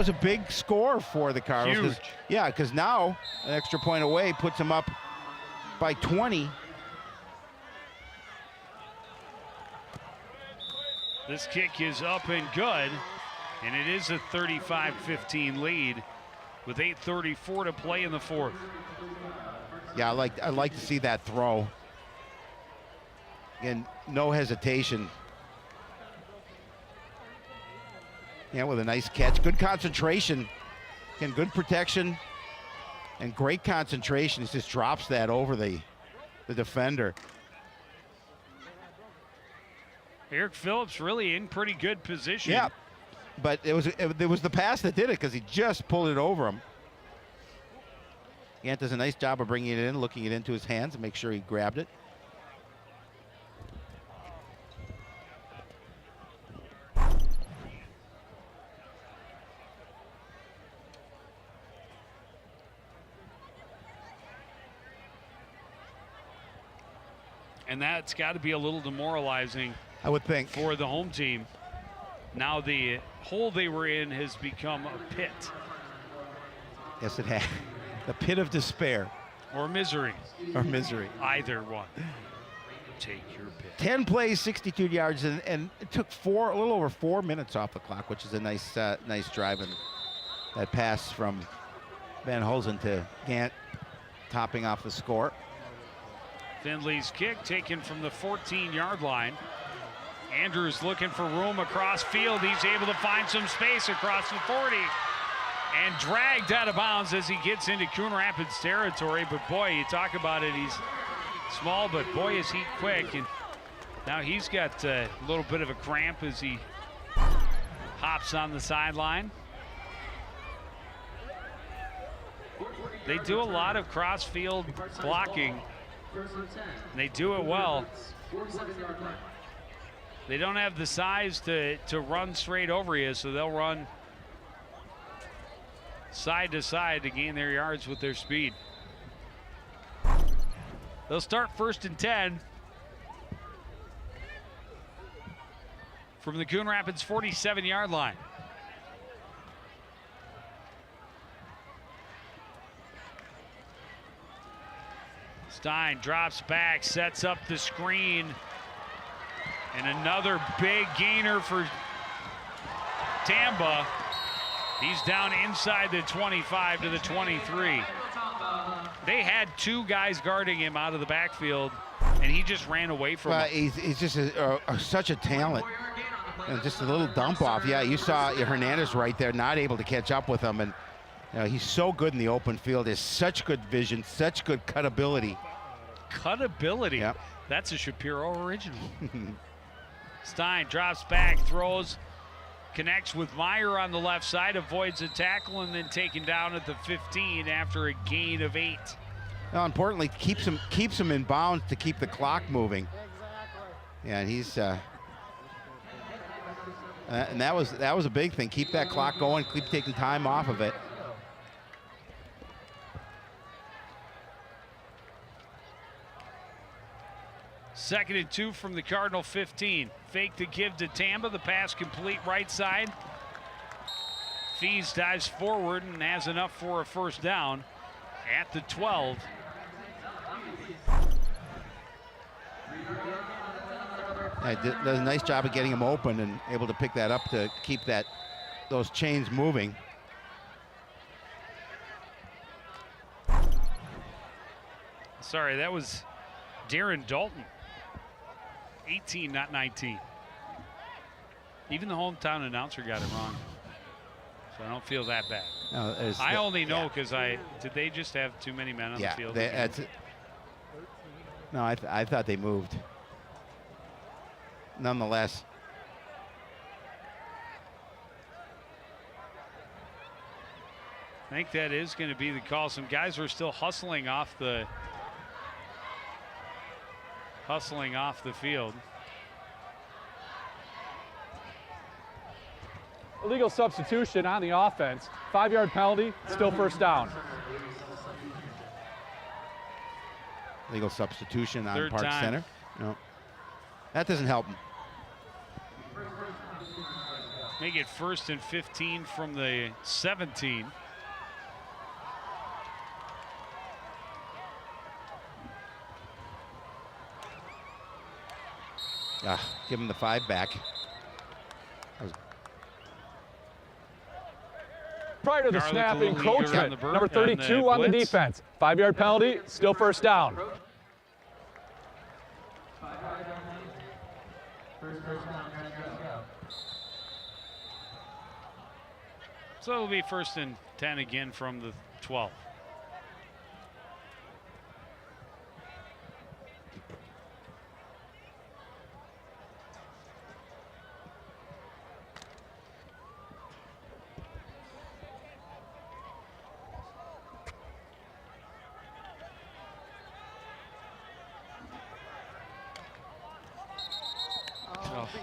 a big score for the Cardinals. Huge. Yeah, because now an extra point away puts them up by 20. This kick is up and good, and it is a 35-15 lead with 8:34 to play in the fourth. Yeah, I like to see that throw. Again, no hesitation. Yeah, with a nice catch. Good concentration. Again, good protection and great concentration. He just drops that over the defender. Eric Phillips really in pretty good position. Yeah, but it was the pass that did it because he just pulled it over him. Gant does a nice job of bringing it in, looking it into his hands, and make sure he grabbed it. And that's got to be a little demoralizing, I would think, for the home team. Now the hole they were in has become a pit. Yes, it has. The pit of despair. Or misery. Or misery. Either one. Take your pick. 10 plays, 62 yards, and it took a little over 4 minutes off the clock, which is a nice drive. And that pass from Van Hulsen to Gant, topping off the score. Findley's kick taken from the 14-yard line. Andrews looking for room across field. He's able to find some space across the 40 and dragged out of bounds as he gets into Coon Rapids territory. But boy, you talk about it, he's small, but boy, is he quick. And now he's got a little bit of a cramp as he hops on the sideline. They do a lot of cross-field blocking. And they do it well. They don't have the size to run straight over you, so they'll run side to side to gain their yards with their speed. They'll start 1st and 10 from the Coon Rapids 47-yard line. Stein drops back, sets up the screen, and another big gainer for Tamba. He's down inside the 25 to the 23. They had 2 guys guarding him out of the backfield, and he just ran away from him. He's just such a talent. And just a little dump off. Yeah, you saw Hernandez right there, not able to catch up with him. And he's so good in the open field. Has such good vision, such good cutability. Cutability. Yep. That's a Shapiro original. Stein drops back, throws, connects with Meyer on the left side, avoids a tackle, and then taken down at the 15 after a gain of 8. Now, importantly, keeps him in bounds to keep the clock moving. Exactly. Yeah, and he's and that was a big thing. Keep that clock going. Keep taking time off of it. Second and 2 from the Cardinal 15. Fake the give to Tamba. The pass complete right side. Fees dives forward and has enough for a first down at the 12. Does a nice job of getting him open and able to pick that up to keep those chains moving. Sorry, that was Darren Dalton. 18, not 19. Even the hometown announcer got it wrong. I don't feel that bad. No, I only know because did they just have too many men on the field? No, I thought they moved. Nonetheless. I think that is going to be the call. Some guys are still hustling off the field. Illegal substitution on the offense. 5-yard penalty, still first down. Legal substitution on Third Park time. Center. No, that doesn't help them. Make it 1st and 15 from the 17. Give him the 5 back. Prior to the Garlic snap, a little eager encroachment. on the Number 32 on the blitz. defense. 5-yard penalty, still first down. So it'll be 1st and 10 again from the 12.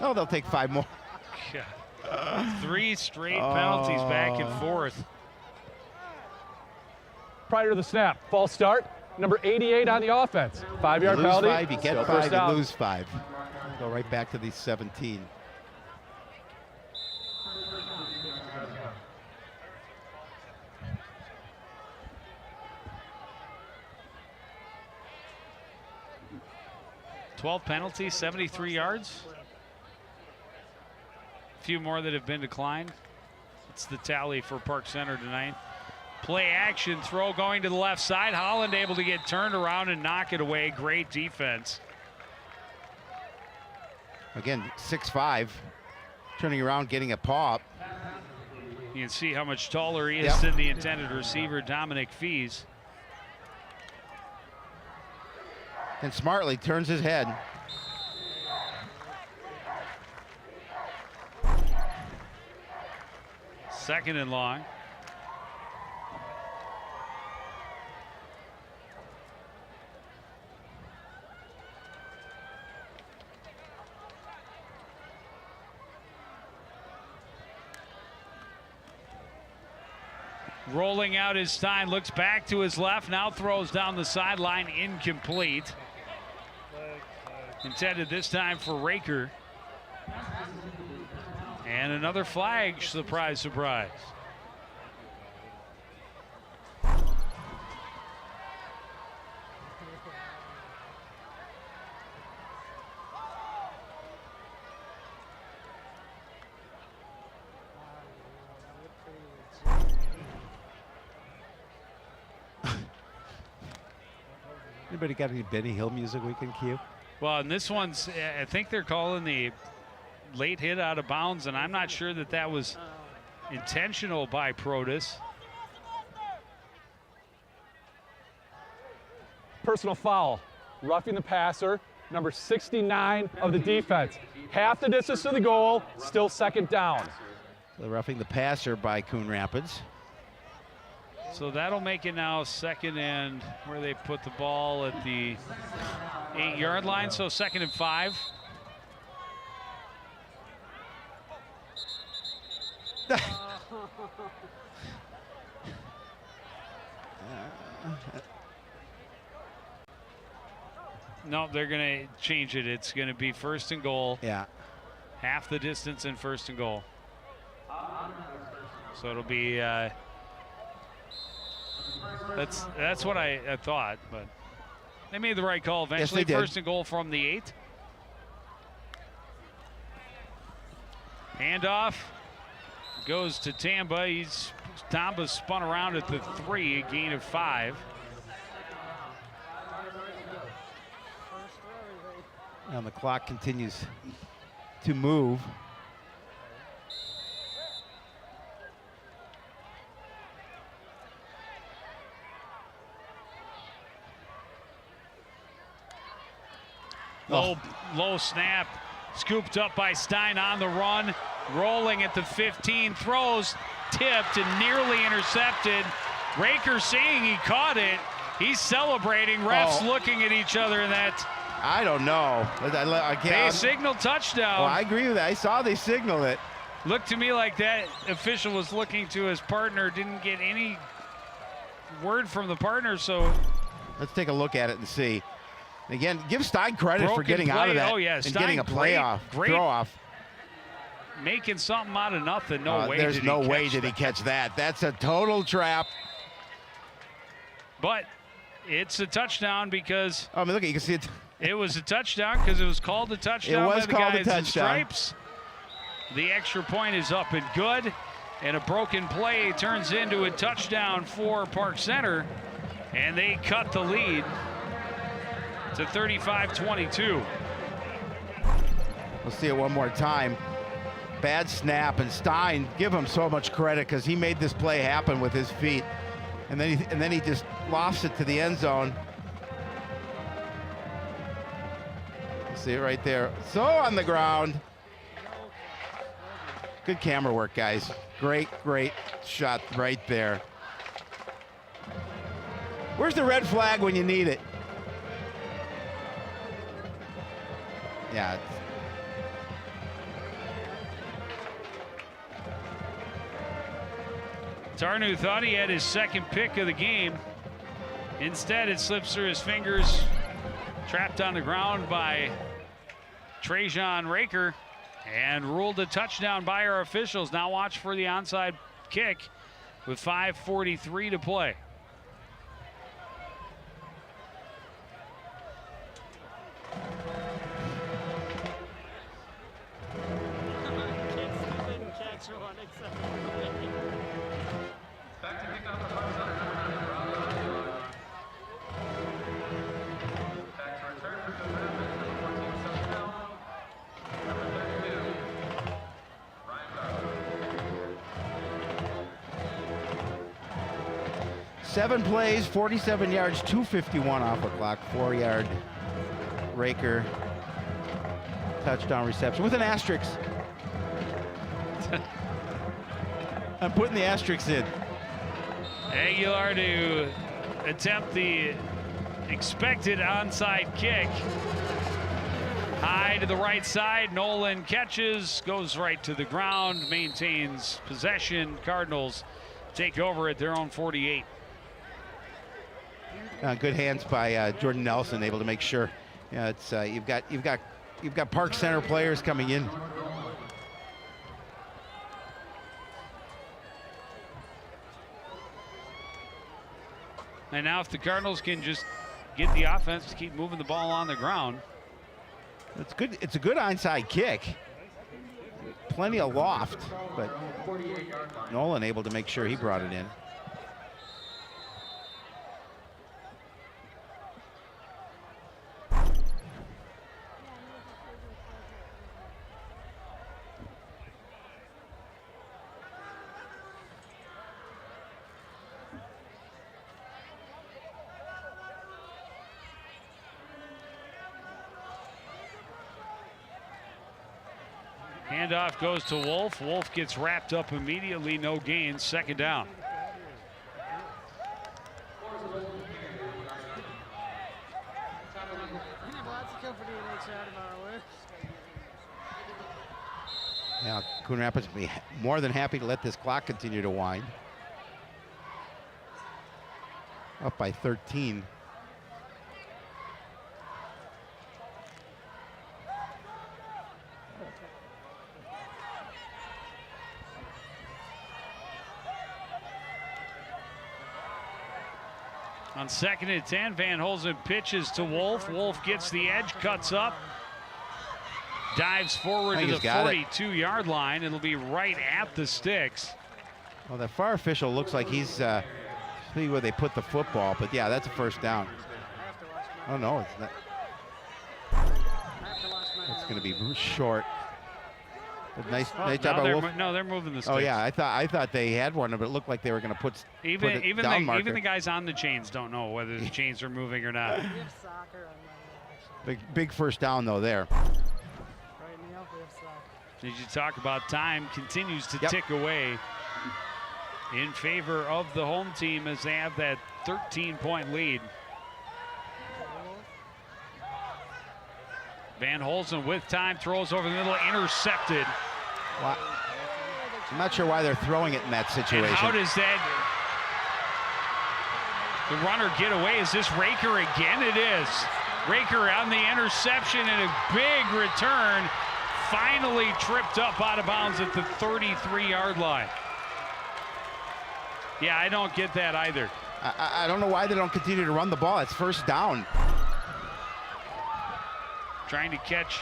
Oh, they'll take 5 more. Yeah. 3 straight penalties back and forth. Prior to the snap, false start. Number 88 on the offense. 5-yard You lose penalty. 5, you still get first 5, down. you lose 5. Go right back to the 17. $12 penalties, 73 yards. A few more that have been declined. It's the tally for Park Center tonight. Play action, throw going to the left side. Holland able to get turned around and knock it away. Great defense. Again, 6'5", turning around, getting a paw up. You can see how much taller he is than the intended receiver, Dominic Fees. And smartly turns his head. Second and long. Rolling out his time, looks back to his left, now throws down the sideline, incomplete. Intended this time for Raker. And another flag, surprise, surprise. Anybody got any Benny Hill music we can cue? Well, and this one's, I think they're calling the late hit out of bounds, and I'm not sure that that was intentional by Protus. Personal foul, roughing the passer, number 69 of the defense. Half the distance to the goal, still second down. The roughing the passer by Coon Rapids. So that'll make it now second and where they put the ball at the 8-yard line. So 2nd and 5. No, they're going to change it. It's going to be 1st and goal. Yeah. Half the distance and 1st and goal. So it'll be that's what I thought, but they made the right call eventually. Yes, they did. 1st and goal from the 8. Handoff goes to Tamba. Tamba spun around at the 3, a gain of 5. And the clock continues to move. Low snap, scooped up by Stein on the run, rolling at the 15, throws, tipped and nearly intercepted. Raker saying he caught it. He's celebrating. Refs looking at each other. That I don't know. they signaled touchdown. Oh, I agree with that. I saw they signaled it. Looked to me like that official was looking to his partner. Didn't get any word from the partner. So let's take a look at it and see. Again, give Stein credit for getting out of that and getting a throw off. Making something out of nothing. No way. There's no way did he catch that. That's a total trap. But it's a touchdown because. Oh, I mean, look, you can see it. It was a touchdown because it was called a touchdown by the guys in stripes. The extra point is up and good, and a broken play turns into a touchdown for Park Center, and they cut the lead to 35-22. We'll see it one more time. Bad snap, and Stein, give him so much credit because he made this play happen with his feet, and then he just lofts it to the end zone. See it right there. So on the ground. Good camera work, guys. Great shot right there. Where's the red flag when you need it? Yeah. Tarnu thought he had his second pick of the game. Instead, it slips through his fingers. Trapped on the ground by Trajan Raker and ruled a touchdown by our officials. Now watch for the onside kick with 5:43 to play. Seven plays, 47 yards, 251 off the clock, 4-yard Raker touchdown reception with an asterisk. I'm putting the asterisk in. Aguilar to attempt the expected onside kick. High to the right side, Nolan catches, goes right to the ground, maintains possession. Cardinals take over at their own 48. Good hands by Jordan Nelson, able to make sure. Yeah, it's you've got Park Center players coming in. And now if the Cardinals can just get the offense to keep moving the ball on the ground. It's good. It's a good onside kick. Plenty of loft, but Nolan able to make sure he brought it in. Handoff goes to Wolf. Wolf gets wrapped up immediately. No gain. Second down. Yeah, Coon Rapids will be more than happy to let this clock continue to wind. Up by 13. On 2nd and 10, Van Holzen pitches to Wolf. Wolf gets the edge, cuts up, dives forward to the 42-yard line. It'll be right at the sticks. Well, that far official looks like he's see where they put the football, but yeah, that's a first down. Oh no, it's not. It's going to be short. But nice job by Wolf. No, they're moving the sticks. Oh yeah, I thought they had one, but it looked like they were going to put even the guys on the chains don't know whether the chains are moving or not. Big first down, though, there. Right now, we have slack. As you talk about, time continues to tick away in favor of the home team as they have that 13-point lead. Van Holzen with time, throws over the middle, intercepted. Well, I'm not sure why they're throwing it in that situation. And how does that, the runner get away? Is this Raker again? It is. Raker on the interception and a big return. Finally tripped up out of bounds at the 33-yard line. Yeah, I don't get that either. I don't know why they don't continue to run the ball. It's first down. Trying to catch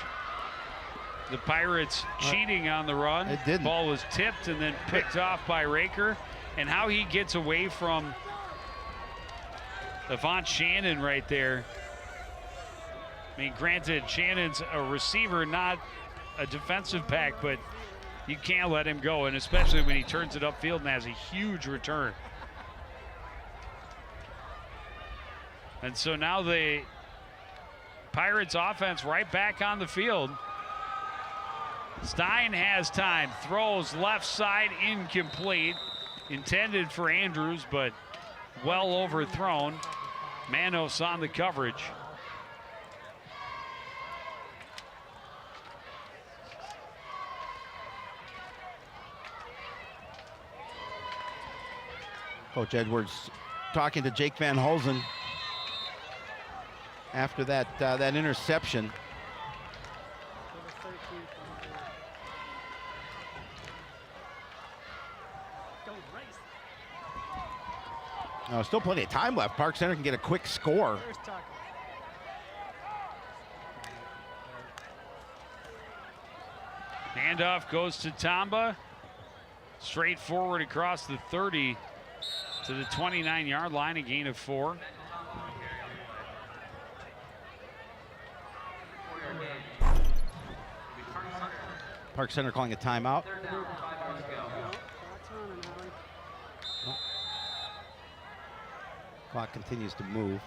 the Pirates cheating on the run. It didn't. Ball was tipped and then picked off by Raker. And how he gets away from Avant Shannon right there. I mean, granted, Shannon's a receiver, not a defensive back, but you can't let him go, and especially when he turns it upfield and has a huge return. And so now the Pirates offense right back on the field. Stein has time, throws left side, incomplete. Intended for Andrews, but well overthrown. Manos on the coverage. Coach Edwards talking to Jake Van Holzen after that interception. Number 13 from the Still plenty of time left. Park Center can get a quick score. There's Tucker. Handoff goes to Tamba. Straight forward across the 30 to the 29-yard line, a gain of 4. Park Center calling a timeout. Clock's running, Allie. Clock continues to move.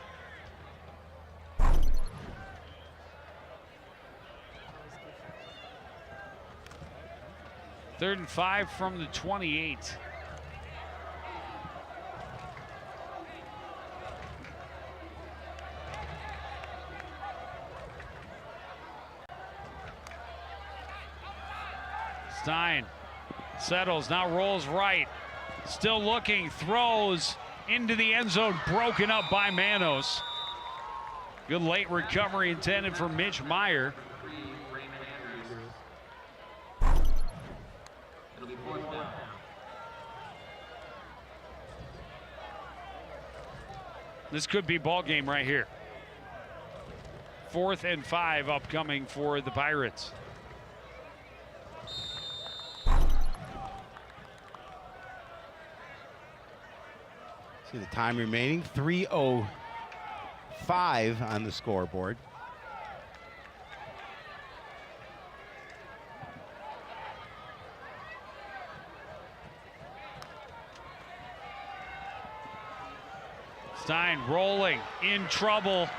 Third and 5 from the 28. Stein settles, now rolls right. Still looking, throws into the end zone, broken up by Manos. Good late recovery intended for Mitch Meyer. This could be ball game right here. 4th and 5 upcoming for the Pirates. See the time remaining, 3:05 on the scoreboard. Stein rolling, in trouble,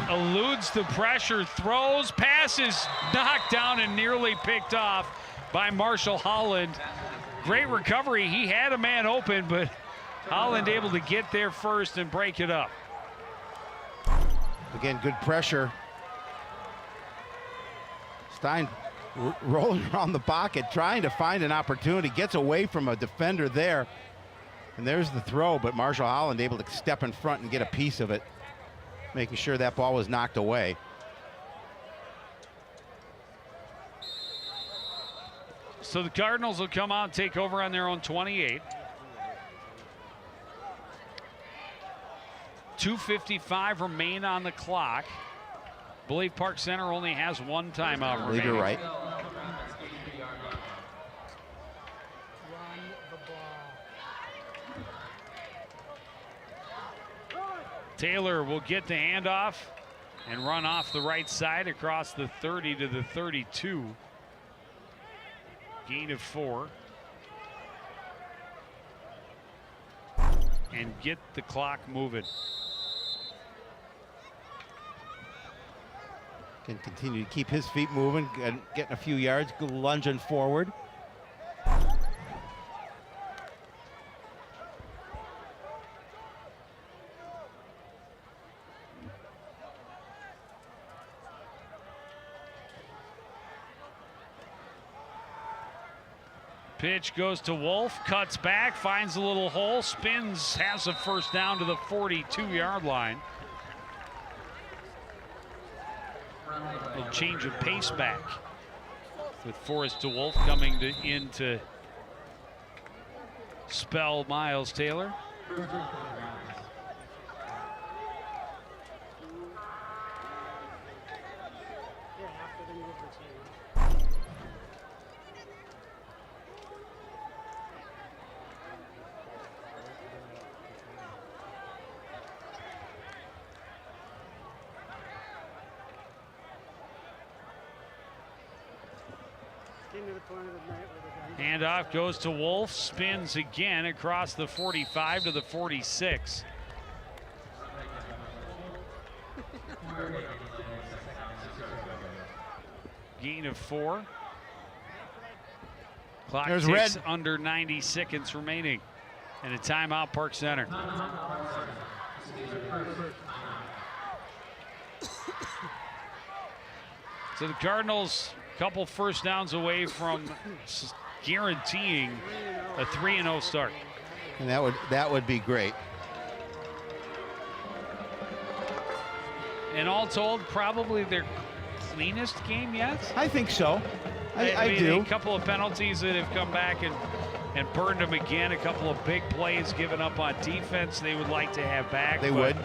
eludes the pressure, throws, passes, knocked down and nearly picked off by Marshall Holland. Great recovery, he had a man open, but Holland able to get there first and break it up. Again, good pressure. Stein rolling around the pocket, trying to find an opportunity, gets away from a defender there. And there's the throw, but Marshall Holland able to step in front and get a piece of it, making sure that ball was knocked away. So the Cardinals will come out and take over on their own 28. 2:55 remain on the clock. I believe Park Center only has one timeout remaining. I believe you're right. Run the ball. Taylor will get the handoff and run off the right side across the 30 to the 32. Gain of 4. And get the clock moving. Can continue to keep his feet moving, getting a few yards, lunging forward. Pitch goes to Wolf, cuts back, finds a little hole, spins, has a first down to the 42-yard line. A little change of pace back with Forrest to Wolf coming in to spell Miles Taylor. Handoff goes to Wolf, spins again across the 45 to the 46. Gain of 4. Clock There's ticks red. under 90 seconds remaining. And a timeout, Park Center. So the Cardinals, couple first downs away from guaranteeing a 3-0 start. And that would be great. And all told, probably their cleanest game yet. I think so. I mean, do. A couple of penalties that have come back and burned them again. A couple of big plays given up on defense they would like to have back. They would.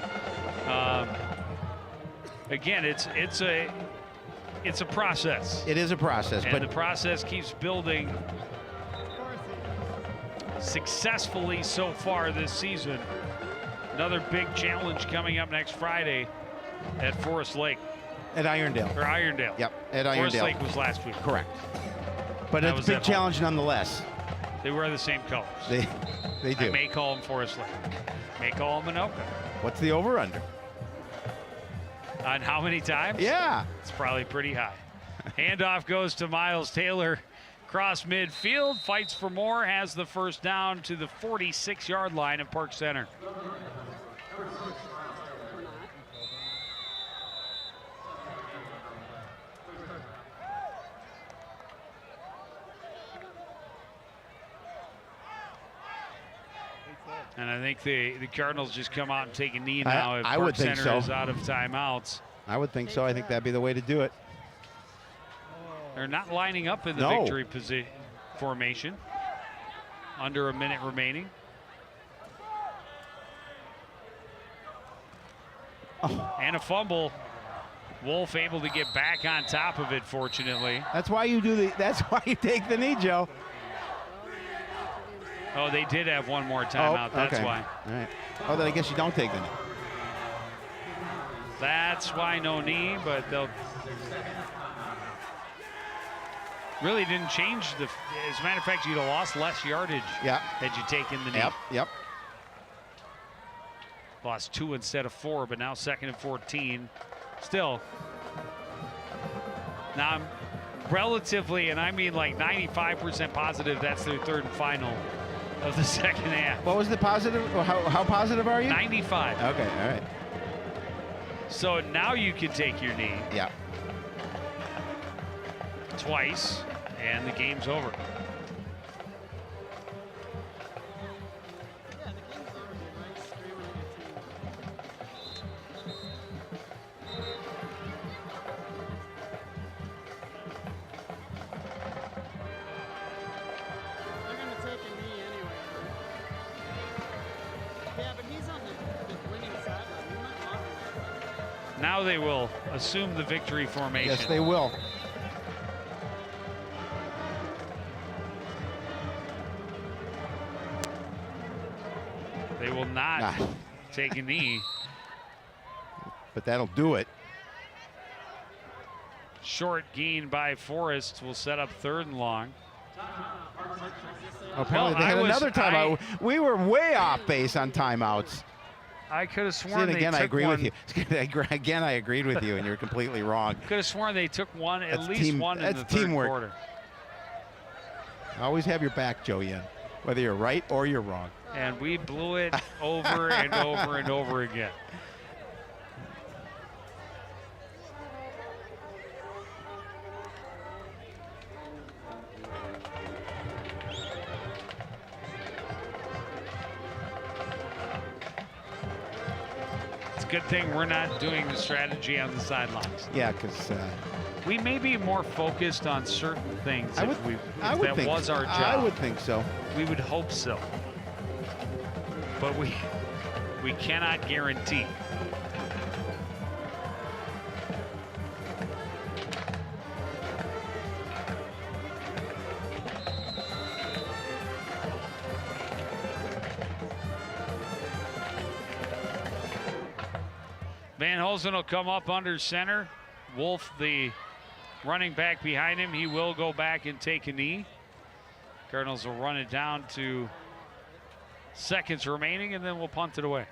Again, it's a process. It is a process, And but the process keeps building successfully so far this season. Another big challenge coming up next Friday at Forest Lake. at Irondale. Or Irondale. Yep, at Forest Irondale. Lake was last week. Correct. But That it's was a big at home. challenge nonetheless. They wear the same colors. They do. I may call them Forest Lake. May call them Anoka. What's the over-under? On how many times? Yeah. It's probably pretty high. Handoff goes to Miles Taylor. Cross midfield, fights for more, has the first down to the 46-yard line at Park Center. And I think the Cardinals just come out and take a knee now if I Park would think Center so. is out of timeouts. I would think so. I think that'd be the way to do it. They're not lining up in the No. victory formation. Under a minute remaining. Oh. And a fumble. Wolf able to get back on top of it, fortunately. That's why you do that's why you take the knee, Joe. Oh, they did have one more timeout. That's okay. why. All right. Oh, then I guess you don't take the knee. That's why no knee, but they'll really didn't change the. As a matter of fact, you'd have lost less yardage. Yeah. Had you taken the knee. Yep. Lost 2 instead of 4, but now 2nd and 14. Still. Now I'm relatively, and I mean like 95% positive that's their third and final of the second half. What was the positive? Or how positive are you? 95. Okay, all right. So now you can take your knee. Yeah. Twice, and the game's over. Now they will assume the victory formation. Yes, they will. They will not take a knee. But that'll do it. Short gain by Forrest will set up 3rd and long. Apparently they had another timeout. We were way off base on timeouts. I could have See, sworn and they again, took I agree one. with you. Again, I agreed with you, and you're completely wrong. Could have sworn they took one, at That's least one in the that's third teamwork. quarter. Always have your back, Joe Yen, whether you're right or you're wrong. And we blew it over and over and over again. It's a good thing we're not doing the strategy on the sidelines. Yeah, because We may be more focused on certain things I if would that think was our job. I would think so. We would hope so. But we cannot guarantee. Van Holzen will come up under center. Wolf, the running back behind him, he will go back and take a knee. Cardinals will run it down to seconds remaining, and then we'll punt it away.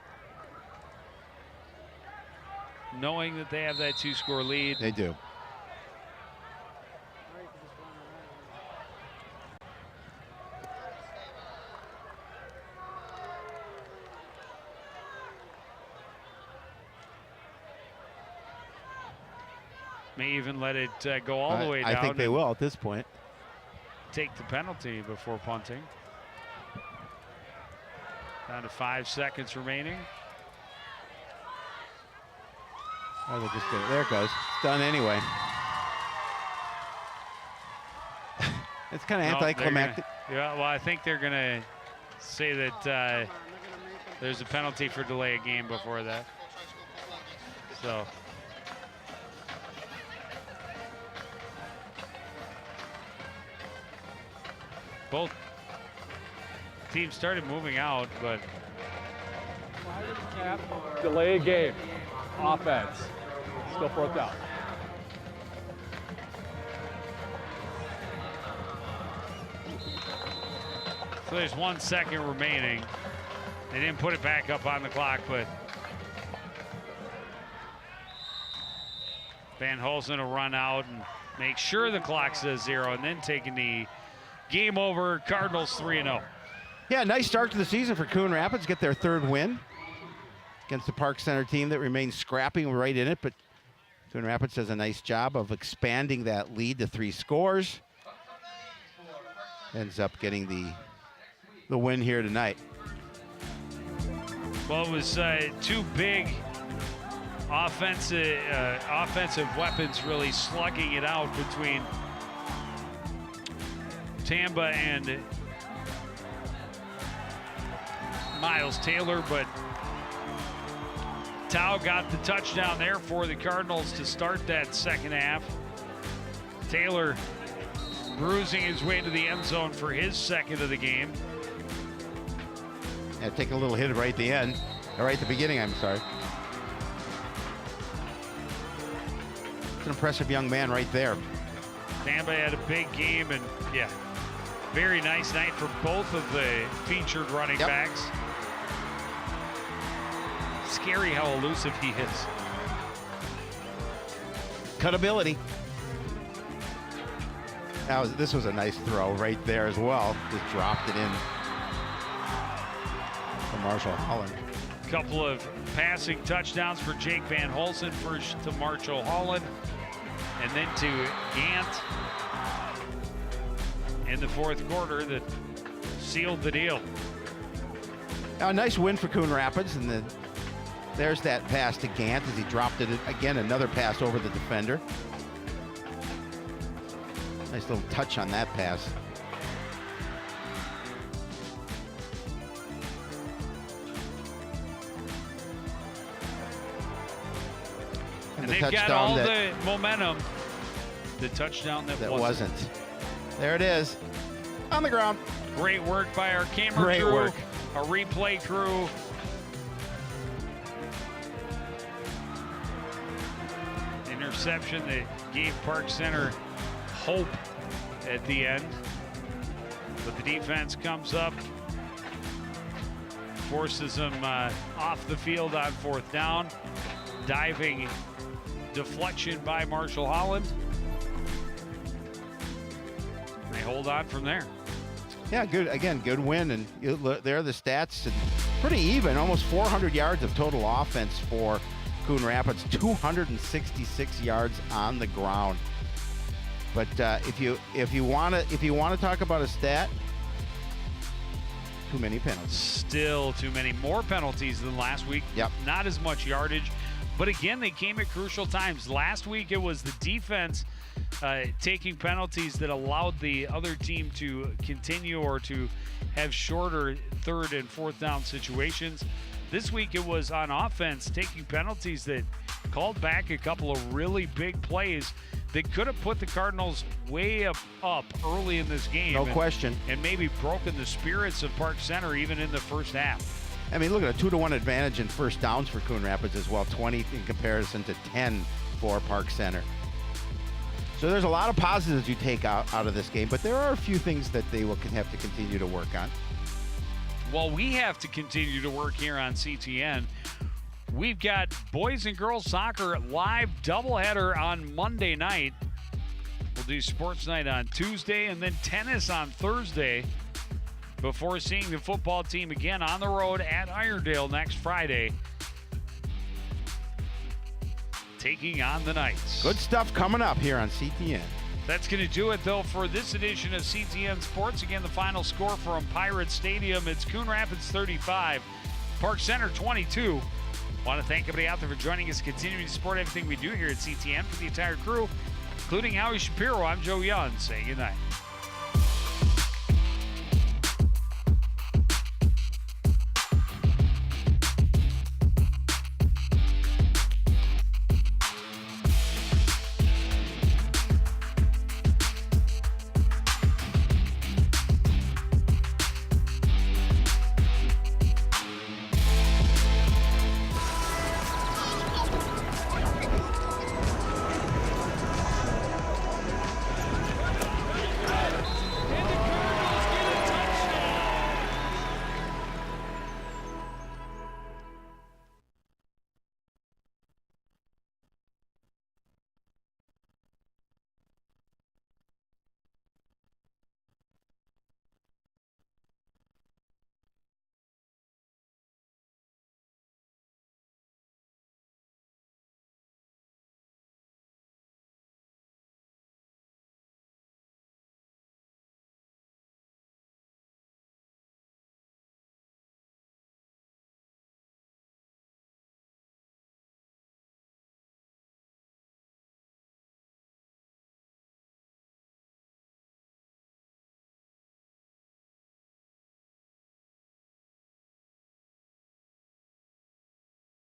Knowing that they have that 2-score lead. They do. May even let it go all the way down. I think they will at this point. Take the penalty before punting. Down to 5 seconds remaining. Oh, they just did it. There it goes. It's done anyway. It's kind of anticlimactic. Yeah, well, I think they're going to say that there's a penalty for delay of game before that. So. Both teams started moving out, but Delay game. Offense. Still 4th down. so there's 1 second remaining. They didn't put it back up on the clock, but Van Holzen will run out and make sure the clock says 0 and then take a knee. Game over, Cardinals 3-0. Yeah, nice start to the season for Coon Rapids. Get their 3rd win against the Park Center team that remains scrapping right in it. But Coon Rapids does a nice job of expanding that lead to 3 scores. Ends up getting the win here tonight. Well, it was 2 big offensive weapons really slugging it out between Tamba and Miles Taylor, but Tao got the touchdown there for the Cardinals to start that second half. Taylor bruising his way into the end zone for his 2nd of the game. Yeah, take a little hit right at the end, or right at the beginning, I'm sorry. It's an impressive young man right there. Tamba had a big game, and yeah, very nice night for both of the featured running backs. Scary how elusive he is. Cutability. This was a nice throw right there as well. Just dropped it in for Marshall Holland. Couple of passing touchdowns for Jake Van Holzen, first to Marshall Holland, and then to Gant in the 4th quarter that sealed the deal. A nice win for Coon Rapids, and there's that pass to Gant as he dropped it again. Another pass over the defender. Nice little touch on that pass. And they've got all the momentum. The touchdown that wasn't. There it is. On the ground. Great work by our camera Great crew, work. our replay crew. Interception that gave Park Center hope at the end. But the defense comes up forces them off the field on 4th down. Diving deflection by Marshall Holland. They hold on from there. Yeah, good. Again, good win. And there are the stats. And pretty even, almost 400 yards of total offense for Coon Rapids, 266 yards on the ground. But if you want to talk about a stat, too many penalties. Still too many. More penalties than last week. Yep. Not as much yardage. But again, they came at crucial times. Last week, it was the defense taking penalties that allowed the other team to continue or to have shorter 3rd and 4th down situations. This week, it was on offense taking penalties that called back a couple of really big plays that could have put the Cardinals way up early in this game. No question. And maybe broken the spirits of Park Center even in the first half. I mean, look at a 2-to-1 advantage in first downs for Coon Rapids as well, 20 in comparison to 10 for Park Center. So there's a lot of positives you take out of this game, but there are a few things that they will have to continue to work on. Well, we have to continue to work here on CTN. We've got boys and girls soccer live doubleheader on Monday night. We'll do sports night on Tuesday and then tennis on Thursday before seeing the football team again on the road at Irondale next Friday, taking on the Knights. Good stuff coming up here on CTN. That's going to do it, though, for this edition of CTN Sports. Again, the final score from Pirate Stadium, it's Coon Rapids 35, Park Center 22. Want to thank everybody out there for joining us, continuing to support everything we do here at CTN. For the entire crew, including Howie Shapiro, I'm Joe Young, saying good night.